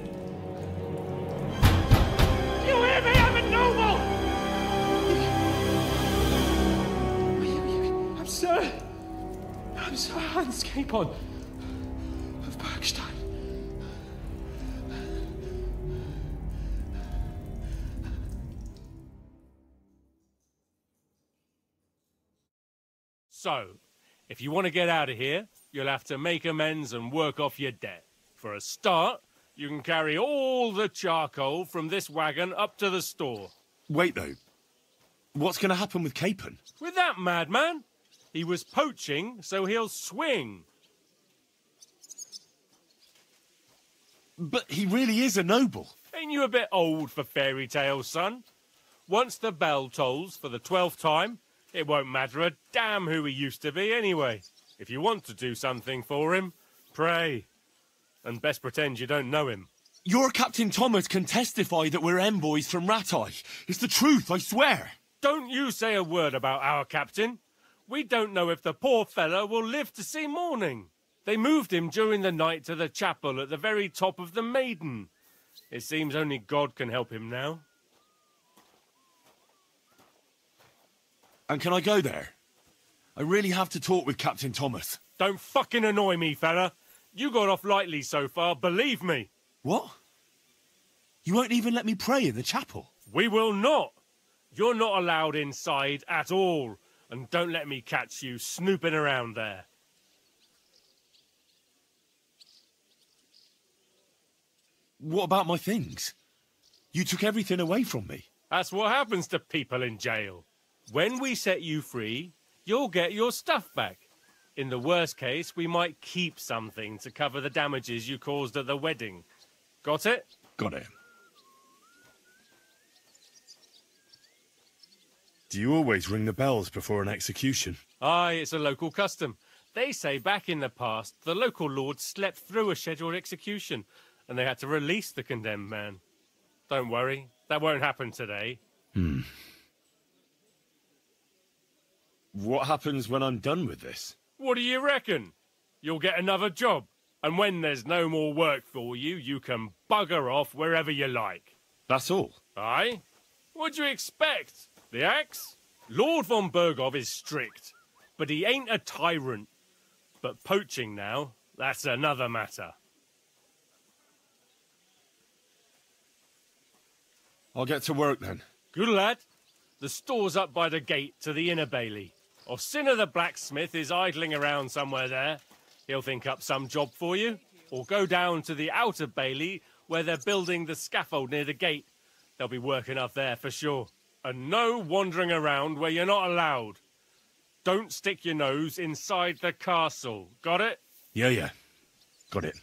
Do you hear me? I'm a noble! I'm Sir Hans Capon of Bergstein. So, if you want to get out of here, you'll have to make amends and work off your debt. For a start, you can carry all the charcoal from this wagon up to the store. Wait, though. What's going to happen with Capon? With that madman? He was poaching, so he'll swing. But he really is a noble. Ain't you a bit old for fairy tales, son? Once the bell tolls for the 12th time, it won't matter a damn who he used to be anyway. If you want to do something for him, pray. And best pretend you don't know him. Your Captain Thomas can testify that we're envoys from Rattay. It's the truth, I swear. Don't you say a word about our captain. We don't know if the poor fellow will live to see morning. They moved him during the night to the chapel at the very top of the Maiden. It seems only God can help him now. And can I go there? I really have to talk with Captain Thomas. Don't fucking annoy me, fella. You got off lightly so far, believe me. What? You won't even let me pray in the chapel? We will not. You're not allowed inside at all. And don't let me catch you snooping around there. What about my things? You took everything away from me. That's what happens to people in jail. When we set you free, you'll get your stuff back. In the worst case, we might keep something to cover the damages you caused at the wedding. Got it? Got it. Do you always ring the bells before an execution? Aye, it's a local custom. They say back in the past, the local lord slept through a scheduled execution, and they had to release the condemned man. Don't worry, that won't happen today. What happens when I'm done with this? What do you reckon? You'll get another job, and when there's no more work for you, you can bugger off wherever you like. That's all? Aye? What'd you expect? The axe? Lord von Bergov is strict, but he ain't a tyrant. But poaching now, that's another matter. I'll get to work then. Good lad. The store's up by the gate to the inner bailey. Orsina the blacksmith is idling around somewhere there. He'll think up some job for you. Or go down to the outer bailey where they're building the scaffold near the gate. They'll be working up there for sure. And no wandering around where you're not allowed. Don't stick your nose inside the castle. Got it? Yeah. Got it.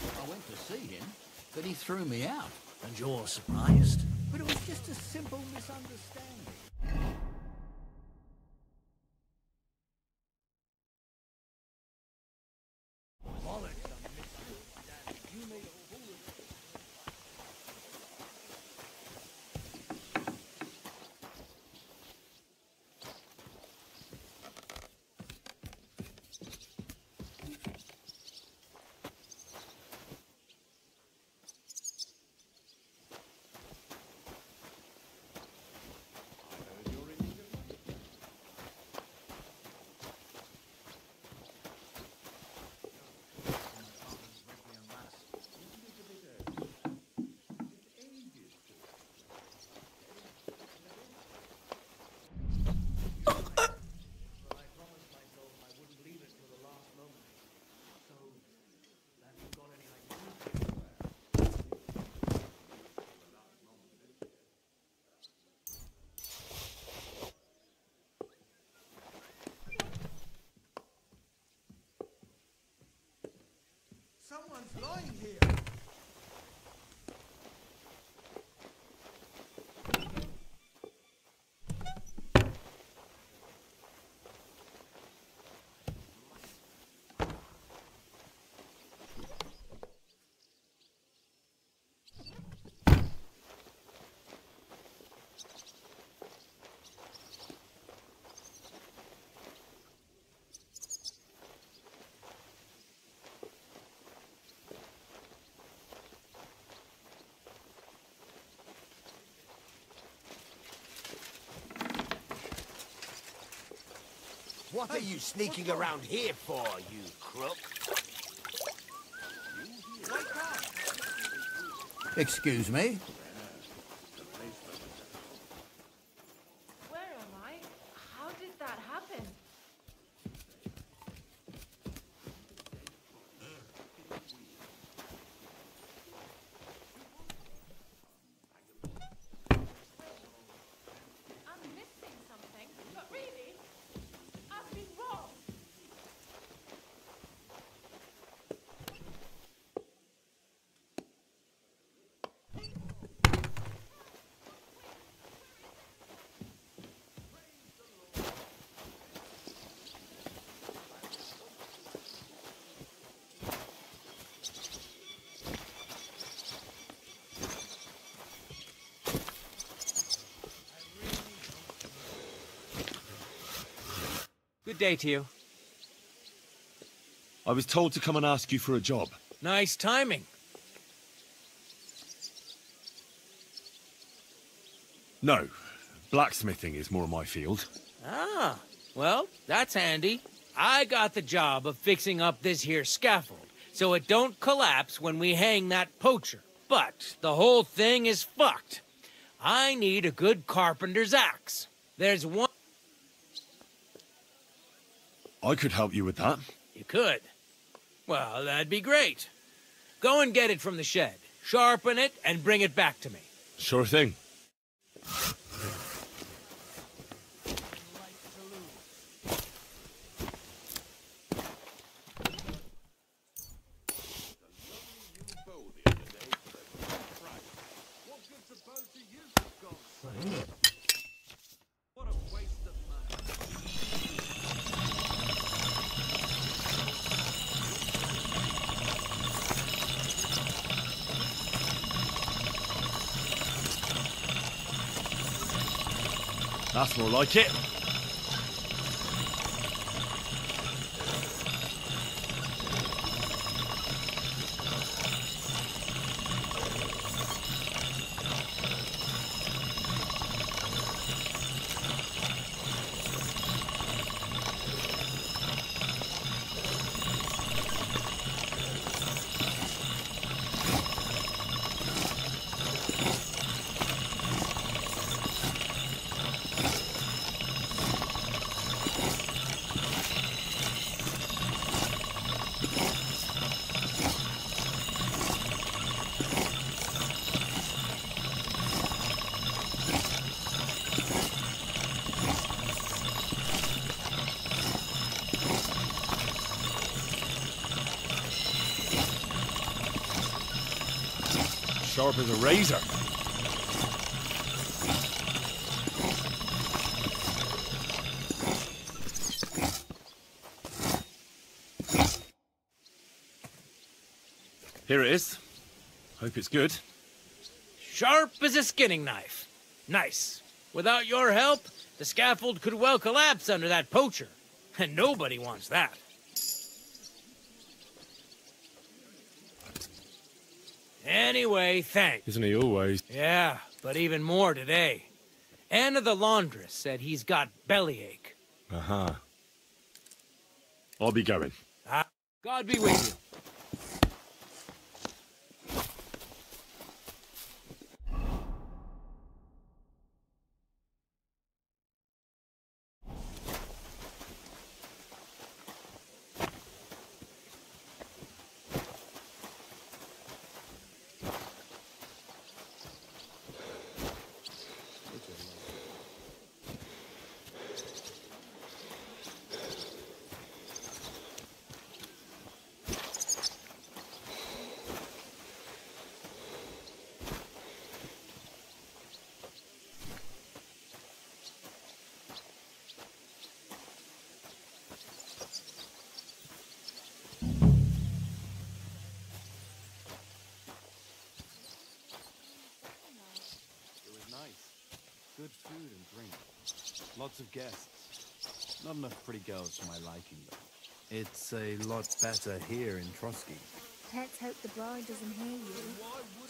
I went to see him, but he threw me out. And you're surprised? But it was just a simple misunderstanding. What are you sneaking around here for, you crook? Excuse me? Where am I? How did that happen? I'm missing something, but really, I've been wrong. Good day to you. I was told to come and ask you for a job. Nice timing. No, blacksmithing is more my field. Ah, well, that's handy. I got the job of fixing up this here scaffold, so it don't collapse when we hang that poacher. But the whole thing is fucked. I need a good carpenter's axe. There's one... I could help you with that. You could? Well, that'd be great. Go and get it from the shed, sharpen it, and bring it back to me. Sure thing. That's more like it. Sharp as a razor. Here it is. Hope it's good. Sharp as a skinning knife. Nice. Without your help, the scaffold could well collapse under that poacher. And nobody wants that. Anyway, thanks. Isn't he always? Yeah, but even more today. Anna the laundress said he's got bellyache. Uh-huh. I'll be going. God be with you. Lots of guests. Not enough pretty girls for my liking, though. It's a lot better here in Trotsky. Let's hope the bride doesn't hear you.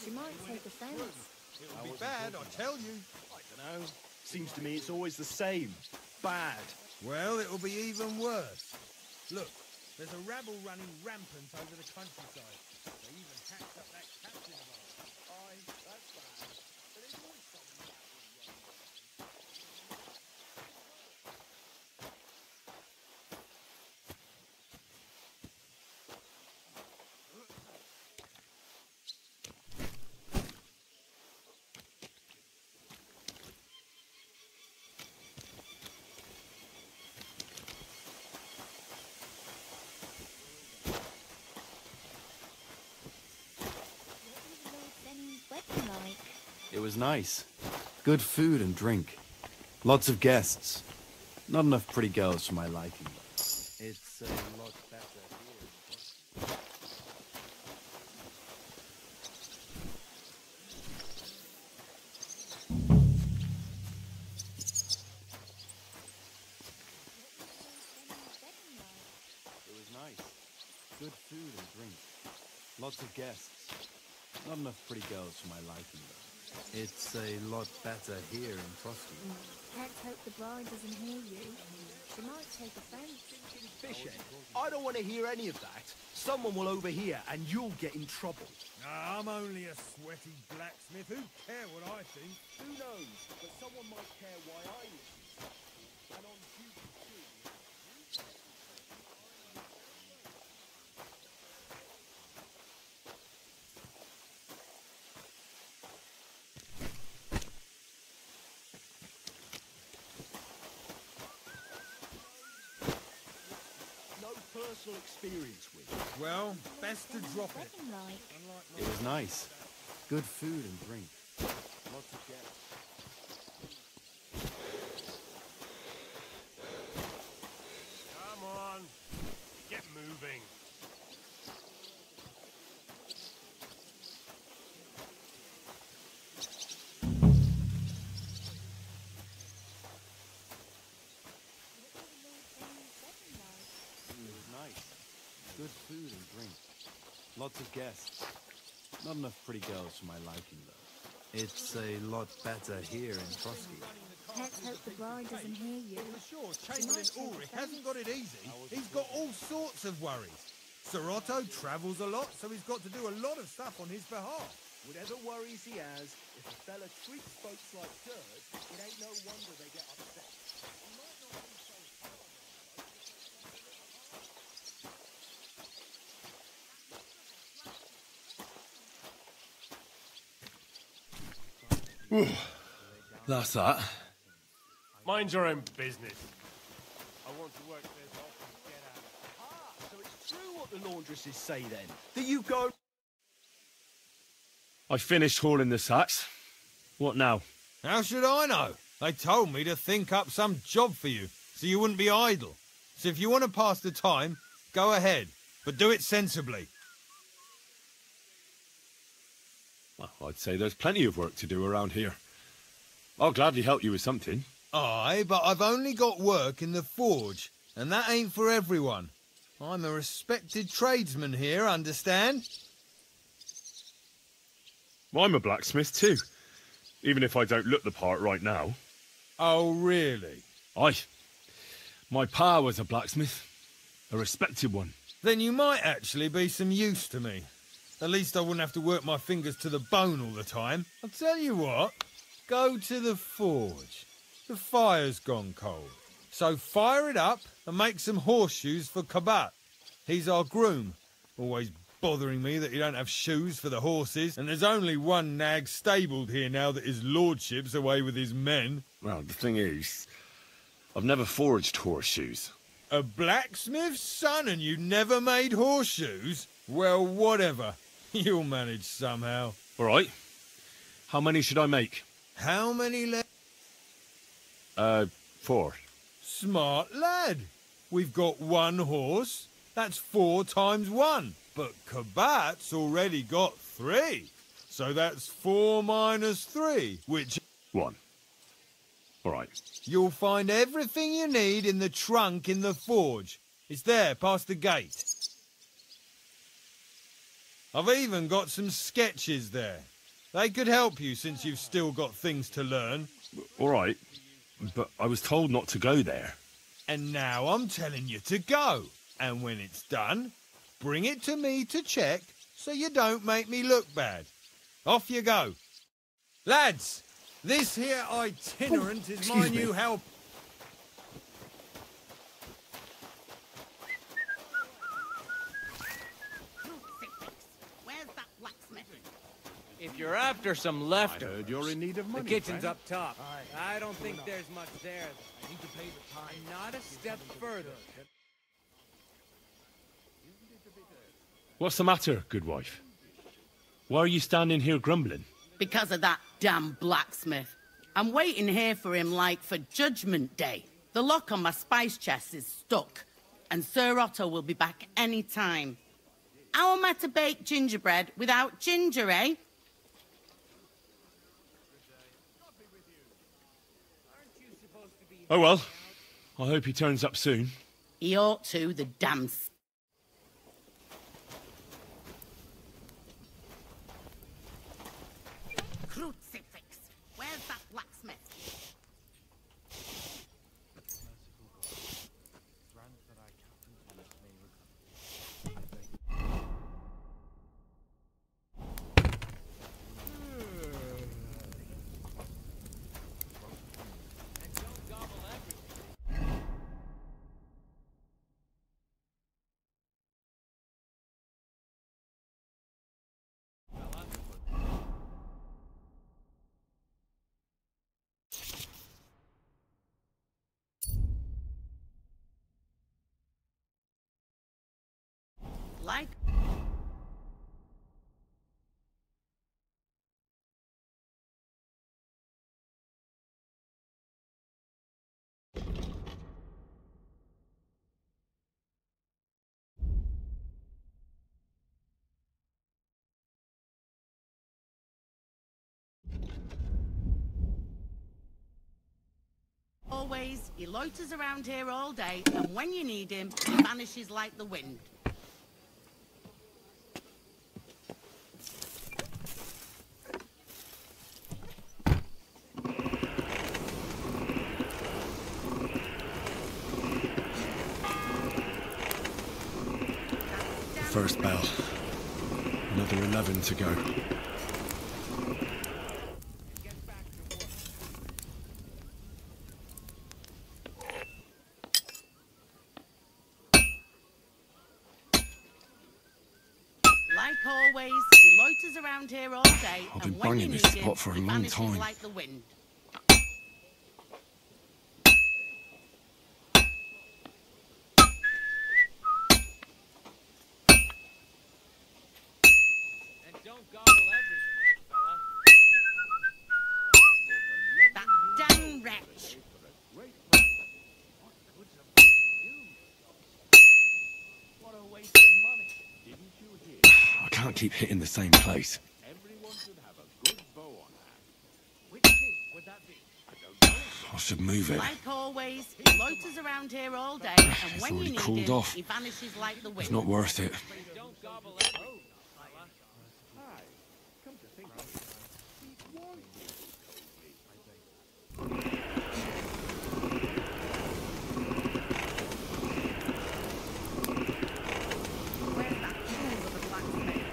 She might take offense. It'll be bad, I tell you. I don't know. Seems to me it's always the same. Bad. Well, it'll be even worse. Look, there's a rabble running rampant over the countryside. They even hacked up that captain of ours. Aye, that's bad. But there's always someone out there running. It was nice. Good food and drink. Lots of guests. Not enough pretty girls for my liking, though. It's a lot better here. It was nice. Good food and drink. Lots of guests. Not enough pretty girls for my liking, though. It's a lot better here in Trotsky. Let's hope the bride doesn't hear you. She might take offense. Fisher, I don't want to hear any of that. Someone will overhear and you'll get in trouble. Nah, I'm only a sweaty blacksmith. Who care what I think? Who knows? But someone might care why I listen. And on duty too. Personal experience with it. Well, best to drop it. It was nice. Good food and drink. Lots of guests. Come on, get moving. Good food and drink. Lots of guests. Not enough pretty girls for my liking, though. It's a lot better here in Trotsky. Let's hope the bride doesn't hear you. Sure, Chamberlain Ulrich hasn't got it easy. He's got all sorts of worries. Sir Otto travels a lot, so he's got to do a lot of stuff on his behalf. Whatever worries he has, if a fella treats folks like dirt, it ain't no wonder they get upset. He might not be so hard. That's that. Mind your own business. I want to work this off and get out. Ah, so it's true what the laundresses say then? That you go... I finished hauling the sacks. What now? How should I know? They told me to think up some job for you, so you wouldn't be idle. So if you want to pass the time, go ahead, but do it sensibly. Well, I'd say there's plenty of work to do around here. I'll gladly help you with something. Aye, but I've only got work in the forge, and that ain't for everyone. I'm a respected tradesman here, understand? I'm a blacksmith too, even if I don't look the part right now. Oh, really? Aye. My pa was a blacksmith, a respected one. Then you might actually be some use to me. At least I wouldn't have to work my fingers to the bone all the time. I'll tell you what, go to the forge. The fire's gone cold. So fire it up and make some horseshoes for Kabat. He's our groom, always bothering me that he don't have shoes for the horses, and there's only one nag stabled here now that his lordship's away with his men. Well, the thing is, I've never forged horseshoes. A blacksmith's son and you never made horseshoes? Well, whatever. You'll manage somehow. All right. How many should I make? How many 4. Smart lad. We've got 1 horse. That's 4 times 1. But Kabat's already got 3. So that's 4 minus 3, which... 1. All right. You'll find everything you need in the trunk in the forge. It's there, past the gate. I've even got some sketches there. They could help you since you've still got things to learn. All right, but I was told not to go there. And now I'm telling you to go. And when it's done, bring it to me to check so you don't make me look bad. Off you go. Lads, this here itinerant is my new help. Where's that blacksmith? If you're after some leftovers, I heard you're in need of money, the kitchen's friend. up top. I don't think there's much there. I need to pay the time. Not a step further. What's the matter, good wife? Why are you standing here grumbling? Because of that damn blacksmith. I'm waiting here for him like for Judgment Day. The lock on my spice chest is stuck, and Sir Otto will be back any time. How am I to bake gingerbread without ginger, eh? Oh well, I hope he turns up soon. He ought to, the damn... Crucifix! Where's that blacksmith? Like... Always, he loiters around here all day, and when you need him, he vanishes like the wind. First bell. Another 11 to go. Like always, he loiters around here all day, I've and been when you banging need this him, spot for a he long vanishes time. like the wind. And don't gobble everything, fella. That damn wretch! What a waste of money. Didn't you hear? I can't keep hitting the same place. Everyone should have a good bow on hand. Which king would that be? I don't know. I should move it. Like always, he loiters around here all day, and It's when you already need cooled him, off. he vanishes like the wind. It's not worth it. Don't gobble everything, fella. Hi. Come to think of it. He was Where's that fool of a blacksmith?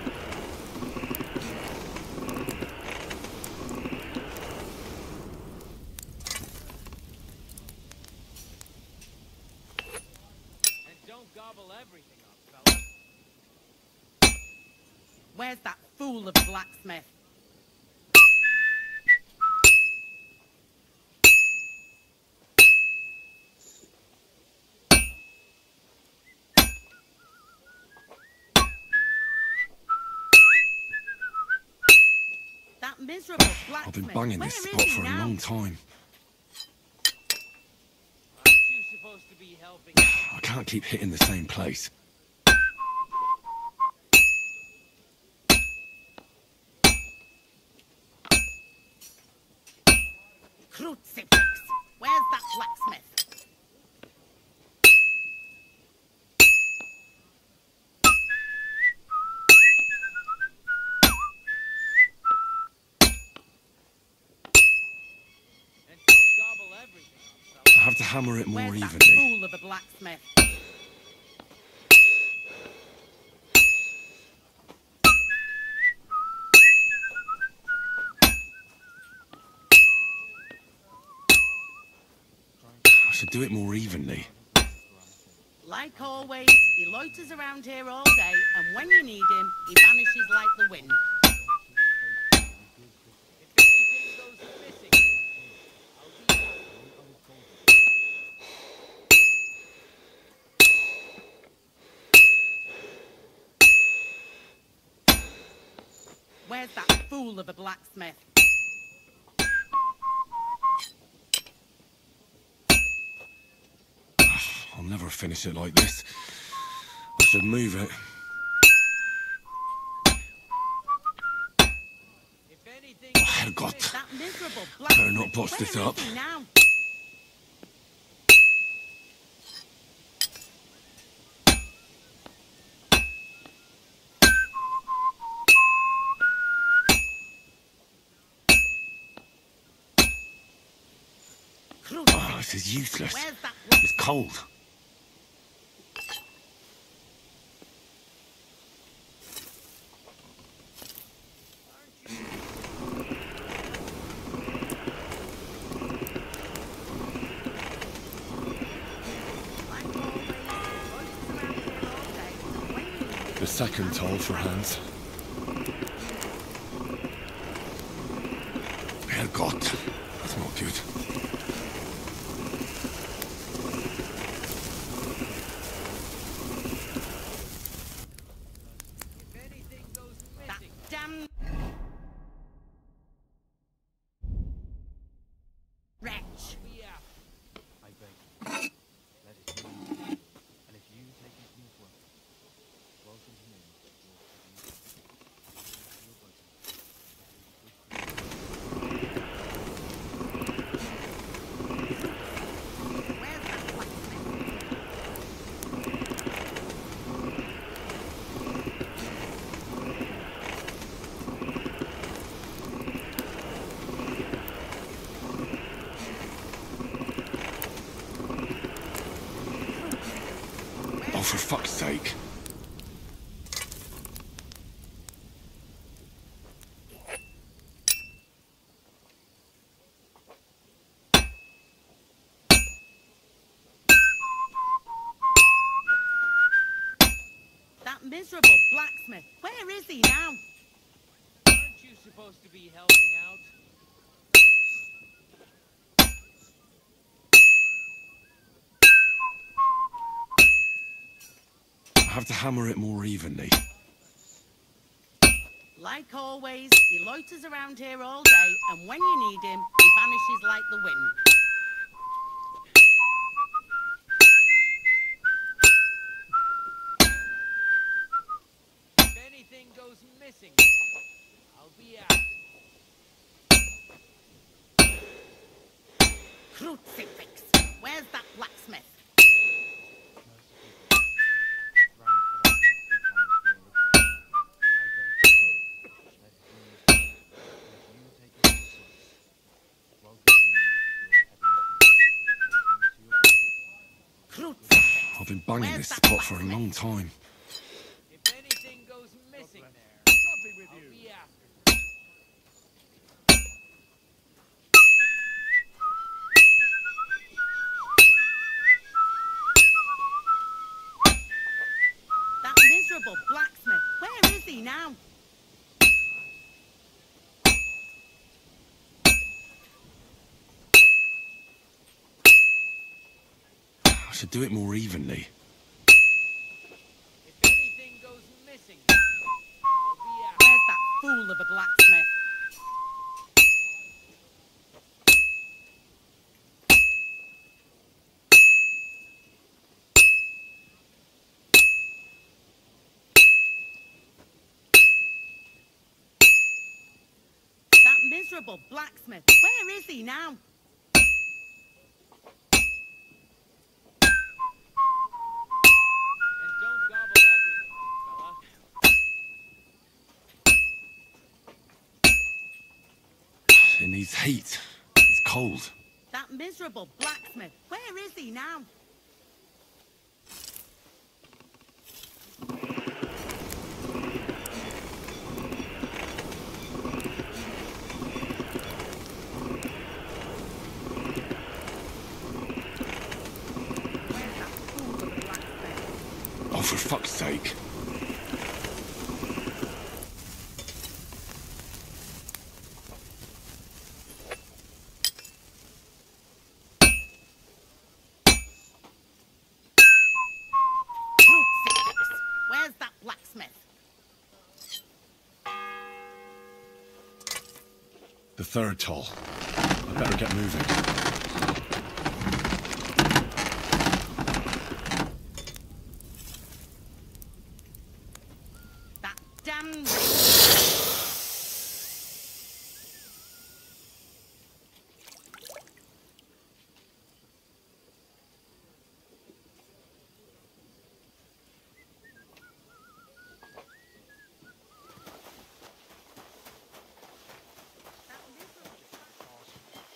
And don't gobble everything up, fella. Where's that fool of a blacksmith? That miserable blacksmith. I've been banging Where this is spot he for a now? long time. Aren't you supposed to be helping out? I can't keep hitting the same place. Crucifix! blacksmith? I have to hammer it more Where's that evenly. fool of a blacksmith? I should do it more evenly. Like always, he loiters around here all day, and when you need him, he vanishes like the wind. Where's that fool of a blacksmith? I'll never finish it like this. I should move it. Oh, Herrgott. That miserable Better not blacksmith. bust this Where up. is he now? Oh, this is useless. Where's that It's cold. The second toll for Hans. Herrgott. That's not good. Damn wretch. I beg, let it be. And if you take his new work, welcome him in. Oh, for fuck's sake. That miserable blacksmith. Where is he now? Aren't you supposed to be helping out? I have to hammer it more evenly. Like always, he loiters around here all day, and when you need him, he vanishes like the wind. If anything goes missing, I'll be out. Crucifix. Where's that blacksmith? I've been banging this spot for a long time. If anything goes missing there, I'll be after. That miserable blacksmith. Where is he now? I should do it more evenly. If anything goes missing there, I'll be after. Where's that fool of a blacksmith? That miserable blacksmith. Where is he now? needs heat. It's cold. That miserable blacksmith. Where is he now? Oh, for fuck's sake. Where's that blacksmith? The third toll. I better get moving. Damn.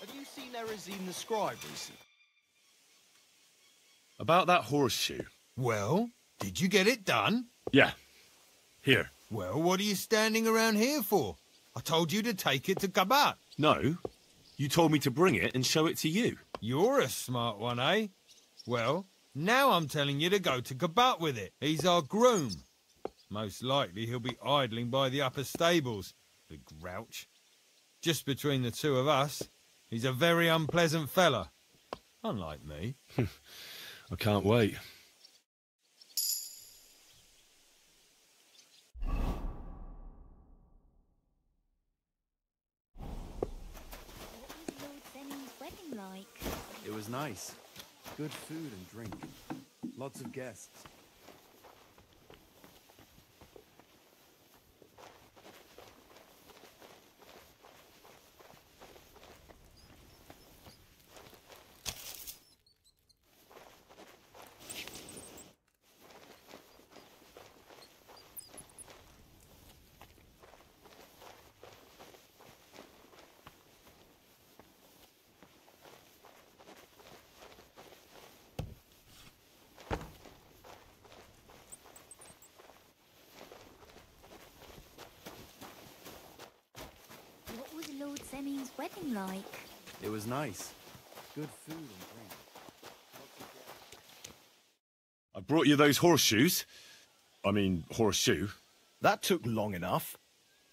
Have you seen Erazine the Scribe recently? About that horseshoe. Well, did you get it done? Yeah. Here. Well, what are you standing around here for? I told you to take it to Kabat. No. You told me to bring it and show it to you. You're a smart one, eh? Well, now I'm telling you to go to Kabat with it. He's our groom. Most likely he'll be idling by the upper stables, the grouch. Just between the two of us, he's a very unpleasant fella. Unlike me. I can't wait. It was nice. Good food and drink. Lots of guests. What was Lord Semi's wedding like? It was nice. Good food and drink. I brought you those horseshoes. I mean, horseshoe. That took long enough.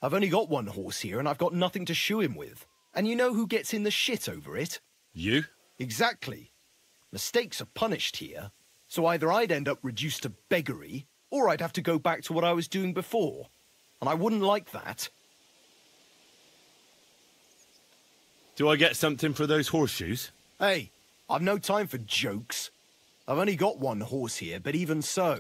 I've only got one horse here and I've got nothing to shoe him with. And you know who gets in the shit over it? You? Exactly. Mistakes are punished here. So either I'd end up reduced to beggary, or I'd have to go back to what I was doing before. And I wouldn't like that. Do I get something for those horseshoes? Hey, I've no time for jokes. I've only got one horse here, but even so.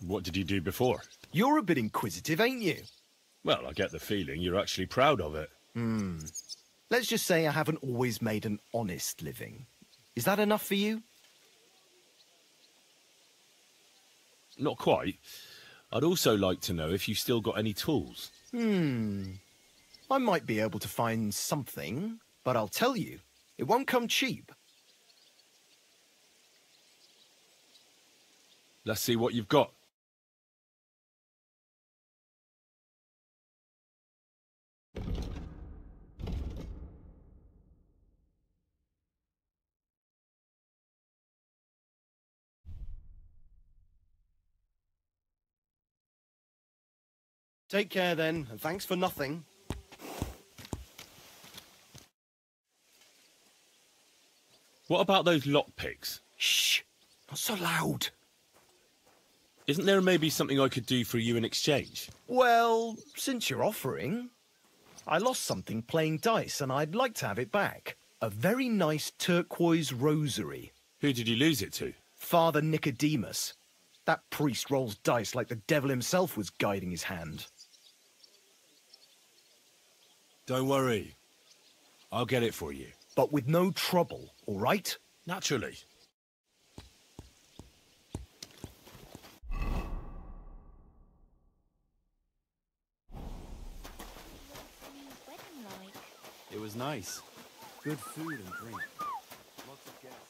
What did you do before? You're a bit inquisitive, ain't you? Well, I get the feeling you're actually proud of it. Let's just say I haven't always made an honest living. Is that enough for you? Not quite. I'd also like to know if you still got any tools. I might be able to find something, but I'll tell you, it won't come cheap. Let's see what you've got. Take care then, and thanks for nothing. What about those lockpicks? Shh! Not so loud. Isn't there maybe something I could do for you in exchange? Well, since you're offering, I lost something playing dice and I'd like to have it back. A very nice turquoise rosary. Who did you lose it to? Father Nicodemus. That priest rolls dice like the devil himself was guiding his hand. Don't worry. I'll get it for you. But with no trouble, all right? Naturally. It was nice. Good food and drink. Lots of guests.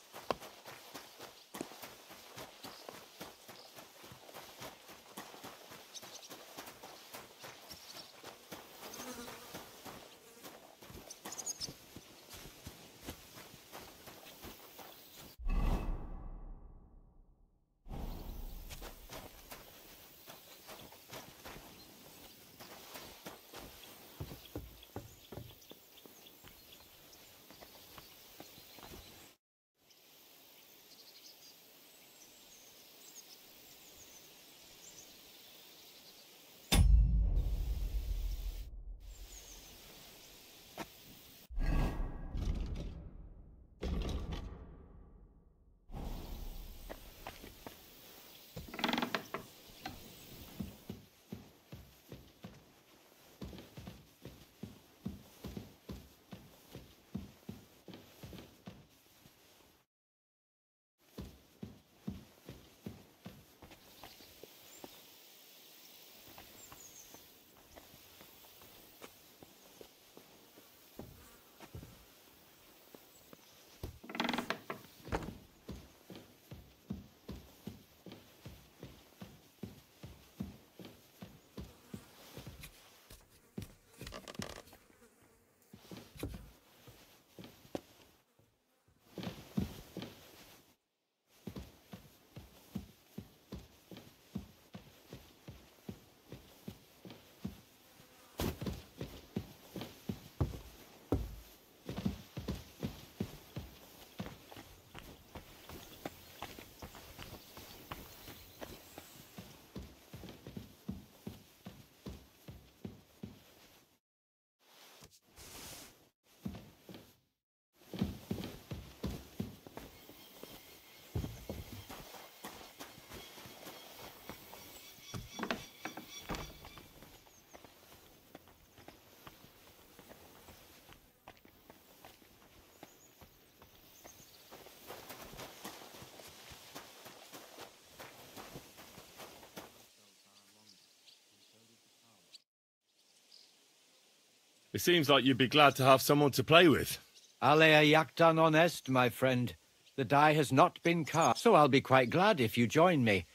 It seems like you'd be glad to have someone to play with. Alea Yaktan honest, my friend. The die has not been cast, so I'll be quite glad if you join me.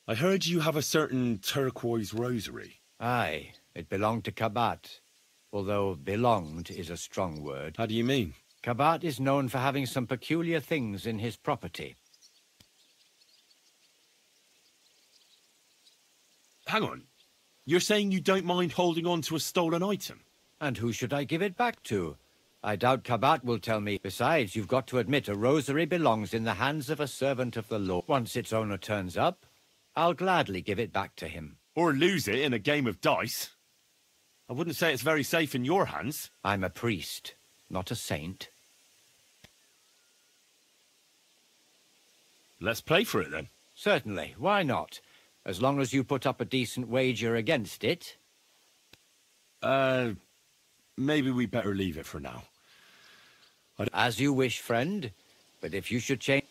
I heard you have a certain turquoise rosary. Aye, it belonged to Kabat. Although belonged is a strong word. How do you mean? Kabat is known for having some peculiar things in his property. Hang on. You're saying you don't mind holding on to a stolen item? And who should I give it back to? I doubt Kabat will tell me. Besides, you've got to admit a rosary belongs in the hands of a servant of the law. Once its owner turns up, I'll gladly give it back to him. Or lose it in a game of dice. I wouldn't say it's very safe in your hands. I'm a priest, not a saint. Let's play for it then. Certainly, why not? As long as you put up a decent wager against it. Maybe we better leave it for now. As you wish, friend. But if you should change...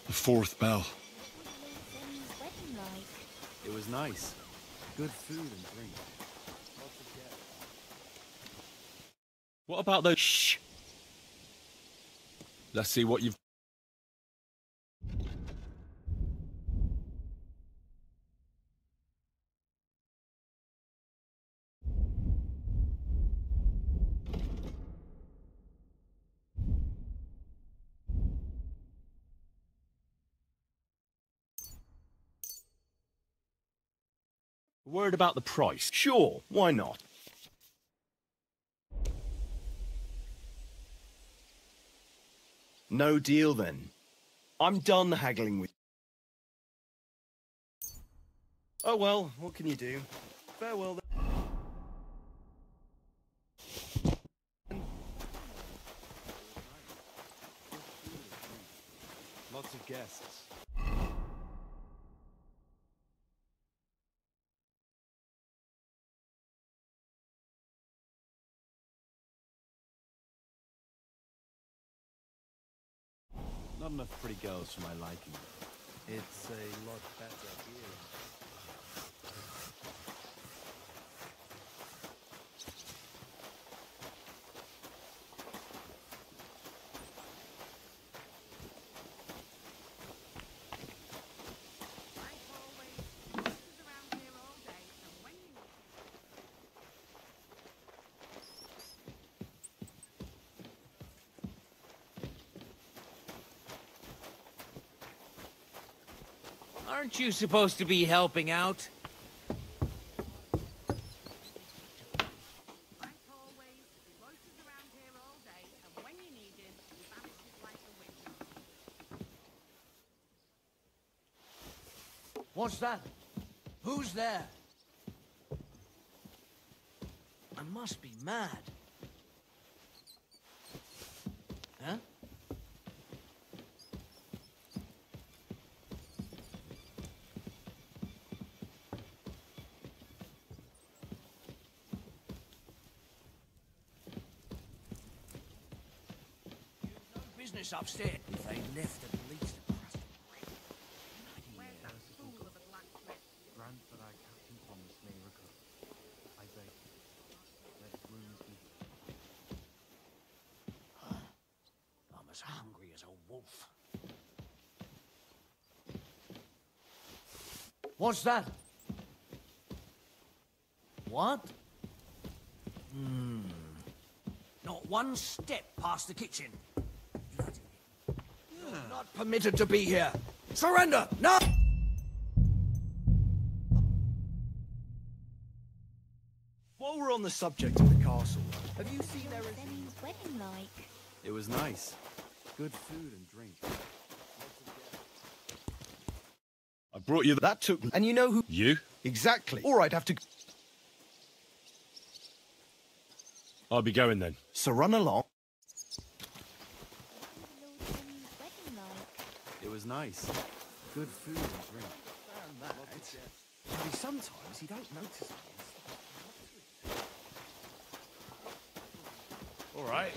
The fourth bell. It was nice. Good food and drink. Lots of guests. What about those... Shh! Let's see what you've... Word about the price. Sure, why not? No deal then. I'm done haggling with... Oh well, what can you do? Farewell then. Lots of guests. Not enough pretty girls for my liking, though. It's a lot better here. Aren't you supposed to be helping out? What's that? Who's there? I must be mad. Huh? Business upstairs. If they left at least a crust of bread. Grant that I, Captain Thomas, may recover. I beg, let wounds be. I'm as hungry as a wolf. What's that? What? Not one step past the kitchen. You're not permitted to be here. Surrender! No! While we're on the subject of the castle, have you seen What was Benny's wedding like? It was nice. Good food and drink. I brought you that took... And you know who... You? Exactly. Or I'd have to... I'll be going then. So run along. It was nice. Good food and drink. Only sometimes you don't notice. All right.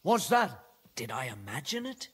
What's that? Did I imagine it?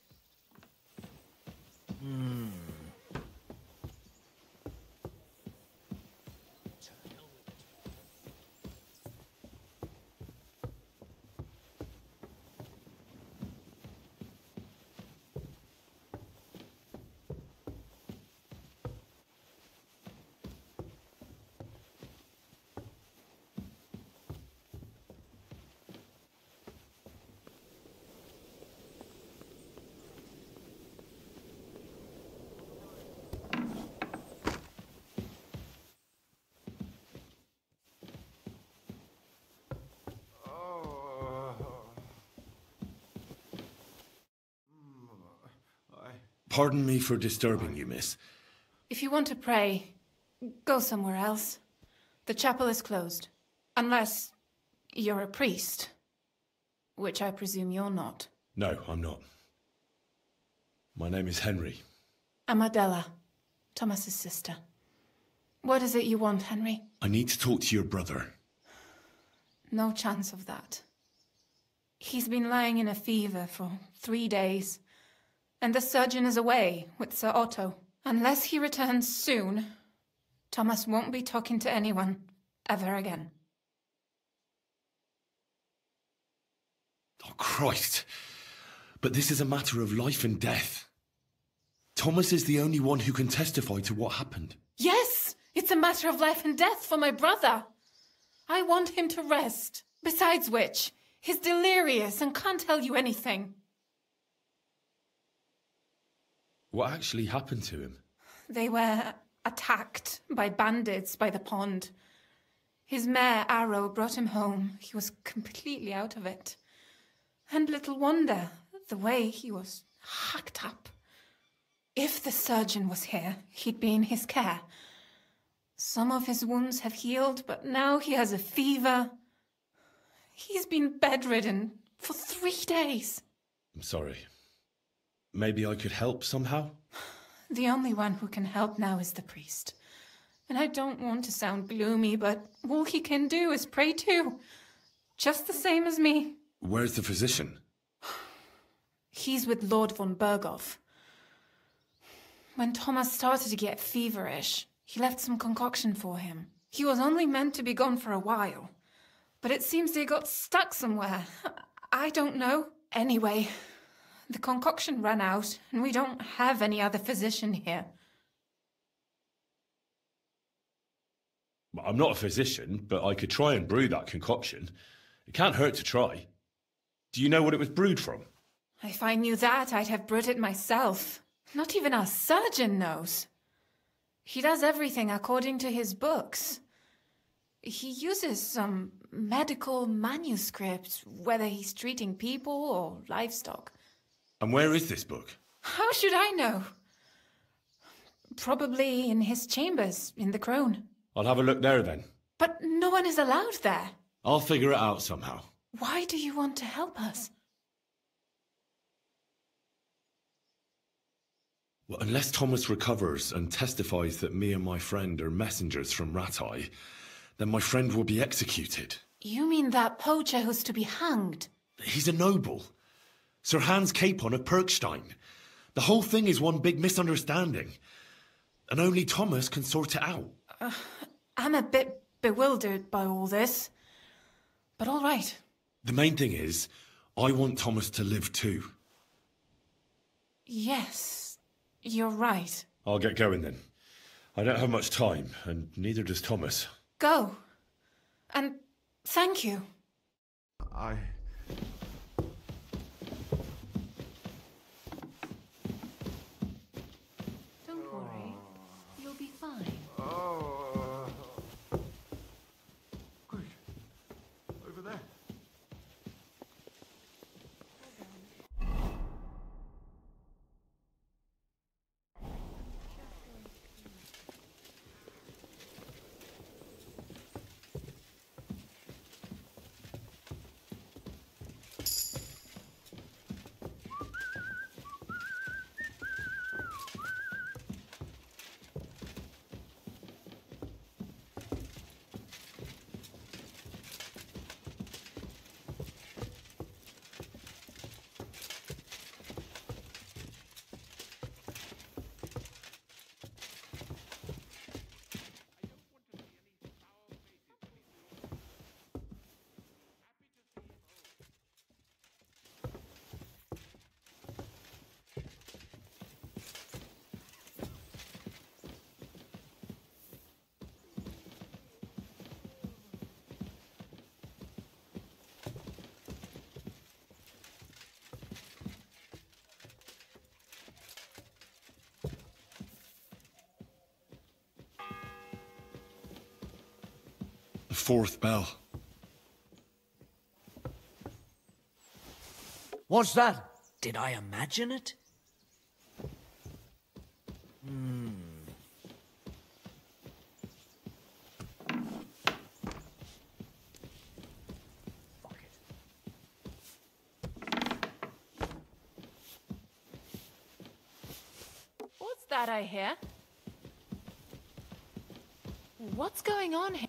Pardon me for disturbing you, miss. If you want to pray, go somewhere else. The chapel is closed. Unless you're a priest. Which I presume you're not. No, I'm not. My name is Henry. I'm Adela, Thomas's sister. What is it you want, Henry? I need to talk to your brother. No chance of that. He's been lying in a fever for 3 days. And the surgeon is away with Sir Otto. Unless he returns soon, Thomas won't be talking to anyone ever again. Oh, Christ. But this is a matter of life and death. Thomas is the only one who can testify to what happened. Yes! It's a matter of life and death for my brother! I want him to rest. Besides which, he's delirious and can't tell you anything. What actually happened to him? They were attacked by bandits by the pond. His mare, Arrow, brought him home. He was completely out of it. And little wonder, the way he was hacked up. If the surgeon was here, he'd be in his care. Some of his wounds have healed, but now he has a fever. He's been bedridden for 3 days. I'm sorry. Maybe I could help somehow? The only one who can help now is the priest. And I don't want to sound gloomy, but all he can do is pray too. Just the same as me. Where's the physician? He's with Lord von Berghoff. When Thomas started to get feverish, he left some concoction for him. He was only meant to be gone for a while, but it seems they got stuck somewhere. I don't know. Anyway, the concoction ran out, and we don't have any other physician here. I'm not a physician, but I could try and brew that concoction. It can't hurt to try. Do you know what it was brewed from? If I knew that, I'd have brewed it myself. Not even our surgeon knows. He does everything according to his books. He uses some medical manuscripts, whether he's treating people or livestock. And where is this book? How should I know? Probably in his chambers, in the Crone. I'll have a look there then. But no one is allowed there. I'll figure it out somehow. Why do you want to help us? Well, unless Thomas recovers and testifies that me and my friend are messengers from Rattay, then my friend will be executed. You mean that poacher who's to be hanged? He's a noble. Sir Hans Capon of Perkstein. The whole thing is one big misunderstanding. And only Thomas can sort it out. I'm a bit bewildered by all this. But all right. The main thing is, I want Thomas to live too. Yes, you're right. I'll get going then. I don't have much time, and neither does Thomas. Go. And thank you. Don't worry. You'll be fine. Quick. Over there. The 4th bell. What's that? Did I imagine it? What's that I hear? What's going on here?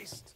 Christ!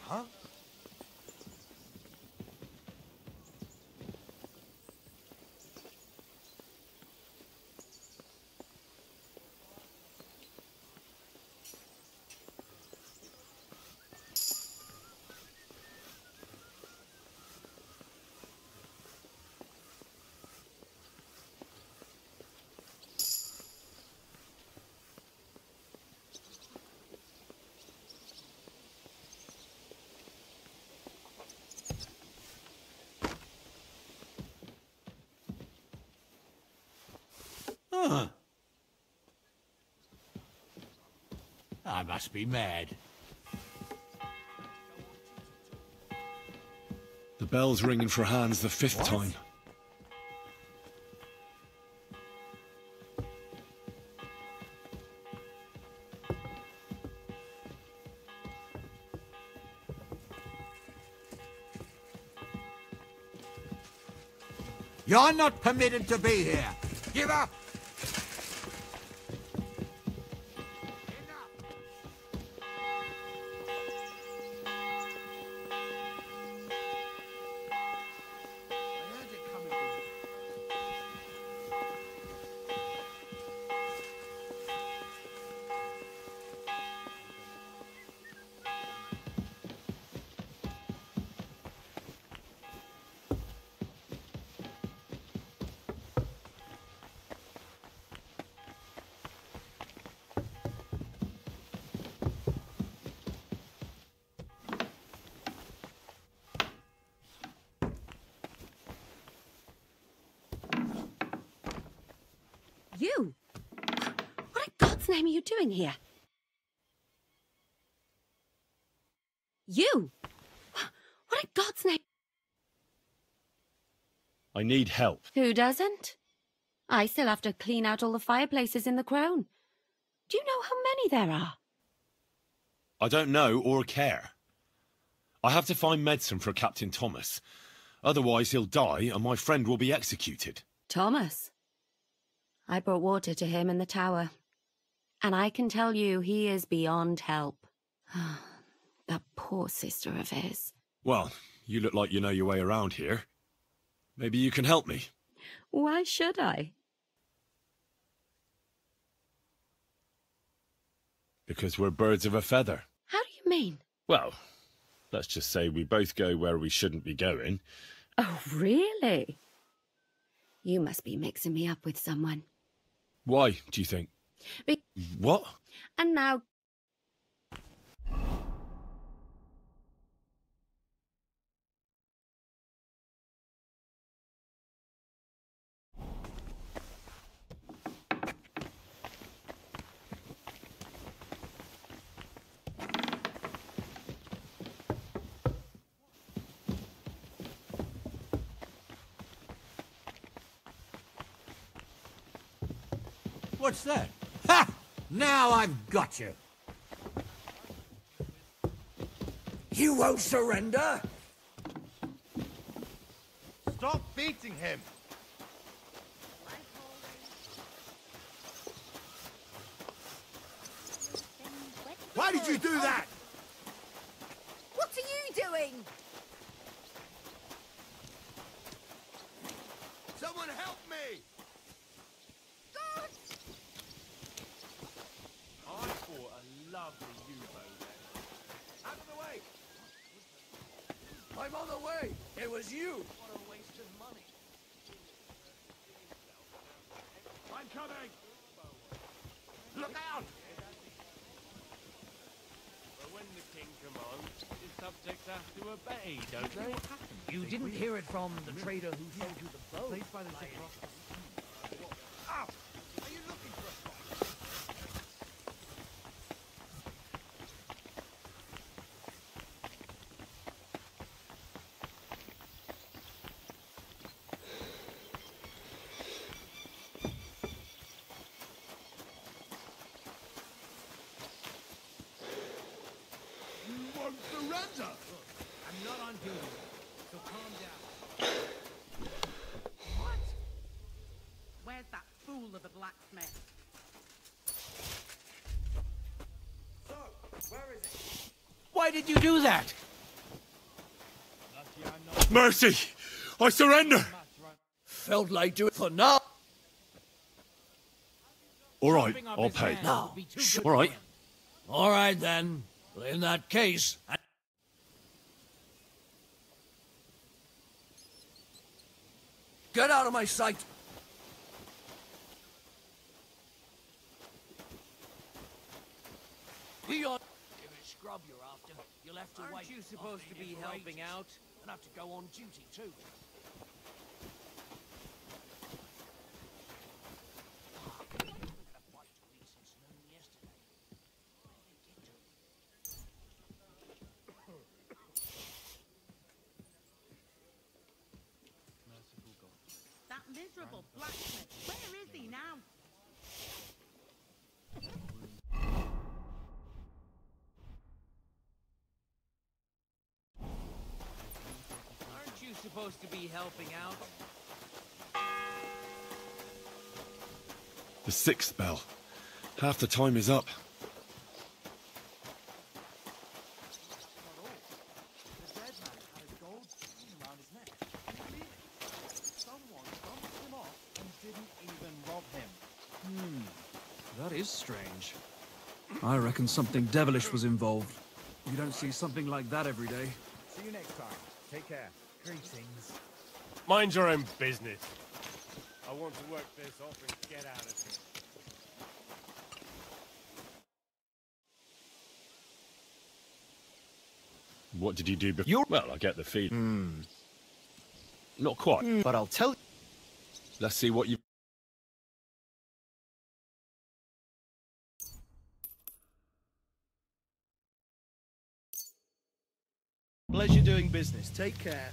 Huh? Huh. I must be mad. The bell's ringing for Hans the 5th time. You're not permitted to be here. Give up! You? What in God's name are you doing here? You? What in God's name? I need help. Who doesn't? I still have to clean out all the fireplaces in the Crown. Do you know how many there are? I don't know or care. I have to find medicine for Captain Thomas. Otherwise he'll die and my friend will be executed. Thomas? I brought water to him in the tower. And I can tell you he is beyond help. That poor sister of his. Well, you look like you know your way around here. Maybe you can help me. Why should I? Because we're birds of a feather. How do you mean? Well, let's just say we both go where we shouldn't be going. Oh, really? You must be mixing me up with someone. Why, do you think? What? And now... What's that? Ha! Now I've got you. You won't surrender? Stop beating him! Why did you do that? What are you doing? Someone help me! I bought a lovely U-boat. Out of the way! I'm on the way! It was you! What a waste of money. I'm coming! Look out! But when the king commands, his subjects have to obey, don't they? You didn't hear it from the trader who sold you the bow. Placed by the Lion. Ow! Are you looking for a fight? You won't surrender! I'm not on duty, so calm down. What? Where's that fool of a blacksmith? So, where is it? Why did you do that? Mercy! I surrender! Felt like doing it for now. All right, I'll pay. Now, all right. All right, then. In that case... Get out of my sight! Be on. If it's scrub you're after, you'll have to wait. Aren't you supposed to be helping out? And have to go on duty too. That miserable blacksmith. Where is he now? Aren't you supposed to be helping out? The sixth bell. Half the time is up. The dead man had a gold chain around his neck. Can you believe it? Someone bumped him off and didn't even rob him. That is strange. I reckon something devilish was involved. You don't see something like that every day. See you next time. Take care. Greetings. Mind your own business. I want to work this off and get out of here. What did you do before? Well, I get the feeling. Not quite. But I'll tell you. Let's see what you... Pleasure doing business. Take care.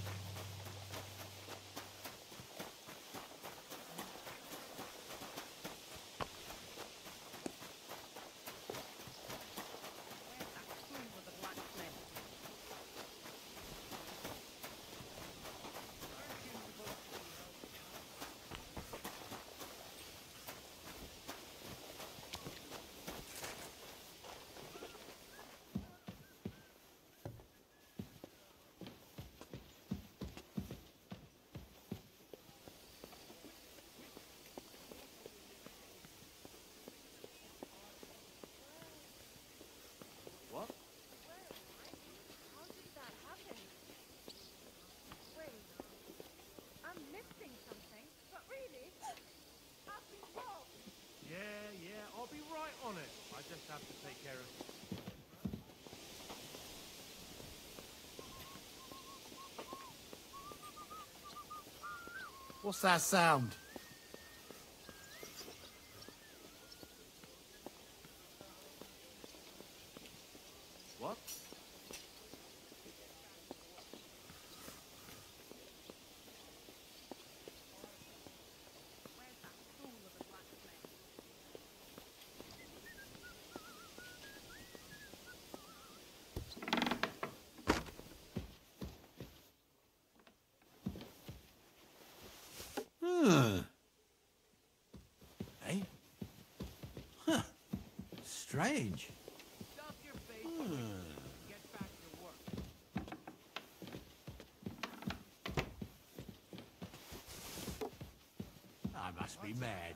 Yeah, I'll be right on it. I just have to take care of it. What's that sound? What? Eh? Huh. Strange. I must be mad.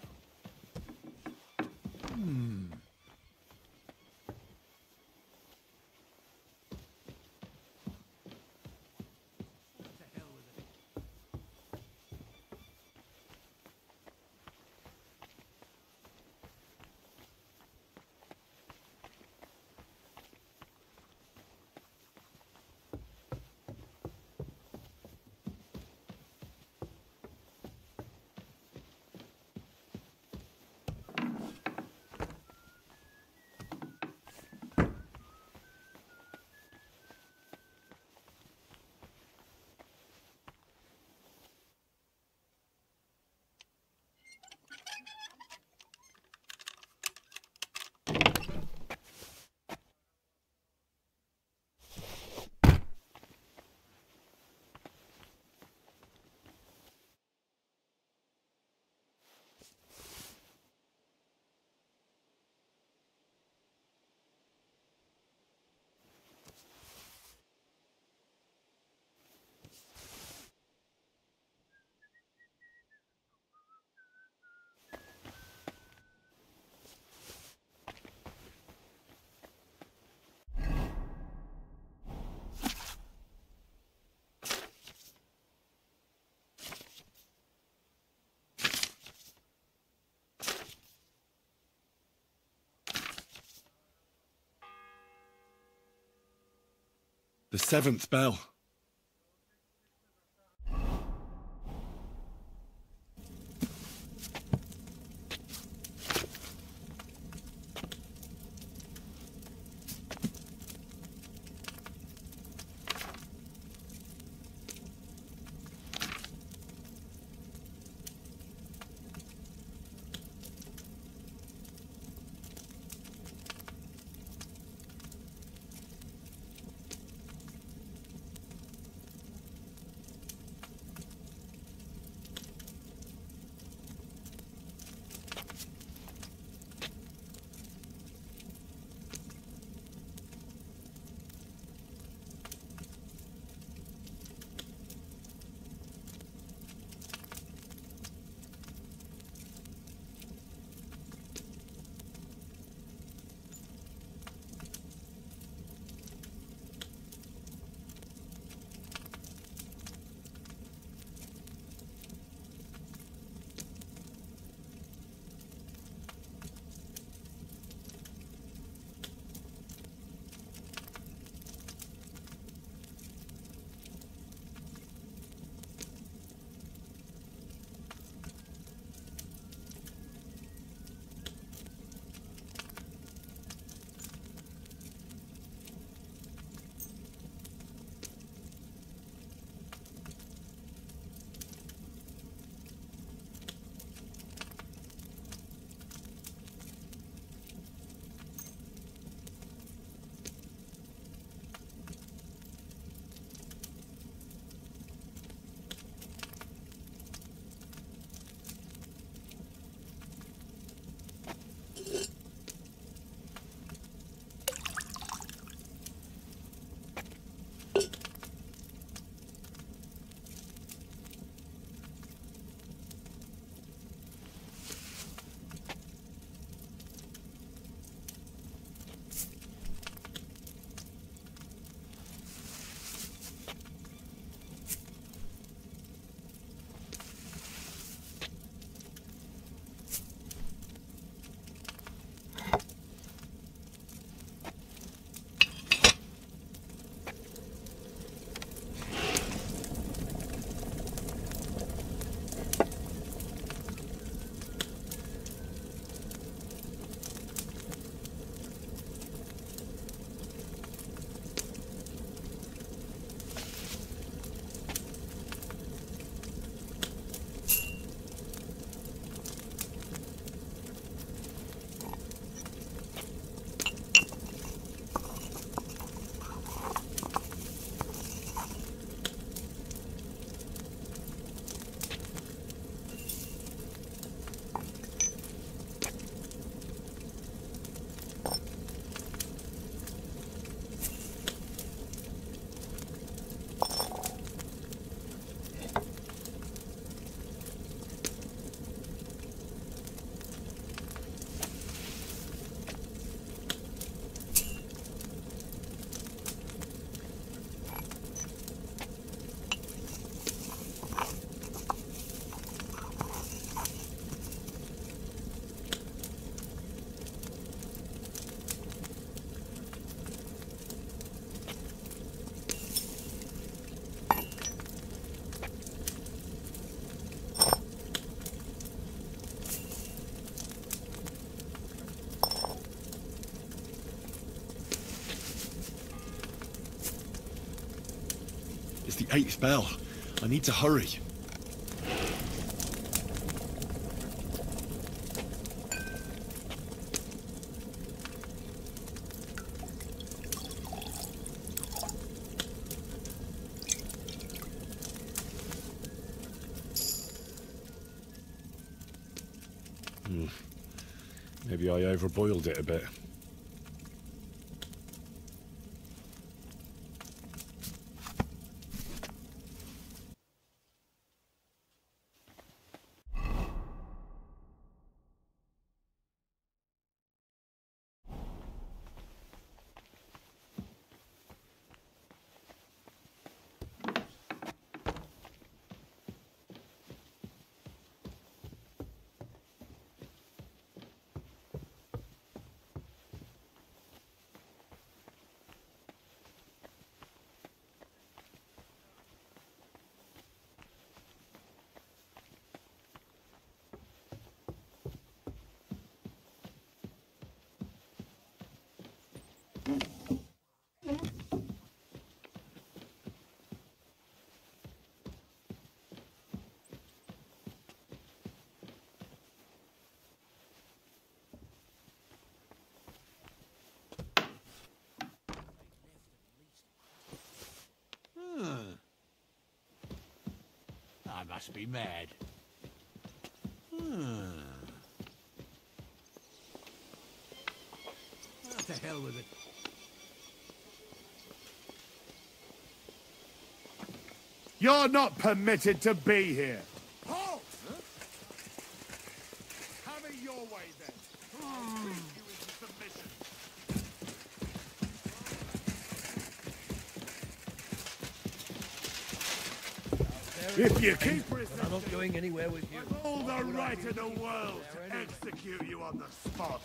The 7th bell. It's the 8th bell. I need to hurry. Maybe I overboiled it a bit. I must be mad. What the hell with it? You're not permitted to be here. Halt! Have it your way, then. I'll beat you into submission. If you keep resisting, I'm not going anywhere with you. I've all the right in the world to execute you on the spot.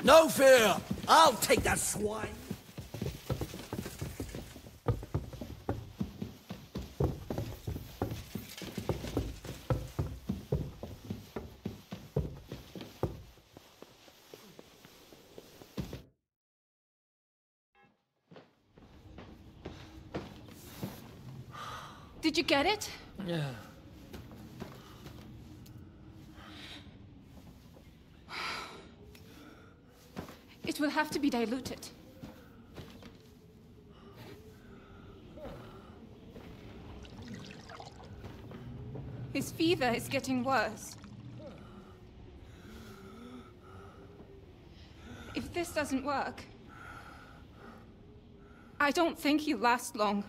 No fear! I'll take that swine! Did you get it? Yeah. It will have to be diluted. His fever is getting worse. If this doesn't work, I don't think he'll last long.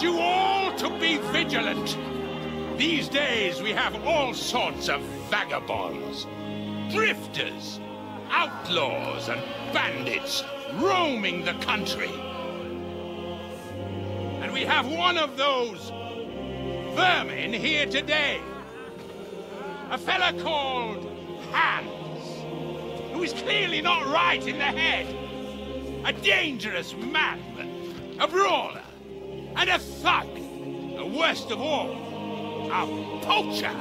You all to be vigilant. These days we have all sorts of vagabonds, drifters, outlaws and bandits roaming the country. And we have one of those vermin here today. A fella called Hans, who is clearly not right in the head. A dangerous madman, a brawler, and a thug, the worst of all, a poacher.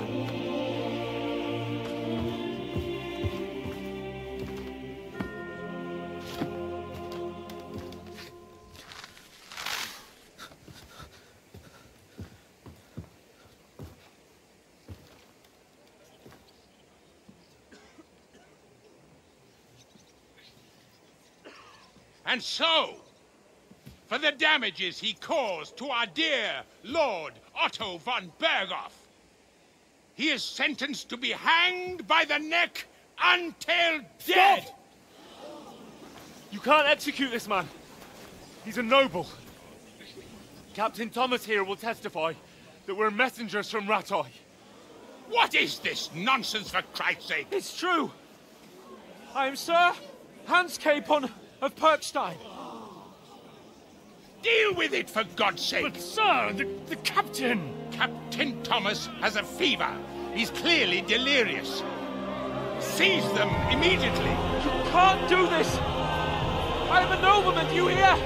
And so, for the damages he caused to our dear Lord Otto von Berghoff, he is sentenced to be hanged by the neck until dead! Stop! You can't execute this man. He's a noble. Captain Thomas here will testify that we're messengers from Ratoi. What is this nonsense, for Christ's sake? It's true. I am Sir Hans Capon of Perkstein. Deal with it, for God's sake! But, sir, the captain... Captain Thomas has a fever. He's clearly delirious. Seize them immediately. You can't do this! I am a nobleman, do you hear?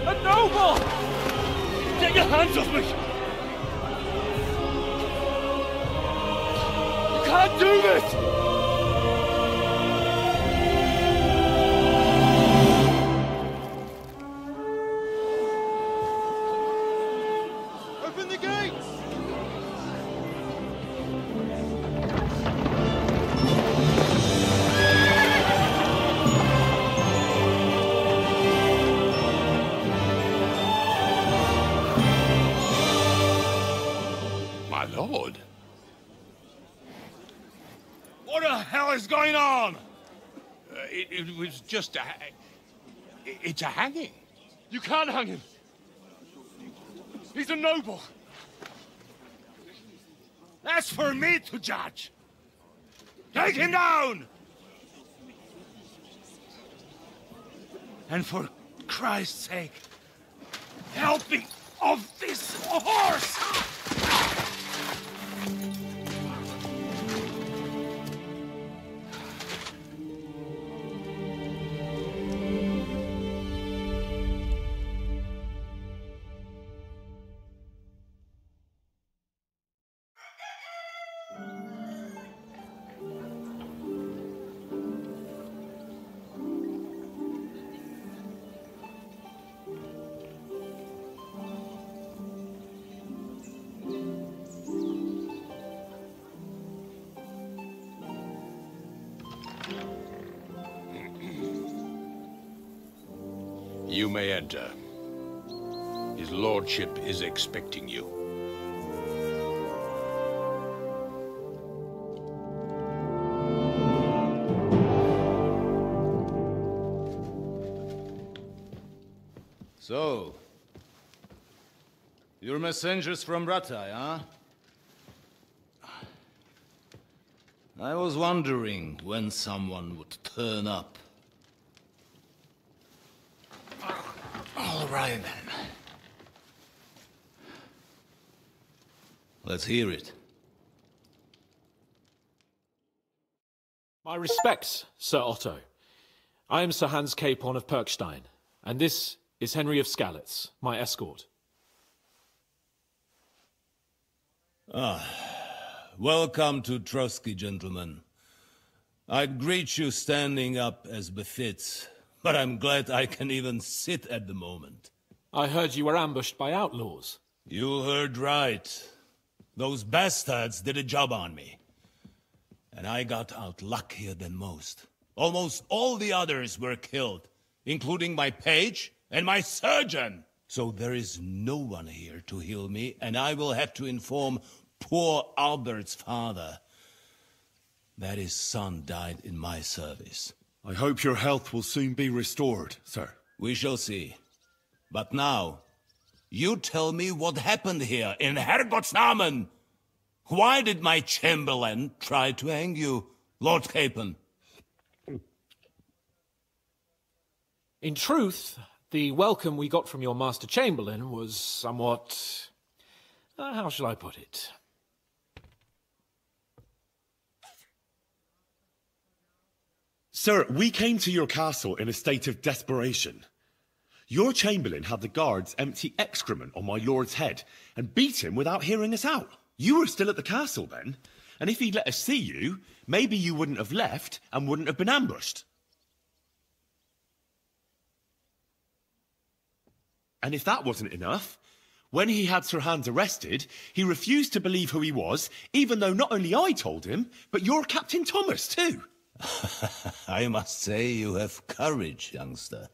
A noble! Get your hands off me! You can't do this! It was just a... It's a hanging. You can't hang him. He's a noble. That's for me to judge. Take him down! And for Christ's sake, help me off this horse! You may enter. His lordship is expecting you. So, you're messengers from Rattay, huh? I was wondering when someone would turn up. All right, then. Let's hear it. My respects, Sir Otto. I am Sir Hans Capon of Perkstein, and this is Henry of Skalitz, my escort. Welcome to Trotsky, gentlemen. I'd greet you standing up as befits, but I'm glad I can even sit at the moment. I heard you were ambushed by outlaws. You heard right. Those bastards did a job on me. And I got out luckier than most. Almost all the others were killed, including my page and my surgeon. So there is no one here to heal me, and I will have to inform poor Albert's father that his son died in my service. I hope your health will soon be restored, sir. We shall see. But now, you tell me what happened here in Herrgottsnamen. Why did my chamberlain try to hang you, Lord Capon? In truth, the welcome we got from your Master Chamberlain was somewhat... how shall I put it? Sir, we came to your castle in a state of desperation. Your Chamberlain had the guards empty excrement on my lord's head and beat him without hearing us out. You were still at the castle then, and if he'd let us see you, maybe you wouldn't have left and wouldn't have been ambushed. And if that wasn't enough, when he had Sir Hans arrested, he refused to believe who he was, even though not only I told him, but your Captain Thomas too. I must say you have courage, youngster.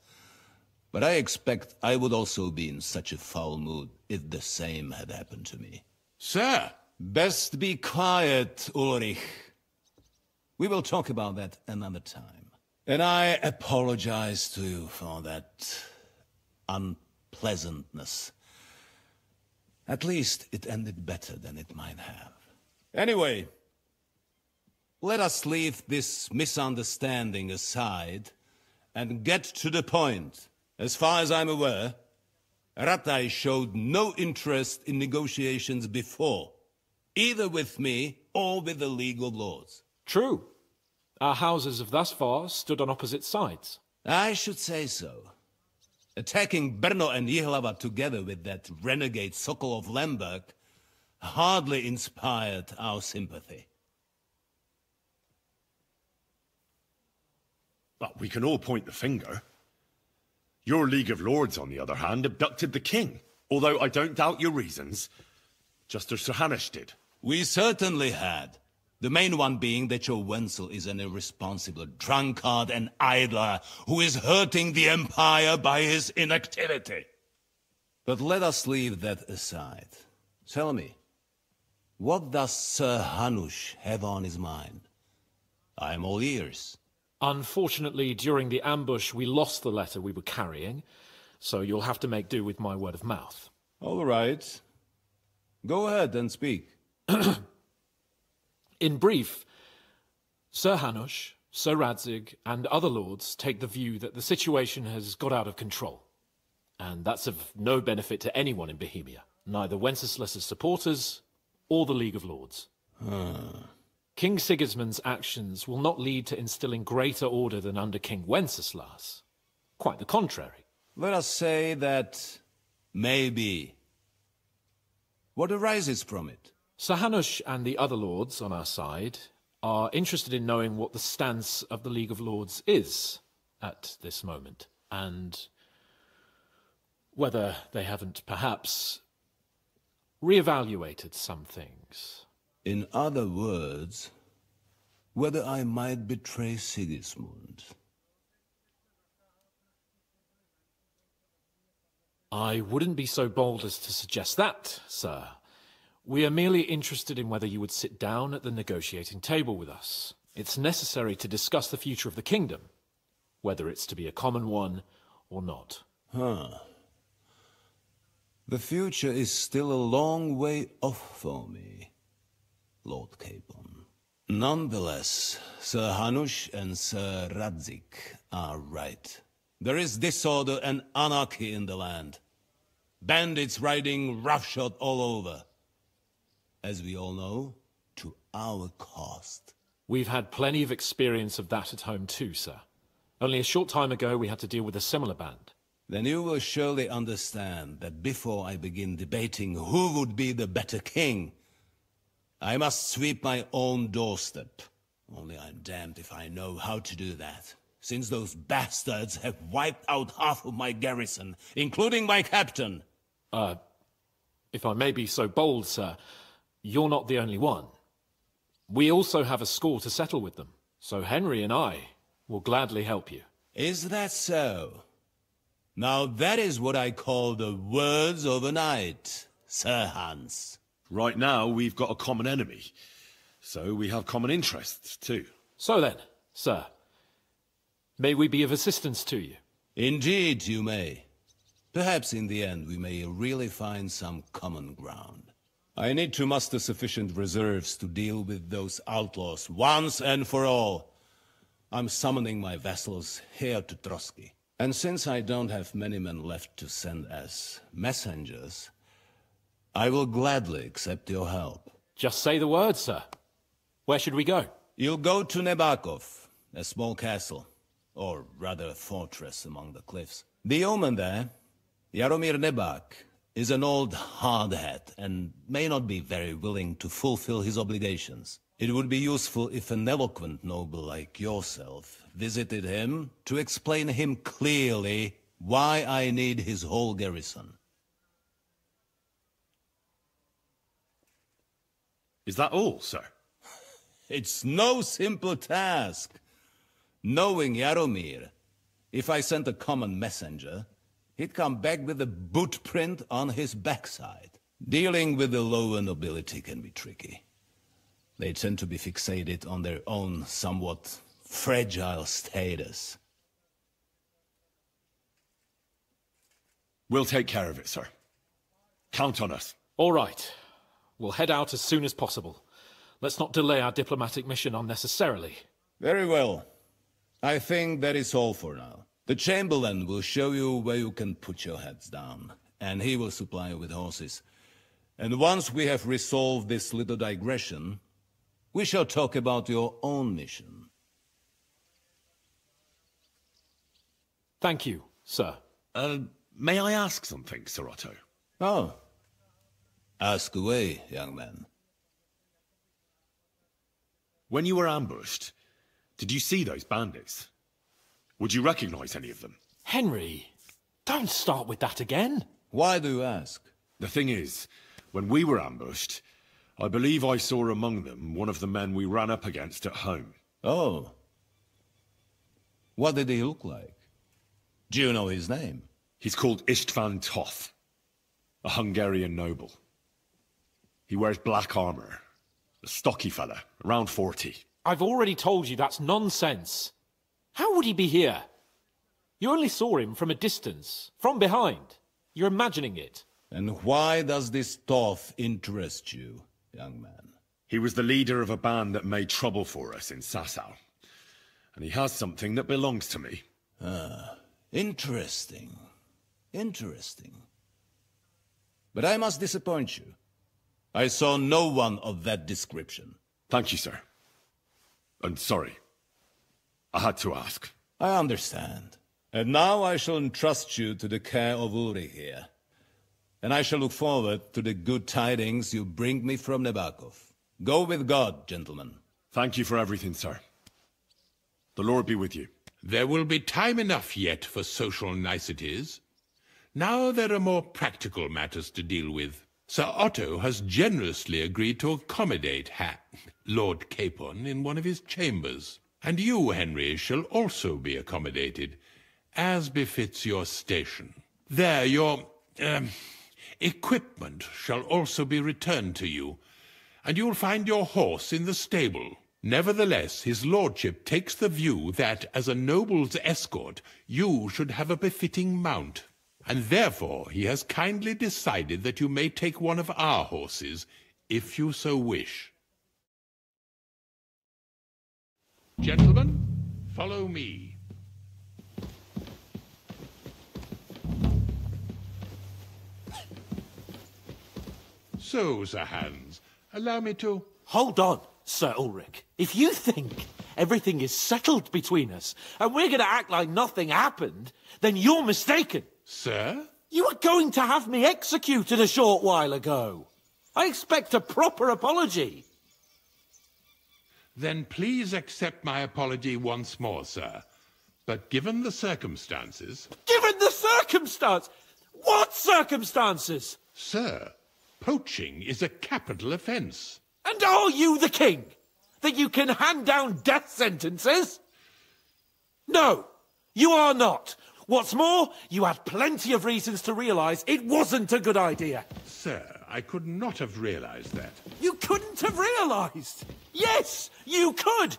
But I expect I would also be in such a foul mood if the same had happened to me. Sir! Best be quiet, Ulrich. We will talk about that another time. And I apologize to you for that unpleasantness. At least it ended better than it might have. Anyway, let us leave this misunderstanding aside and get to the point. As far as I'm aware, Rattay showed no interest in negotiations before, either with me or with the League of Lords. True. Our houses have thus far stood on opposite sides. I should say so. Attacking Brno and Jihlava together with that renegade Sokol of Lemberg hardly inspired our sympathy. But we can all point the finger. Your League of Lords, on the other hand, abducted the king, although I don't doubt your reasons, just as Sir Hanush did. We certainly had. The main one being that your Wenzel is an irresponsible drunkard and idler who is hurting the Empire by his inactivity. But let us leave that aside. Tell me, what does Sir Hanush have on his mind? I am all ears. Unfortunately, during the ambush, we lost the letter we were carrying, so you'll have to make do with my word of mouth. All right. Go ahead and speak. In brief, Sir Hanush, Sir Radzig, and other lords take the view that the situation has got out of control. And that's of no benefit to anyone in Bohemia, neither Wenceslas's supporters or the League of Lords. King Sigismund's actions will not lead to instilling greater order than under King Wenceslas. Quite the contrary. Let us say that maybe. What arises from it? Sir Hanush and the other lords on our side are interested in knowing what the stance of the League of Lords is at this moment, and whether they haven't perhaps reevaluated some things. In other words, whether I might betray Sigismund. I wouldn't be so bold as to suggest that, sir. We are merely interested in whether you would sit down at the negotiating table with us. It's necessary to discuss the future of the kingdom, whether it's to be a common one or not. The future is still a long way off for me, Lord Capon. Nonetheless, Sir Hanush and Sir Radzig are right. There is disorder and anarchy in the land. Bandits riding roughshod all over. As we all know, to our cost. We've had plenty of experience of that at home too, sir. Only a short time ago we had to deal with a similar band. Then you will surely understand that before I begin debating who would be the better king, I must sweep my own doorstep. Only I'm damned if I know how to do that, since those bastards have wiped out half of my garrison, including my captain. If I may be so bold, sir, you're not the only one. We also have a score to settle with them, so Henry and I will gladly help you. Is that so? Now that is what I call the words of a knight, Sir Hans. Right now, we've got a common enemy, so we have common interests too. So then, sir, may we be of assistance to you? Indeed, you may. Perhaps in the end we may really find some common ground. I need to muster sufficient reserves to deal with those outlaws once and for all. I'm summoning my vassals here to Trotsky. And since I don't have many men left to send as messengers, I will gladly accept your help. Just say the word, sir. Where should we go? You'll go to Nebakov, a small castle, or rather a fortress among the cliffs. The yeoman there, Jaromir Nebak, is an old hardhat and may not be very willing to fulfill his obligations. It would be useful if an eloquent noble like yourself visited him to explain him clearly why I need his whole garrison. Is that all, sir? It's no simple task. Knowing Jaromir, if I sent a common messenger, he'd come back with a boot print on his backside. Dealing with the lower nobility can be tricky. They tend to be fixated on their own somewhat fragile status. We'll take care of it, sir. Count on us. All right. We'll head out as soon as possible. Let's not delay our diplomatic mission unnecessarily. Very well. I think that is all for now. The Chamberlain will show you where you can put your heads down, and he will supply you with horses. And once we have resolved this little digression, we shall talk about your own mission. Thank you, sir. May I ask something, Sir Otto? Oh. Ask away, young man. When you were ambushed, did you see those bandits? Would you recognize any of them? Henry, don't start with that again. Why do you ask? The thing is, when we were ambushed, I believe I saw among them one of the men we ran up against at home. Oh. What did he look like? Do you know his name? He's called Istvan Toth, a Hungarian noble. He wears black armor, a stocky fella, around 40. I've already told you that's nonsense. How would he be here? You only saw him from a distance, from behind. You're imagining it. And why does this Thoth interest you, young man? He was the leader of a band that made trouble for us in Sasau. And he has something that belongs to me. Ah, interesting. Interesting. But I must disappoint you. I saw no one of that description. Thank you, sir. And sorry. I had to ask. I understand. And now I shall entrust you to the care of Uri here. And I shall look forward to the good tidings you bring me from Nebakov. Go with God, gentlemen. Thank you for everything, sir. The Lord be with you. There will be time enough yet for social niceties. Now there are more practical matters to deal with. Sir Otto has generously agreed to accommodate Lord Capon in one of his chambers. And you, Henry, shall also be accommodated, as befits your station. There, your equipment shall also be returned to you, and you'll find your horse in the stable. Nevertheless, his lordship takes the view that, as a noble's escort, you should have a befitting mount, and therefore he has kindly decided that you may take one of our horses, if you so wish. Gentlemen, follow me. So, Sir Hans, allow me to... Hold on, Sir Ulrich. If you think everything is settled between us, and we're going to act like nothing happened, then you're mistaken. Sir? You were going to have me executed a short while ago. I expect a proper apology. Then please accept my apology once more, sir. But given the circumstances... Given the circumstance? What circumstances? Sir, poaching is a capital offence. And are you the king? That you can hand down death sentences? No, you are not. What's more, you had plenty of reasons to realise it wasn't a good idea. Sir, I could not have realised that. You couldn't have realised? Yes, you could!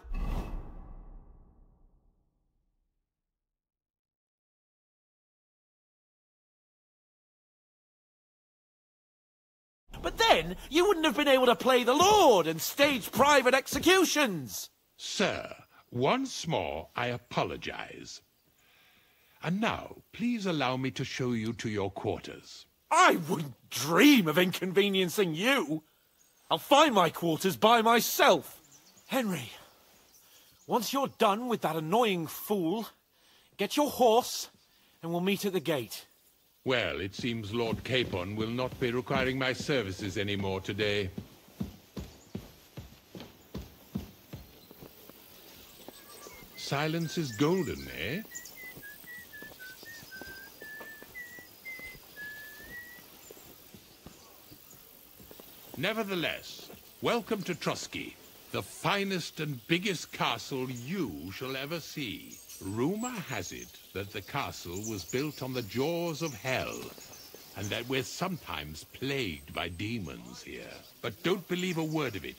But then, you wouldn't have been able to play the Lord and stage private executions. Sir, once more I apologise. And now, please allow me to show you to your quarters. I wouldn't dream of inconveniencing you. I'll find my quarters by myself. Henry, once you're done with that annoying fool, get your horse and we'll meet at the gate. Well, it seems Lord Capon will not be requiring my services anymore today. Silence is golden, eh? Nevertheless, welcome to Trusky, the finest and biggest castle you shall ever see. Rumor has it that the castle was built on the jaws of hell, and that we're sometimes plagued by demons here. But don't believe a word of it.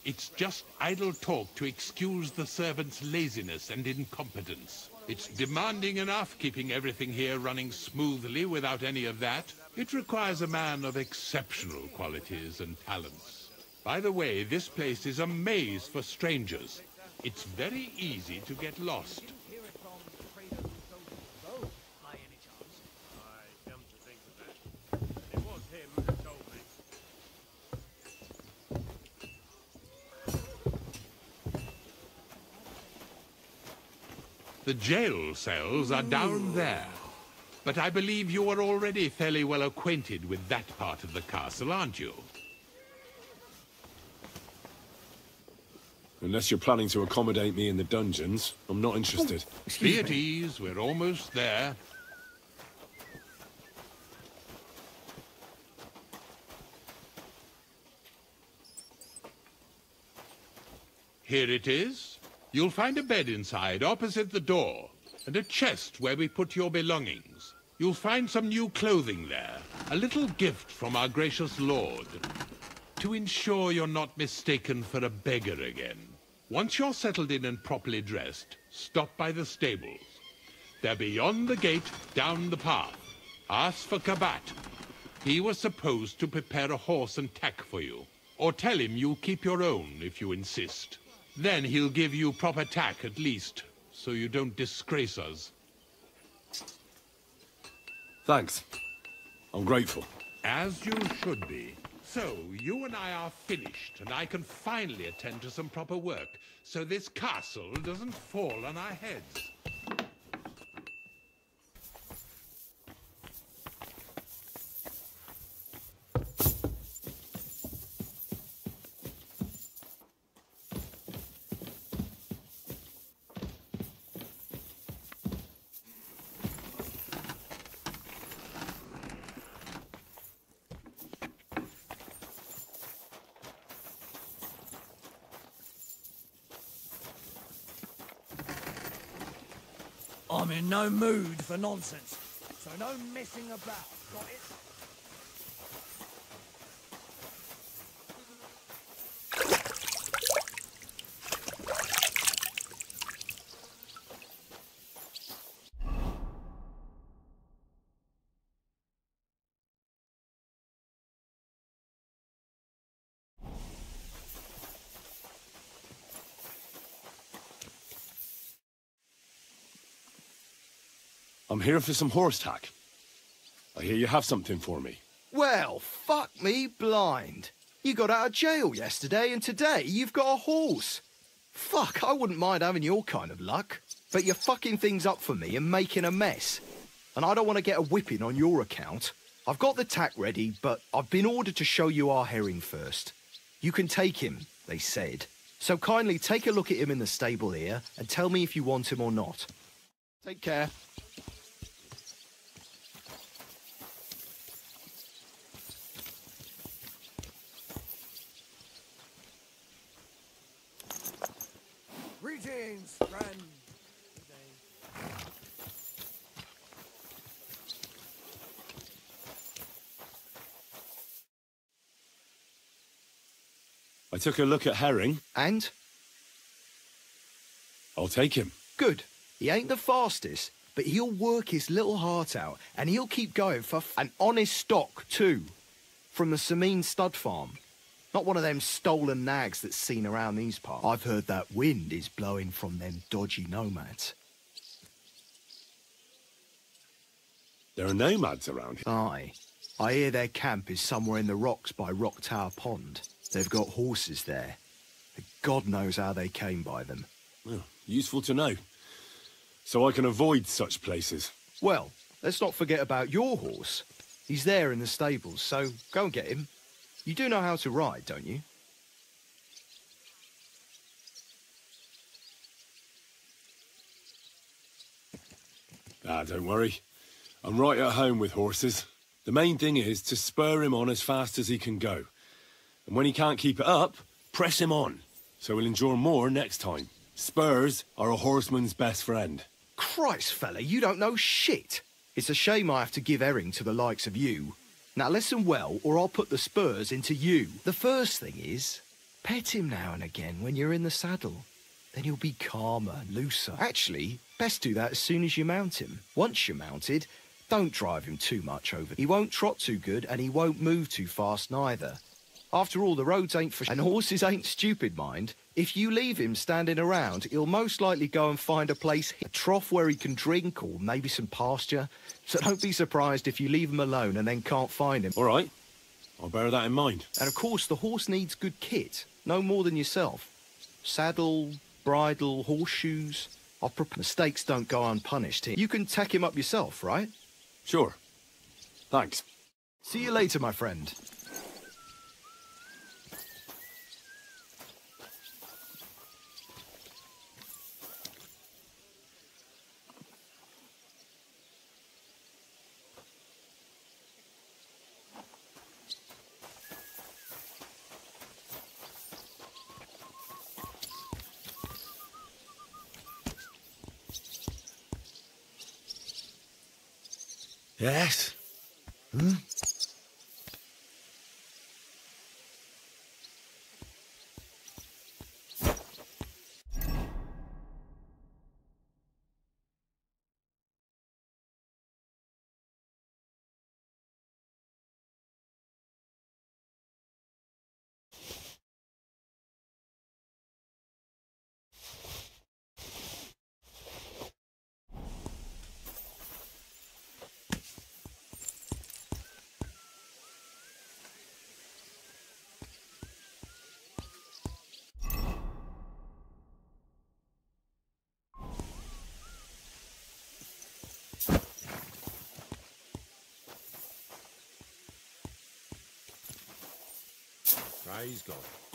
It's just idle talk to excuse the servants' laziness and incompetence. It's demanding enough keeping everything here running smoothly without any of that. It requires a man of exceptional qualities and talents. By the way, this place is a maze for strangers. It's very easy to get lost. The jail cells are down there. But I believe you are already fairly well acquainted with that part of the castle, aren't you? Unless you're planning to accommodate me in the dungeons, I'm not interested. Be at ease, we're almost there. Here it is. You'll find a bed inside, opposite the door, and a chest where we put your belongings. You'll find some new clothing there, a little gift from our gracious lord, to ensure you're not mistaken for a beggar again. Once you're settled in and properly dressed, Stop by the stables. They're beyond the gate, down the path. Ask for Kabat. He was supposed to prepare a horse and tack for you. Or tell him you'll keep your own if you insist. Then he'll give you proper tack at least, so you don't disgrace us. Thanks. I'm grateful. As you should be. So, you and I are finished, and I can finally attend to some proper work, so this castle doesn't fall on our heads. I'm in no mood for nonsense, so no messing about, got it? I'm here for some horse tack. I hear you have something for me. Well, fuck me blind. You got out of jail yesterday, and today you've got a horse. Fuck, I wouldn't mind having your kind of luck. But you're fucking things up for me and making a mess. And I don't want to get a whipping on your account. I've got the tack ready, but I've been ordered to show you our herring first. You can take him, they said. So kindly take a look at him in the stable here and tell me if you want him or not. Take care. Greetings, friend. I took a look at Herring. And? I'll take him. Good. He ain't the fastest, but he'll work his little heart out, and he'll keep going for an honest stock, too. From the Sameen stud farm. Not one of them stolen nags that's seen around these parts. I've heard that wind is blowing from them dodgy nomads. There are nomads around here? Aye. I hear their camp is somewhere in the rocks by Rock Tower Pond. They've got horses there. God knows how they came by them. Well, useful to know. So I can avoid such places. Well, let's not forget about your horse. He's there in the stables, so go and get him. You do know how to ride, don't you? Ah, don't worry. I'm right at home with horses. The main thing is to spur him on as fast as he can go. And when he can't keep it up, press him on, so he'll endure more next time. Spurs are a horseman's best friend. Christ, fella, you don't know shit. It's a shame I have to give Herring to the likes of you. Now listen well, or I'll put the spurs into you. The first thing is, pet him now and again when you're in the saddle. Then he'll be calmer, looser. Actually, best do that as soon as you mount him. Once you're mounted, don't drive him too much over. He won't trot too good, and he won't move too fast neither. After all, the roads ain't for... And horses ain't stupid, mind. If you leave him standing around, he'll most likely go and find a place, a trough where he can drink, or maybe some pasture. So don't be surprised if you leave him alone and then can't find him. All right. I'll bear that in mind. And of course, the horse needs good kit. No more than yourself. Saddle, bridle, horseshoes. Mistakes don't go unpunished here. You can tack him up yourself, right? Sure. Thanks. See you later, my friend. Yes? Hmm? he's gone.